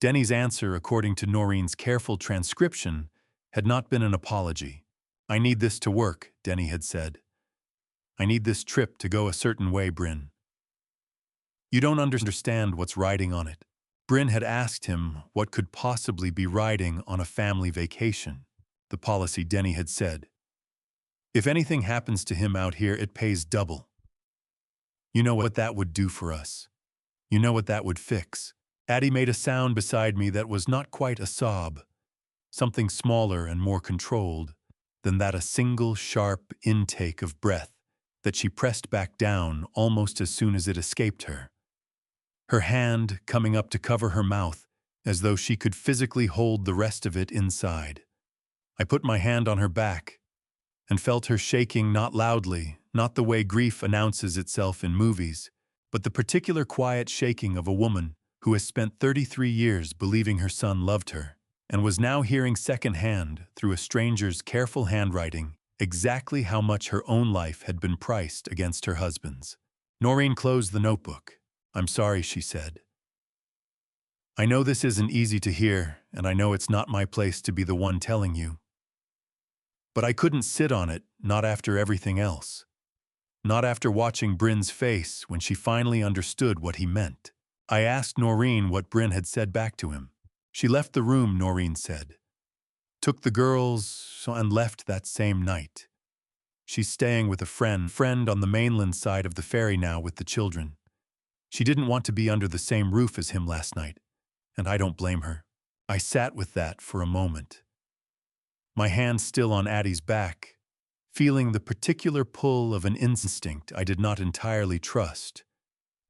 Denny's answer, according to Noreen's careful transcription, had not been an apology. "I need this to work," Denny had said. "I need this trip to go a certain way, Bryn. You don't understand what's riding on it." Bryn had asked him what could possibly be riding on a family vacation. "The policy," Denny had said. "If anything happens to him out here, it pays double. You know what that would do for us. You know what that would fix." Addie made a sound beside me that was not quite a sob, something smaller and more controlled than that, a single sharp intake of breath that she pressed back down almost as soon as it escaped her, her hand coming up to cover her mouth as though she could physically hold the rest of it inside. I put my hand on her back and felt her shaking, not loudly, not the way grief announces itself in movies, but the particular quiet shaking of a woman who has spent 33 years believing her son loved her, and was now hearing secondhand, through a stranger's careful handwriting, exactly how much her own life had been priced against her husband's. Noreen closed the notebook. "I'm sorry," she said. "I know this isn't easy to hear, and I know it's not my place to be the one telling you. But I couldn't sit on it, not after everything else. Not after watching Bryn's face when she finally understood what he meant." I asked Noreen what Bryn had said back to him. "She left the room," Noreen said. "Took the girls and left that same night. She's staying with a friend on the mainland side of the ferry now with the children. She didn't want to be under the same roof as him last night, and I don't blame her." I sat with that for a moment, my hand still on Addie's back, feeling the particular pull of an instinct I did not entirely trust,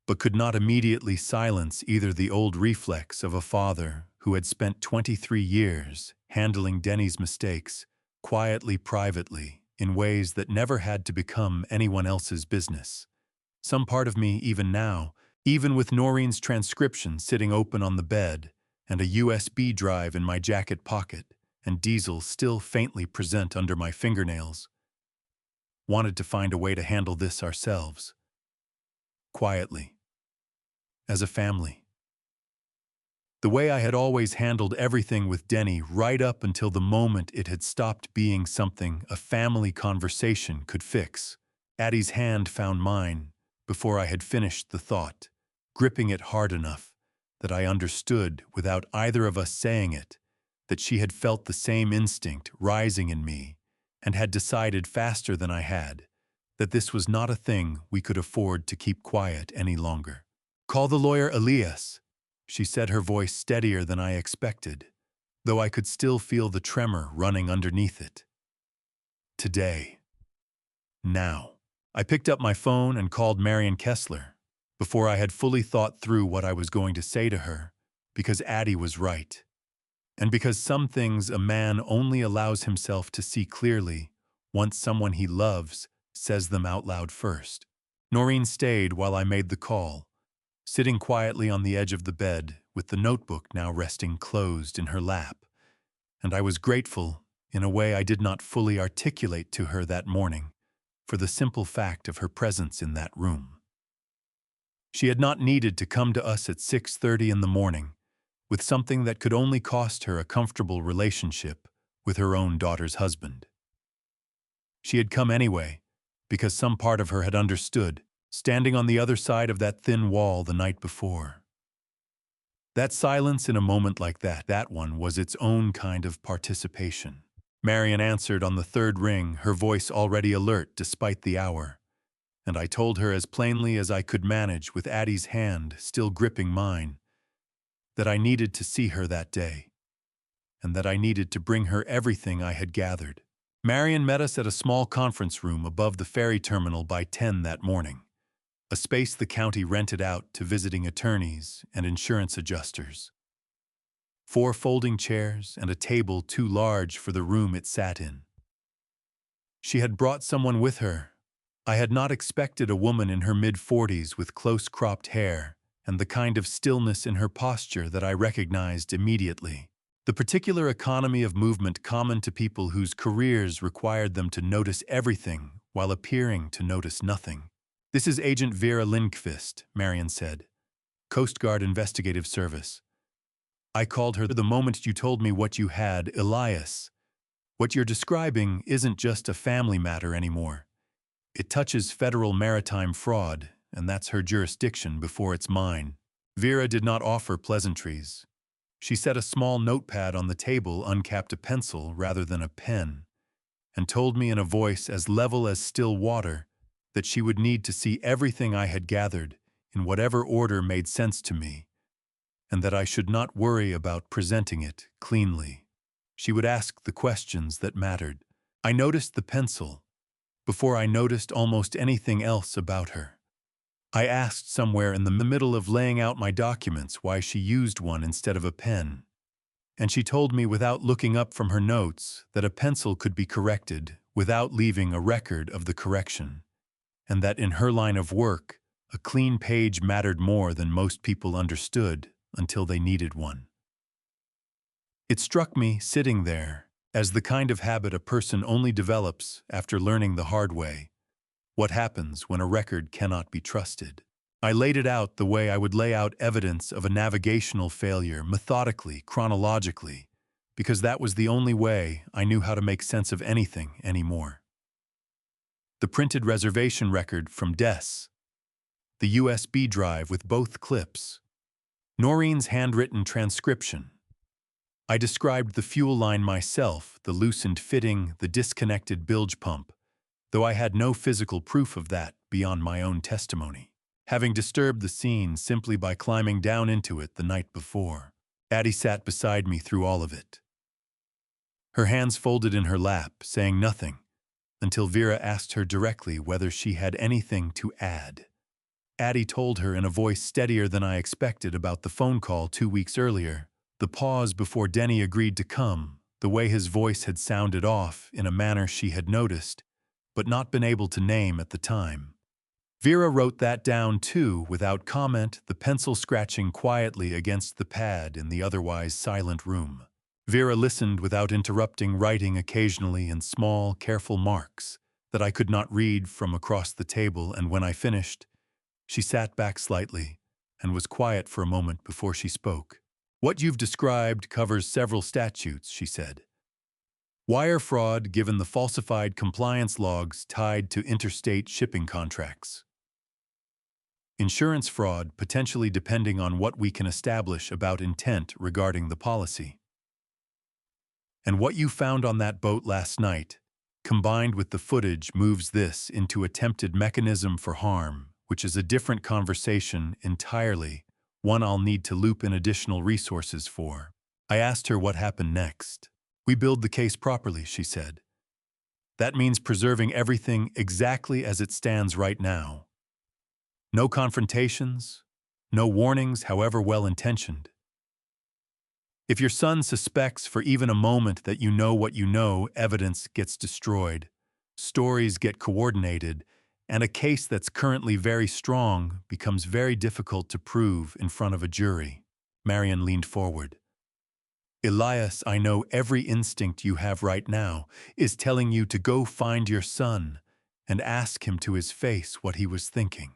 but could not immediately silence either. The old reflex of a father who had spent 23 years handling Denny's mistakes, quietly, privately, in ways that never had to become anyone else's business. Some part of me, even now, even with Noreen's transcription sitting open on the bed and a USB drive in my jacket pocket and Diesel still faintly present under my fingernails, wanted to find a way to handle this ourselves. Quietly. As a family. The way I had always handled everything with Denny right up until the moment it had stopped being something a family conversation could fix. Addie's hand found mine before I had finished the thought, gripping it hard enough that I understood, without either of us saying it, that she had felt the same instinct rising in me and had decided faster than I had that this was not a thing we could afford to keep quiet any longer. "Call the lawyer Elias," she said, her voice steadier than I expected, though I could still feel the tremor running underneath it. Today. Now. I picked up my phone and called Marion Kessler before I had fully thought through what I was going to say to her, because Addie was right. And because some things a man only allows himself to see clearly once someone he loves says them out loud first. Noreen stayed while I made the call, sitting quietly on the edge of the bed with the notebook now resting closed in her lap, and I was grateful, in a way I did not fully articulate to her that morning, for the simple fact of her presence in that room. She had not needed to come to us at 6:30 in the morning with something that could only cost her a comfortable relationship with her own daughter's husband. She had come anyway, because some part of her had understood, standing on the other side of that thin wall the night before. That silence in a moment like that one was its own kind of participation. Marion answered on the third ring, her voice already alert despite the hour, and I told her as plainly as I could manage, with Addie's hand still gripping mine, that I needed to see her that day, and that I needed to bring her everything I had gathered. Marion met us at a small conference room above the ferry terminal by 10 that morning, a space the county rented out to visiting attorneys and insurance adjusters. 4 folding chairs and a table too large for the room it sat in. She had brought someone with her. I had not expected a woman in her mid-40s with close-cropped hair and the kind of stillness in her posture that I recognized immediately. The particular economy of movement common to people whose careers required them to notice everything while appearing to notice nothing. "This is Agent Vera Lindqvist," Marion said. "Coast Guard Investigative Service. I called her the moment you told me what you had, Elias. What you're describing isn't just a family matter anymore. It touches federal maritime fraud, and that's her jurisdiction before it's mine." Vera did not offer pleasantries. She set a small notepad on the table, uncapped a pencil rather than a pen, and told me in a voice as level as still water that she would need to see everything I had gathered in whatever order made sense to me, and that I should not worry about presenting it cleanly. She would ask the questions that mattered. I noticed the pencil before I noticed almost anything else about her. I asked somewhere in the middle of laying out my documents why she used one instead of a pen, and she told me without looking up from her notes that a pencil could be corrected without leaving a record of the correction, and that in her line of work, a clean page mattered more than most people understood until they needed one. It struck me, sitting there, as the kind of habit a person only develops after learning the hard way. What happens when a record cannot be trusted? I laid it out the way I would lay out evidence of a navigational failure, methodically, chronologically, because that was the only way I knew how to make sense of anything anymore. The printed reservation record from Des, the USB drive with both clips, Noreen's handwritten transcription. I described the fuel line myself, the loosened fitting, the disconnected bilge pump, though I had no physical proof of that beyond my own testimony, having disturbed the scene simply by climbing down into it the night before. Addie sat beside me through all of it, her hands folded in her lap, saying nothing, until Vera asked her directly whether she had anything to add. Addie told her in a voice steadier than I expected about the phone call 2 weeks earlier, the pause before Denny agreed to come, the way his voice had sounded off in a manner she had noticed, but not been able to name at the time. Vera wrote that down too, without comment, the pencil scratching quietly against the pad in the otherwise silent room. Vera listened without interrupting, writing occasionally in small, careful marks that I could not read from across the table, and when I finished, she sat back slightly and was quiet for a moment before she spoke. What you've described covers several statutes, she said. Wire fraud, given the falsified compliance logs tied to interstate shipping contracts. Insurance fraud, potentially depending on what we can establish about intent regarding the policy. And what you found on that boat last night, combined with the footage, moves this into attempted mechanism for harm, which is a different conversation entirely, one I'll need to loop in additional resources for. I asked her what happened next. We build the case properly, she said. That means preserving everything exactly as it stands right now. No confrontations, no warnings, however well-intentioned. If your son suspects for even a moment that you know what you know, evidence gets destroyed, stories get coordinated, and a case that's currently very strong becomes very difficult to prove in front of a jury. Marion leaned forward. Elias, I know every instinct you have right now is telling you to go find your son and ask him to his face what he was thinking.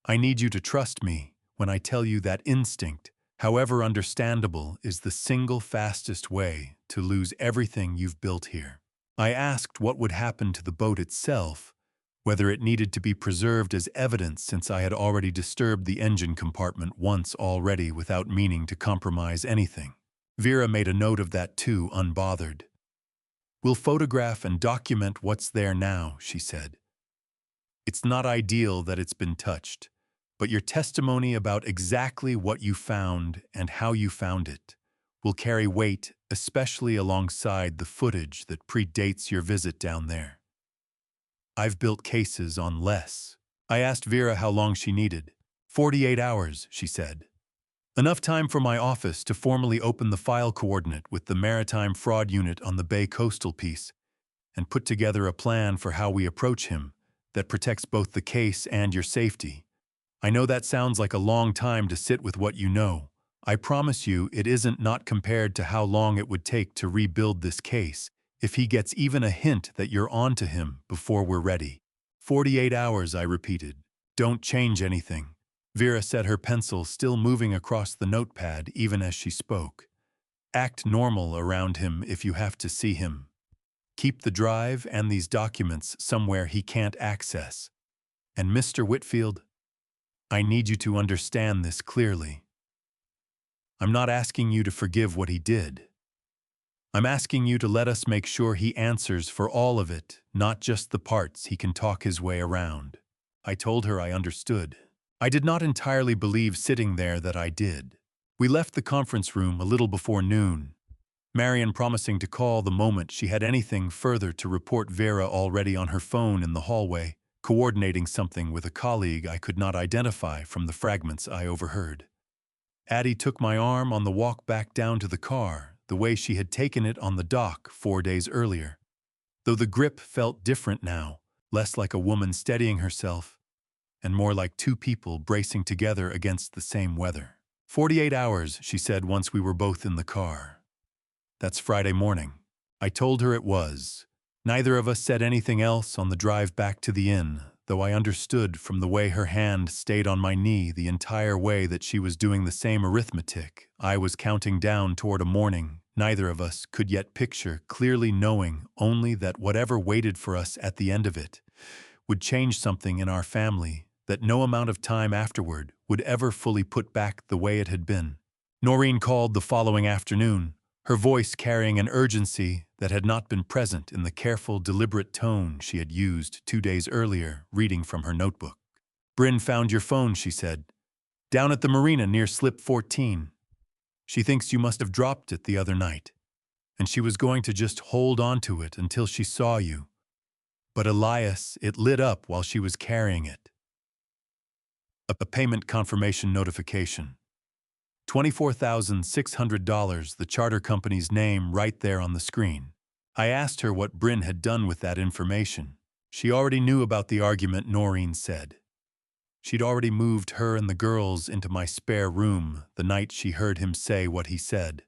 I need you to trust me when I tell you that instinct, however understandable, is the single fastest way to lose everything you've built here. I asked what would happen to the boat itself, whether it needed to be preserved as evidence since I had already disturbed the engine compartment once already without meaning to compromise anything. Vera made a note of that too, unbothered. We'll photograph and document what's there now, she said. It's not ideal that it's been touched, but your testimony about exactly what you found and how you found it will carry weight, especially alongside the footage that predates your visit down there. I've built cases on less. I asked Vera how long she needed. 48 hours, she said. Enough time for my office to formally open the file coordinate with the Maritime Fraud Unit on the Bay Coastal piece and put together a plan for how we approach him that protects both the case and your safety. I know that sounds like a long time to sit with what you know. I promise you it isn't, not compared to how long it would take to rebuild this case if he gets even a hint that you're on to him before we're ready. 48 hours, I repeated. Don't change anything. Vera said, her pencil still moving across the notepad even as she spoke. Act normal around him if you have to see him. Keep the drive and these documents somewhere he can't access. And Mr. Whitfield, I need you to understand this clearly. I'm not asking you to forgive what he did. I'm asking you to let us make sure he answers for all of it, not just the parts he can talk his way around. I told her I understood. I did not entirely believe sitting there that I did. We left the conference room a little before noon, Marion promising to call the moment she had anything further to report. Vera already on her phone in the hallway, coordinating something with a colleague I could not identify from the fragments I overheard. Addie took my arm on the walk back down to the car, the way she had taken it on the dock 4 days earlier. Though the grip felt different now, less like a woman steadying herself, and more like two people bracing together against the same weather. 48 hours, she said once we were both in the car. That's Friday morning. I told her it was. Neither of us said anything else on the drive back to the inn, though I understood from the way her hand stayed on my knee the entire way that she was doing the same arithmetic. I was counting down toward a morning neither of us could yet picture, clearly knowing only that whatever waited for us at the end of it would change something in our family that no amount of time afterward would ever fully put back the way it had been. Noreen called the following afternoon, her voice carrying an urgency that had not been present in the careful, deliberate tone she had used 2 days earlier, reading from her notebook. Bryn found your phone, she said. Down at the marina near Slip 14. She thinks you must have dropped it the other night, and she was going to just hold on to it until she saw you. But Elias, it lit up while she was carrying it. A payment confirmation notification. $24,600, the charter company's name right there on the screen. I asked her what Bryn had done with that information. She already knew about the argument, Noreen said. She'd already moved her and the girls into my spare room the night she heard him say what he said.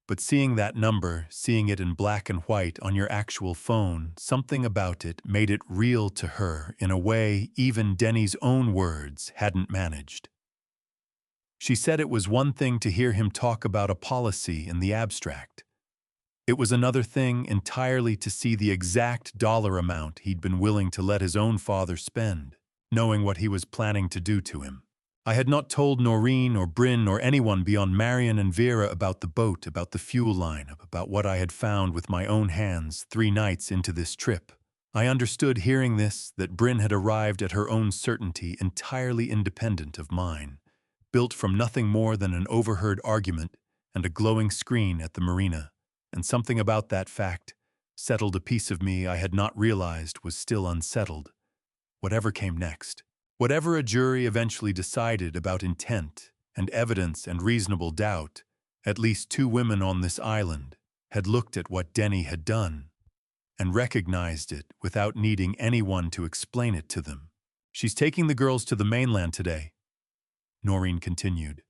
But seeing that number, seeing it in black and white on your actual phone, something about it made it real to her in a way even Denny's own words hadn't managed. She said it was one thing to hear him talk about a policy in the abstract. It was another thing entirely to see the exact dollar amount he'd been willing to let his own father spend, knowing what he was planning to do to him. I had not told Noreen or Bryn or anyone beyond Marion and Vera about the boat, about the fuel line, about what I had found with my own hands 3 nights into this trip. I understood hearing this that Bryn had arrived at her own certainty entirely independent of mine, built from nothing more than an overheard argument and a glowing screen at the marina, and something about that fact settled a piece of me I had not realized was still unsettled. Whatever came next, whatever a jury eventually decided about intent and evidence and reasonable doubt, at least 2 women on this island had looked at what Denny had done and recognized it without needing anyone to explain it to them. "She's taking the girls to the mainland today," Noreen continued.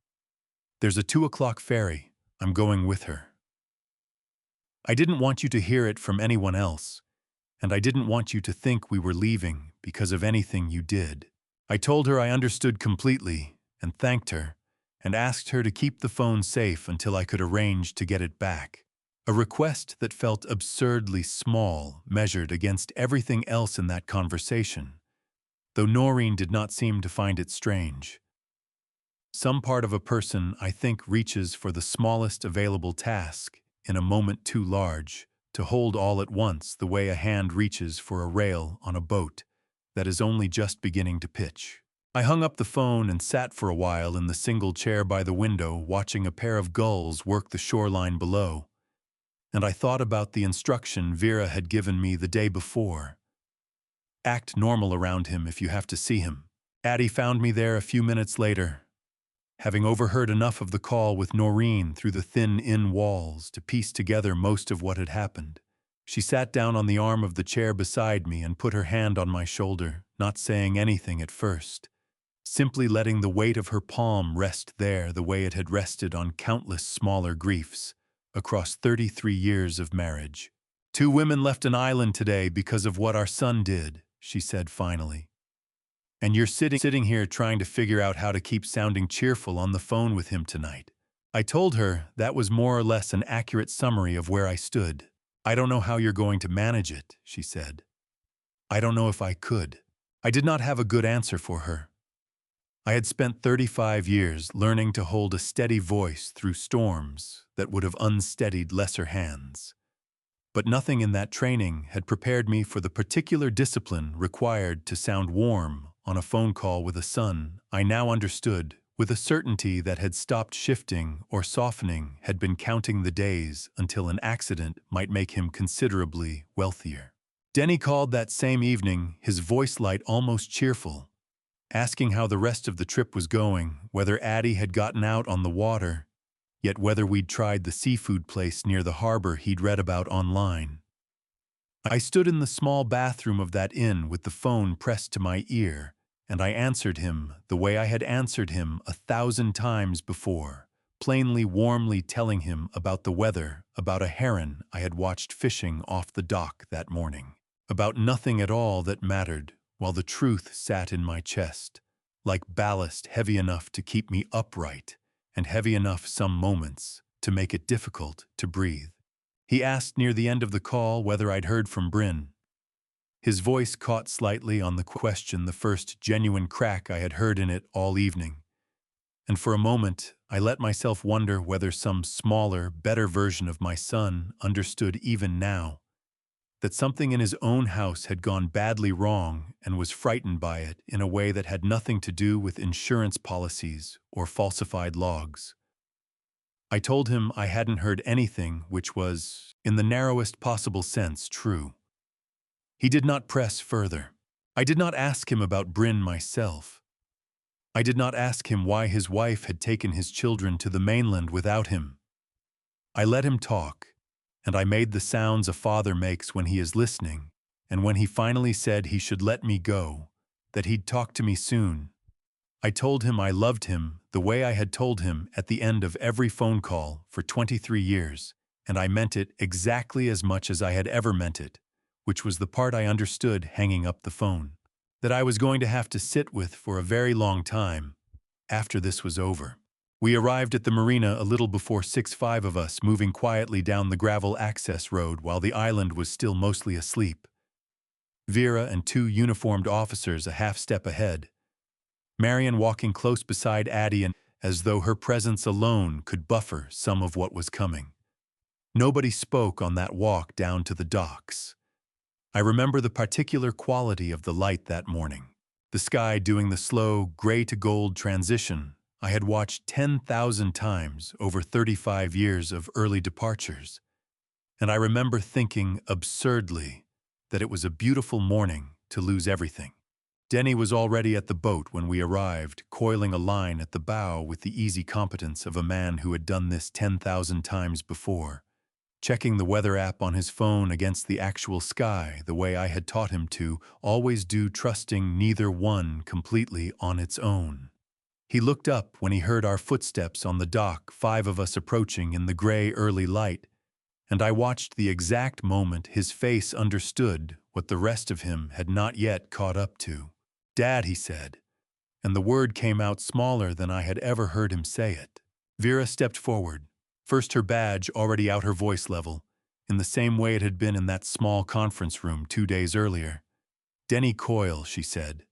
"There's a 2 o'clock ferry. I'm going with her. I didn't want you to hear it from anyone else, and I didn't want you to think we were leaving because of anything you did." I told her I understood completely and thanked her and asked her to keep the phone safe until I could arrange to get it back. A request that felt absurdly small measured against everything else in that conversation, though Noreen did not seem to find it strange. Some part of a person, I think, reaches for the smallest available task in a moment too large to hold all at once, the way a hand reaches for a rail on a boat that is only just beginning to pitch. I hung up the phone and sat for a while in the single chair by the window, watching a pair of gulls work the shoreline below, and I thought about the instruction Vera had given me the day before. Act normal around him if you have to see him. Addie found me there a few minutes later, having overheard enough of the call with Noreen through the thin inn walls to piece together most of what had happened. She sat down on the arm of the chair beside me and put her hand on my shoulder, not saying anything at first, simply letting the weight of her palm rest there the way it had rested on countless smaller griefs across 33 years of marriage. "2 women left an island today because of what our son did," she said finally. "And you're sitting here trying to figure out how to keep sounding cheerful on the phone with him tonight." I told her that was more or less an accurate summary of where I stood. "I don't know how you're going to manage it," she said. I don't know if I could. I did not have a good answer for her. I had spent 35 years learning to hold a steady voice through storms that would have unsteadied lesser hands. But nothing in that training had prepared me for the particular discipline required to sound warm on a phone call with a son I now understood with a certainty that had stopped shifting or softening, had been counting the days until an accident might make him considerably wealthier. Denny called that same evening, his voice light almost cheerful, asking how the rest of the trip was going, whether Addie had gotten out on the water, yet whether we'd tried the seafood place near the harbor he'd read about online. I stood in the small bathroom of that inn with the phone pressed to my ear, and I answered him the way I had answered him 1,000 times before, plainly, warmly telling him about the weather, about a heron I had watched fishing off the dock that morning, about nothing at all that mattered, while the truth sat in my chest, like ballast heavy enough to keep me upright, and heavy enough some moments to make it difficult to breathe. He asked near the end of the call whether I'd heard from Bryn. His voice caught slightly on the question, the first genuine crack I had heard in it all evening. And for a moment, I let myself wonder whether some smaller, better version of my son understood even now that something in his own house had gone badly wrong and was frightened by it in a way that had nothing to do with insurance policies or falsified logs. I told him I hadn't heard anything which was, in the narrowest possible sense, true. He did not press further. I did not ask him about Bryn myself. I did not ask him why his wife had taken his children to the mainland without him. I let him talk, and I made the sounds a father makes when he is listening, and when he finally said he should let me go, that he'd talk to me soon. I told him I loved him the way I had told him at the end of every phone call for 23 years, and I meant it exactly as much as I had ever meant it, which was the part I understood hanging up the phone, that I was going to have to sit with for a very long time after this was over. We arrived at the marina a little before 6:05 of us, moving quietly down the gravel access road while the island was still mostly asleep. Vera and two uniformed officers a half step ahead. Marion walking close beside Addie, and as though her presence alone could buffer some of what was coming. Nobody spoke on that walk down to the docks. I remember the particular quality of the light that morning. The sky doing the slow gray-to-gold transition I had watched 10,000 times over 35 years of early departures. And I remember thinking absurdly that it was a beautiful morning to lose everything. Denny was already at the boat when we arrived, coiling a line at the bow with the easy competence of a man who had done this 10,000 times before, checking the weather app on his phone against the actual sky the way I had taught him to always do, trusting neither one completely on its own. He looked up when he heard our footsteps on the dock, 5 of us approaching in the gray early light, and I watched the exact moment his face understood what the rest of him had not yet caught up to. "Dad," he said, and the word came out smaller than I had ever heard him say it. Vera stepped forward, first her badge already out her voice level, in the same way it had been in that small conference room 2 days earlier. "Denny Coyle," she said,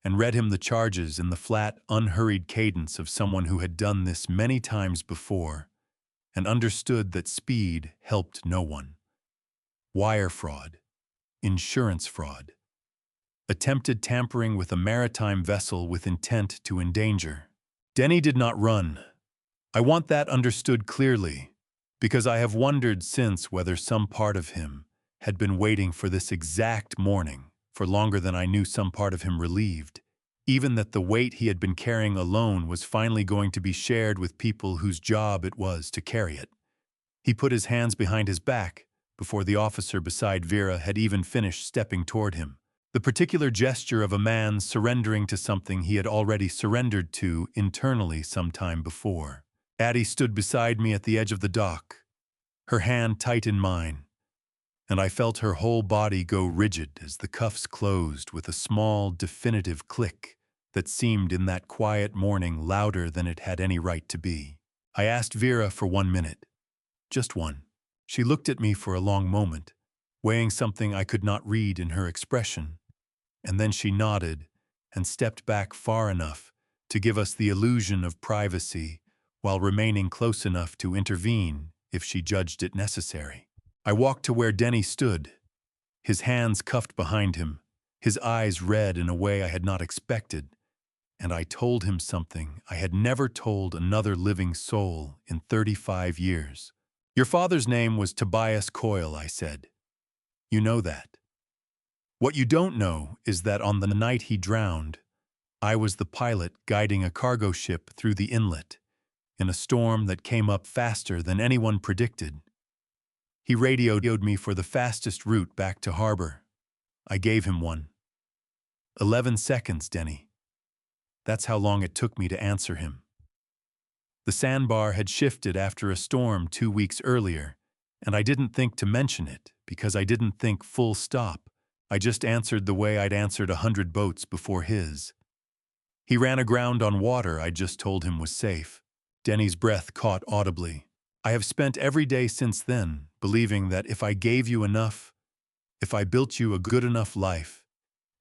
and read him the charges in the flat, unhurried cadence of someone who had done this many times before and understood that speed helped no one. Wire fraud, insurance fraud, attempted tampering with a maritime vessel with intent to endanger. Denny did not run. I want that understood clearly, because I have wondered since whether some part of him had been waiting for this exact morning for longer than I knew some part of him relieved, even that the weight he had been carrying alone was finally going to be shared with people whose job it was to carry it. He put his hands behind his back before the officer beside Vera had even finished stepping toward him. The particular gesture of a man surrendering to something he had already surrendered to internally some time before. Addie stood beside me at the edge of the dock, her hand tight in mine, and I felt her whole body go rigid as the cuffs closed with a small, definitive click that seemed in that quiet morning louder than it had any right to be. I asked Vera for 1 minute. Just one. She looked at me for a long moment, weighing something I could not read in her expression, and then she nodded and stepped back far enough to give us the illusion of privacy while remaining close enough to intervene if she judged it necessary. I walked to where Denny stood, his hands cuffed behind him, his eyes red in a way I had not expected, and I told him something I had never told another living soul in 35 years. "Your father's name was Tobias Coyle," I said. "You know that. What you don't know is that on the night he drowned, I was the pilot guiding a cargo ship through the inlet, in a storm that came up faster than anyone predicted. He radioed me for the fastest route back to harbor. I gave him one. 11 seconds, Denny. That's how long it took me to answer him. The sandbar had shifted after a storm 2 weeks earlier, and I didn't think to mention it because I didn't think full stop. I just answered the way I'd answered 100 boats before his. He ran aground on water I just told him was safe." Denny's breath caught audibly. "I have spent every day since then believing that if I gave you enough, if I built you a good enough life,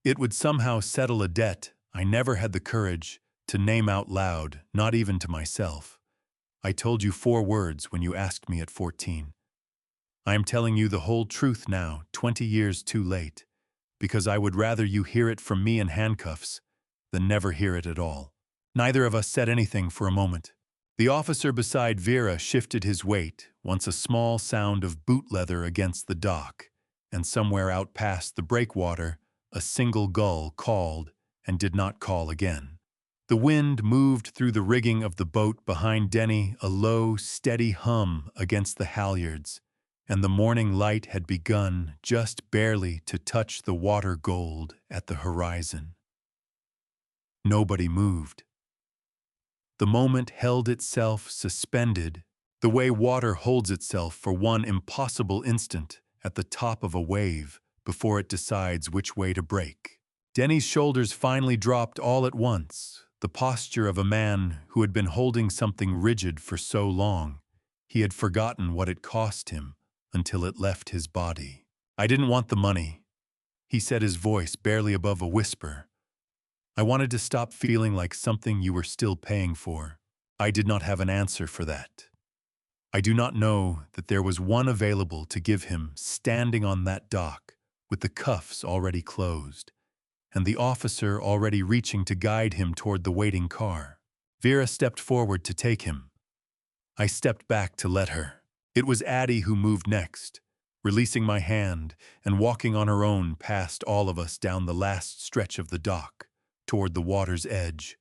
it would somehow settle a debt I never had the courage to name out loud, not even to myself. I told you 4 words when you asked me at 14. I am telling you the whole truth now, 20 years too late, because I would rather you hear it from me in handcuffs than never hear it at all." Neither of us said anything for a moment. The officer beside Vera shifted his weight once a small sound of boot leather against the dock, and somewhere out past the breakwater, a single gull called and did not call again. The wind moved through the rigging of the boat behind Denny, a low, steady hum against the halyards, and the morning light had begun just barely to touch the water gold at the horizon. Nobody moved. The moment held itself suspended, the way water holds itself for one impossible instant at the top of a wave before it decides which way to break. Denny's shoulders finally dropped all at once, the posture of a man who had been holding something rigid for so long, he had forgotten what it cost him until it left his body. "I didn't want the money," he said, his voice barely above a whisper. "I wanted to stop feeling like something you were still paying for." I did not have an answer for that. I do not know that there was one available to give him standing on that dock with the cuffs already closed and the officer already reaching to guide him toward the waiting car. Vera stepped forward to take him. I stepped back to let her. It was Addie who moved next, releasing my hand and walking on her own past all of us down the last stretch of the dock, toward the water's edge.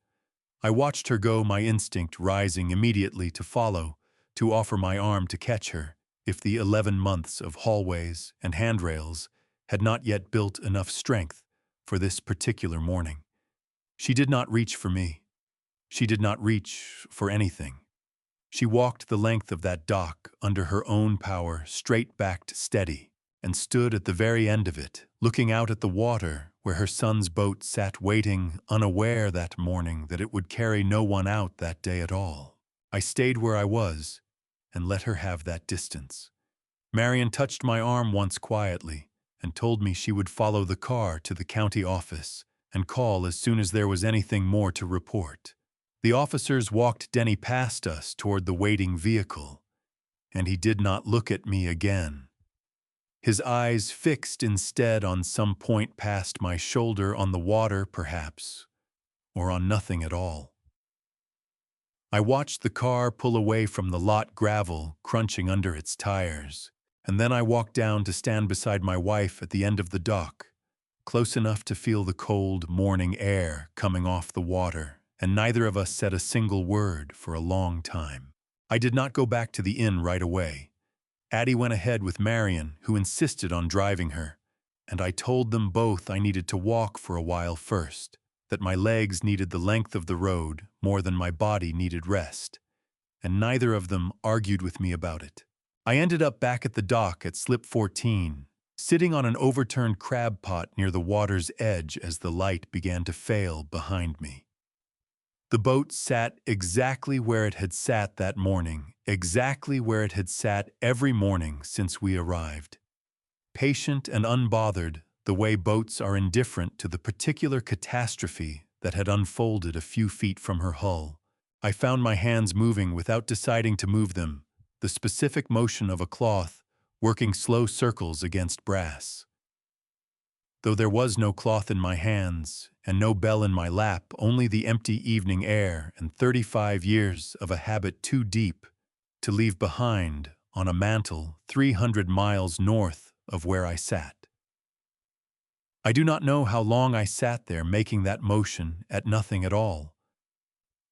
I watched her go, my instinct rising immediately to follow, to offer my arm to catch her, if the 11 months of hallways and handrails had not yet built enough strength for this particular morning. She did not reach for me. She did not reach for anything. She walked the length of that dock under her own power, straight-backed, steady, and stood at the very end of it, looking out at the water where her son's boat sat waiting, unaware that morning that it would carry no one out that day at all. I stayed where I was and let her have that distance. Marion touched my arm once quietly and told me she would follow the car to the county office and call as soon as there was anything more to report. The officers walked Denny past us toward the waiting vehicle, and he did not look at me again. His eyes fixed instead on some point past my shoulder, on the water perhaps, or on nothing at all. I watched the car pull away from the lot, gravel crunching under its tires, and then I walked down to stand beside my wife at the end of the dock, close enough to feel the cold morning air coming off the water, and neither of us said a single word for a long time. I did not go back to the inn right away. Addie went ahead with Marion, who insisted on driving her, and I told them both I needed to walk for a while first, that my legs needed the length of the road more than my body needed rest, and neither of them argued with me about it. I ended up back at the dock at Slip 14, sitting on an overturned crab pot near the water's edge as the light began to fail behind me. The boat sat exactly where it had sat that morning, exactly where it had sat every morning since we arrived. Patient and unbothered, the way boats are indifferent to the particular catastrophe that had unfolded a few feet from her hull. I found my hands moving without deciding to move them, the specific motion of a cloth working slow circles against brass. Though there was no cloth in my hands and no bell in my lap, only the empty evening air and 35 years of a habit too deep to leave behind on a mantle 300 miles north of where I sat. I do not know how long I sat there making that motion at nothing at all.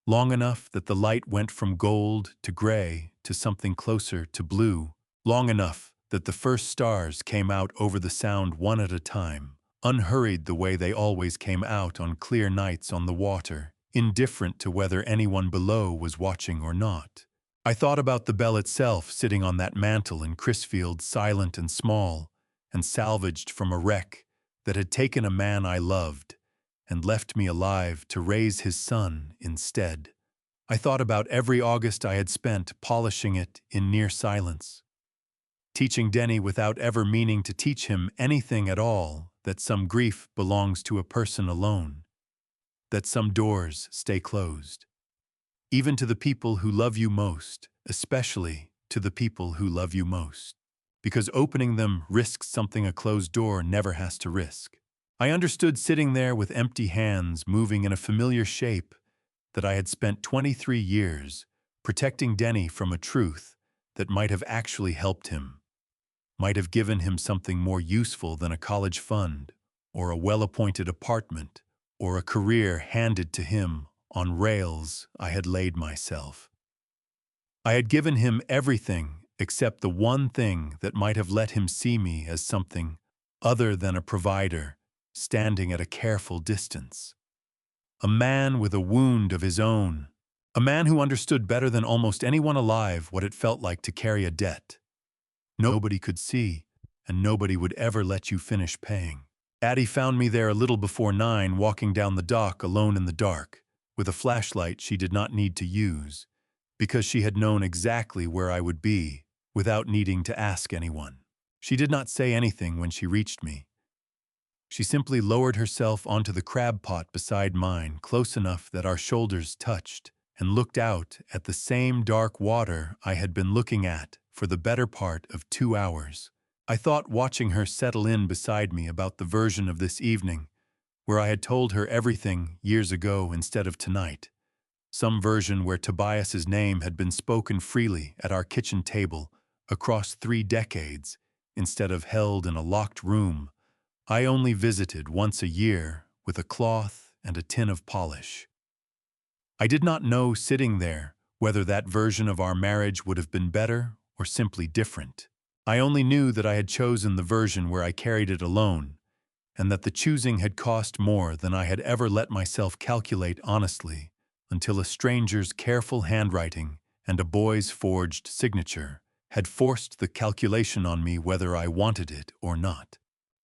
Long enough that the light went from gold to gray to something closer to blue. Long enough that the first stars came out over the sound one at a time, unhurried the way they always came out on clear nights on the water, indifferent to whether anyone below was watching or not. I thought about the bell itself sitting on that mantle in Crisfield, silent and small, and salvaged from a wreck that had taken a man I loved and left me alive to raise his son instead. I thought about every August I had spent polishing it in near silence, teaching Denny without ever meaning to teach him anything at all, that some grief belongs to a person alone, that some doors stay closed, even to the people who love you most, especially to the people who love you most, because opening them risks something a closed door never has to risk. I understood sitting there with empty hands moving in a familiar shape that I had spent 23 years protecting Denny from a truth that might have actually helped him, might have given him something more useful than a college fund or a well-appointed apartment or a career handed to him on rails I had laid myself. I had given him everything except the one thing that might have let him see me as something other than a provider, standing at a careful distance. A man with a wound of his own, a man who understood better than almost anyone alive what it felt like to carry a debt nobody could see, and nobody would ever let you finish paying. Addie found me there a little before 9, walking down the dock alone in the dark, with a flashlight she did not need to use, because she had known exactly where I would be without needing to ask anyone. She did not say anything when she reached me. She simply lowered herself onto the crab pot beside mine, close enough that our shoulders touched, and looked out at the same dark water I had been looking at for the better part of 2 hours. I thought, watching her settle in beside me, about the version of this evening where I had told her everything years ago instead of tonight. Some version where Tobias's name had been spoken freely at our kitchen table across 3 decades instead of held in a locked room I only visited once a year with a cloth and a tin of polish. I did not know, sitting there, whether that version of our marriage would have been better or simply different. I only knew that I had chosen the version where I carried it alone, and that the choosing had cost more than I had ever let myself calculate honestly, until a stranger's careful handwriting and a boy's forged signature had forced the calculation on me whether I wanted it or not.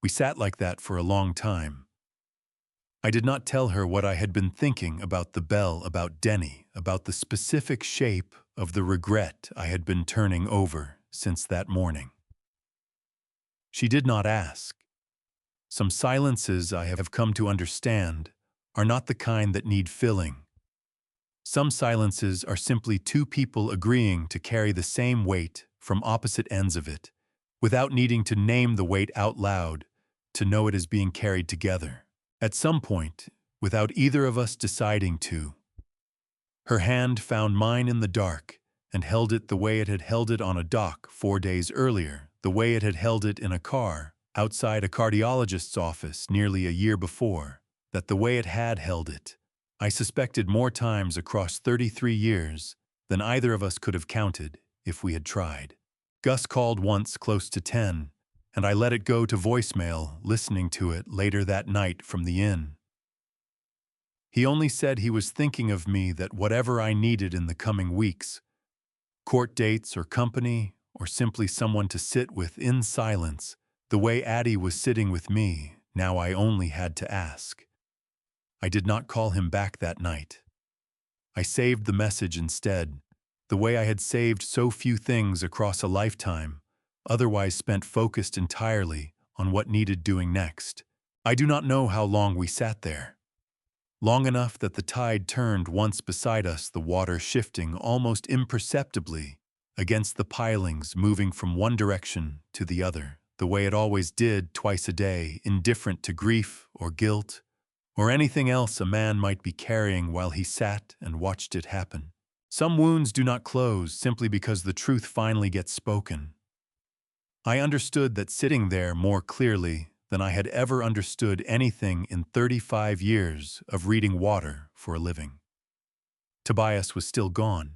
We sat like that for a long time. I did not tell her what I had been thinking about the bell, about Denny, about the specific shape of the regret I had been turning over since that morning. She did not ask. Some silences, I have come to understand, are not the kind that need filling. Some silences are simply two people agreeing to carry the same weight from opposite ends of it, without needing to name the weight out loud, to know it is being carried together. At some point, without either of us deciding to, her hand found mine in the dark and held it the way it had held it on a dock 4 days earlier, the way it had held it in a car outside a cardiologist's office nearly a year before, that the way it had held it, I suspected, more times across 33 years than either of us could have counted if we had tried. Gus called once close to 10, and I let it go to voicemail, listening to it later that night from the inn. He only said he was thinking of me, that whatever I needed in the coming weeks, court dates or company, or simply someone to sit with in silence, the way Addie was sitting with me, now I only had to ask. I did not call him back that night. I saved the message instead, the way I had saved so few things across a lifetime, otherwise spent focused entirely on what needed doing next. I do not know how long we sat there. Long enough that the tide turned once beside us, the water shifting almost imperceptibly against the pilings, moving from one direction to the other, the way it always did twice a day, indifferent to grief or guilt or anything else a man might be carrying while he sat and watched it happen. Some wounds do not close simply because the truth finally gets spoken. I understood that sitting there more clearly than I had ever understood anything in 35 years of reading water for a living. Tobias was still gone.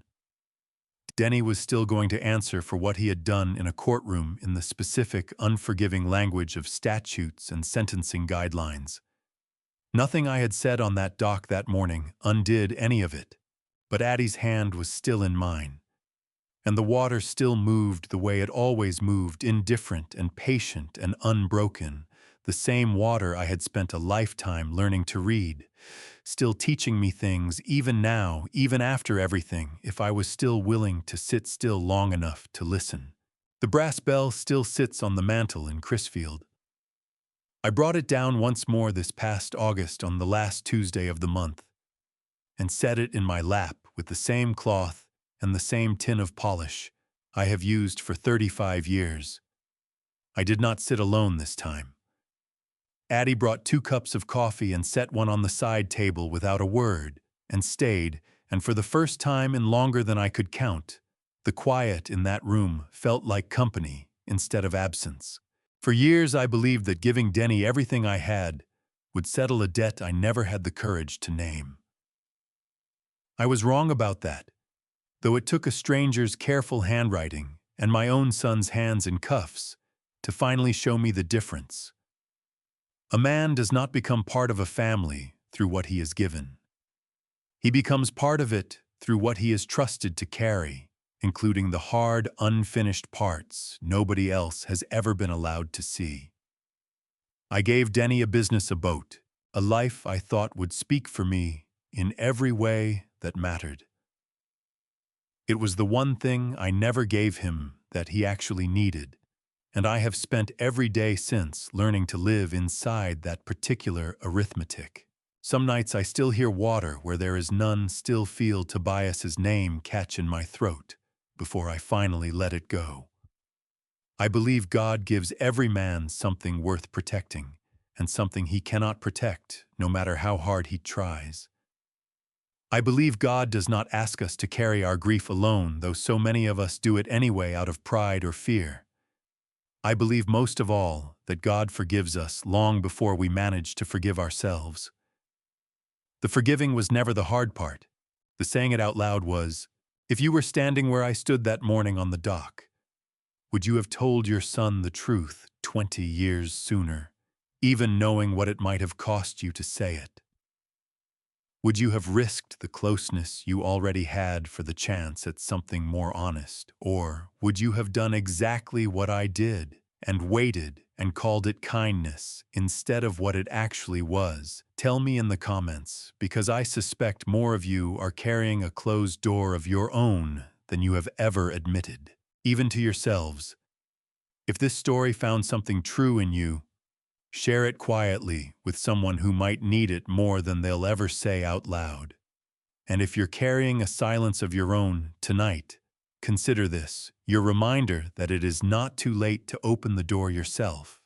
Denny was still going to answer for what he had done in a courtroom in the specific, unforgiving language of statutes and sentencing guidelines. Nothing I had said on that dock that morning undid any of it, but Addie's hand was still in mine, and the water still moved the way it always moved, indifferent and patient and unbroken, the same water I had spent a lifetime learning to read, still teaching me things even now, even after everything, if I was still willing to sit still long enough to listen. The brass bell still sits on the mantel in Crisfield. I brought it down once more this past August on the last Tuesday of the month, and set it in my lap with the same cloth and the same tin of polish I have used for 35 years. I did not sit alone this time. Addie brought 2 cups of coffee and set one on the side table without a word, and stayed, and for the first time in longer than I could count, the quiet in that room felt like company instead of absence. For years I believed that giving Denny everything I had would settle a debt I never had the courage to name. I was wrong about that, though it took a stranger's careful handwriting and my own son's hands in cuffs to finally show me the difference. A man does not become part of a family through what he is given. He becomes part of it through what he is trusted to carry, including the hard, unfinished parts nobody else has ever been allowed to see. I gave Denny a business, a boat, a life I thought would speak for me in every way that mattered. It was the one thing I never gave him that he actually needed, and I have spent every day since learning to live inside that particular arithmetic. Some nights I still hear water where there is none, still feel Tobias's name catch in my throat before I finally let it go. I believe God gives every man something worth protecting, and something he cannot protect, no matter how hard he tries. I believe God does not ask us to carry our grief alone, though so many of us do it anyway out of pride or fear. I believe most of all that God forgives us long before we manage to forgive ourselves. The forgiving was never the hard part. The saying it out loud was, "If you were standing where I stood that morning on the dock, would you have told your son the truth 20 years sooner, even knowing what it might have cost you to say it? Would you have risked the closeness you already had for the chance at something more honest? Or would you have done exactly what I did and waited and called it kindness instead of what it actually was? Tell me in the comments, because I suspect more of you are carrying a closed door of your own than you have ever admitted, even to yourselves. If this story found something true in you, share it quietly with someone who might need it more than they'll ever say out loud. And if you're carrying a silence of your own tonight, consider this, your reminder that it is not too late to open the door yourself.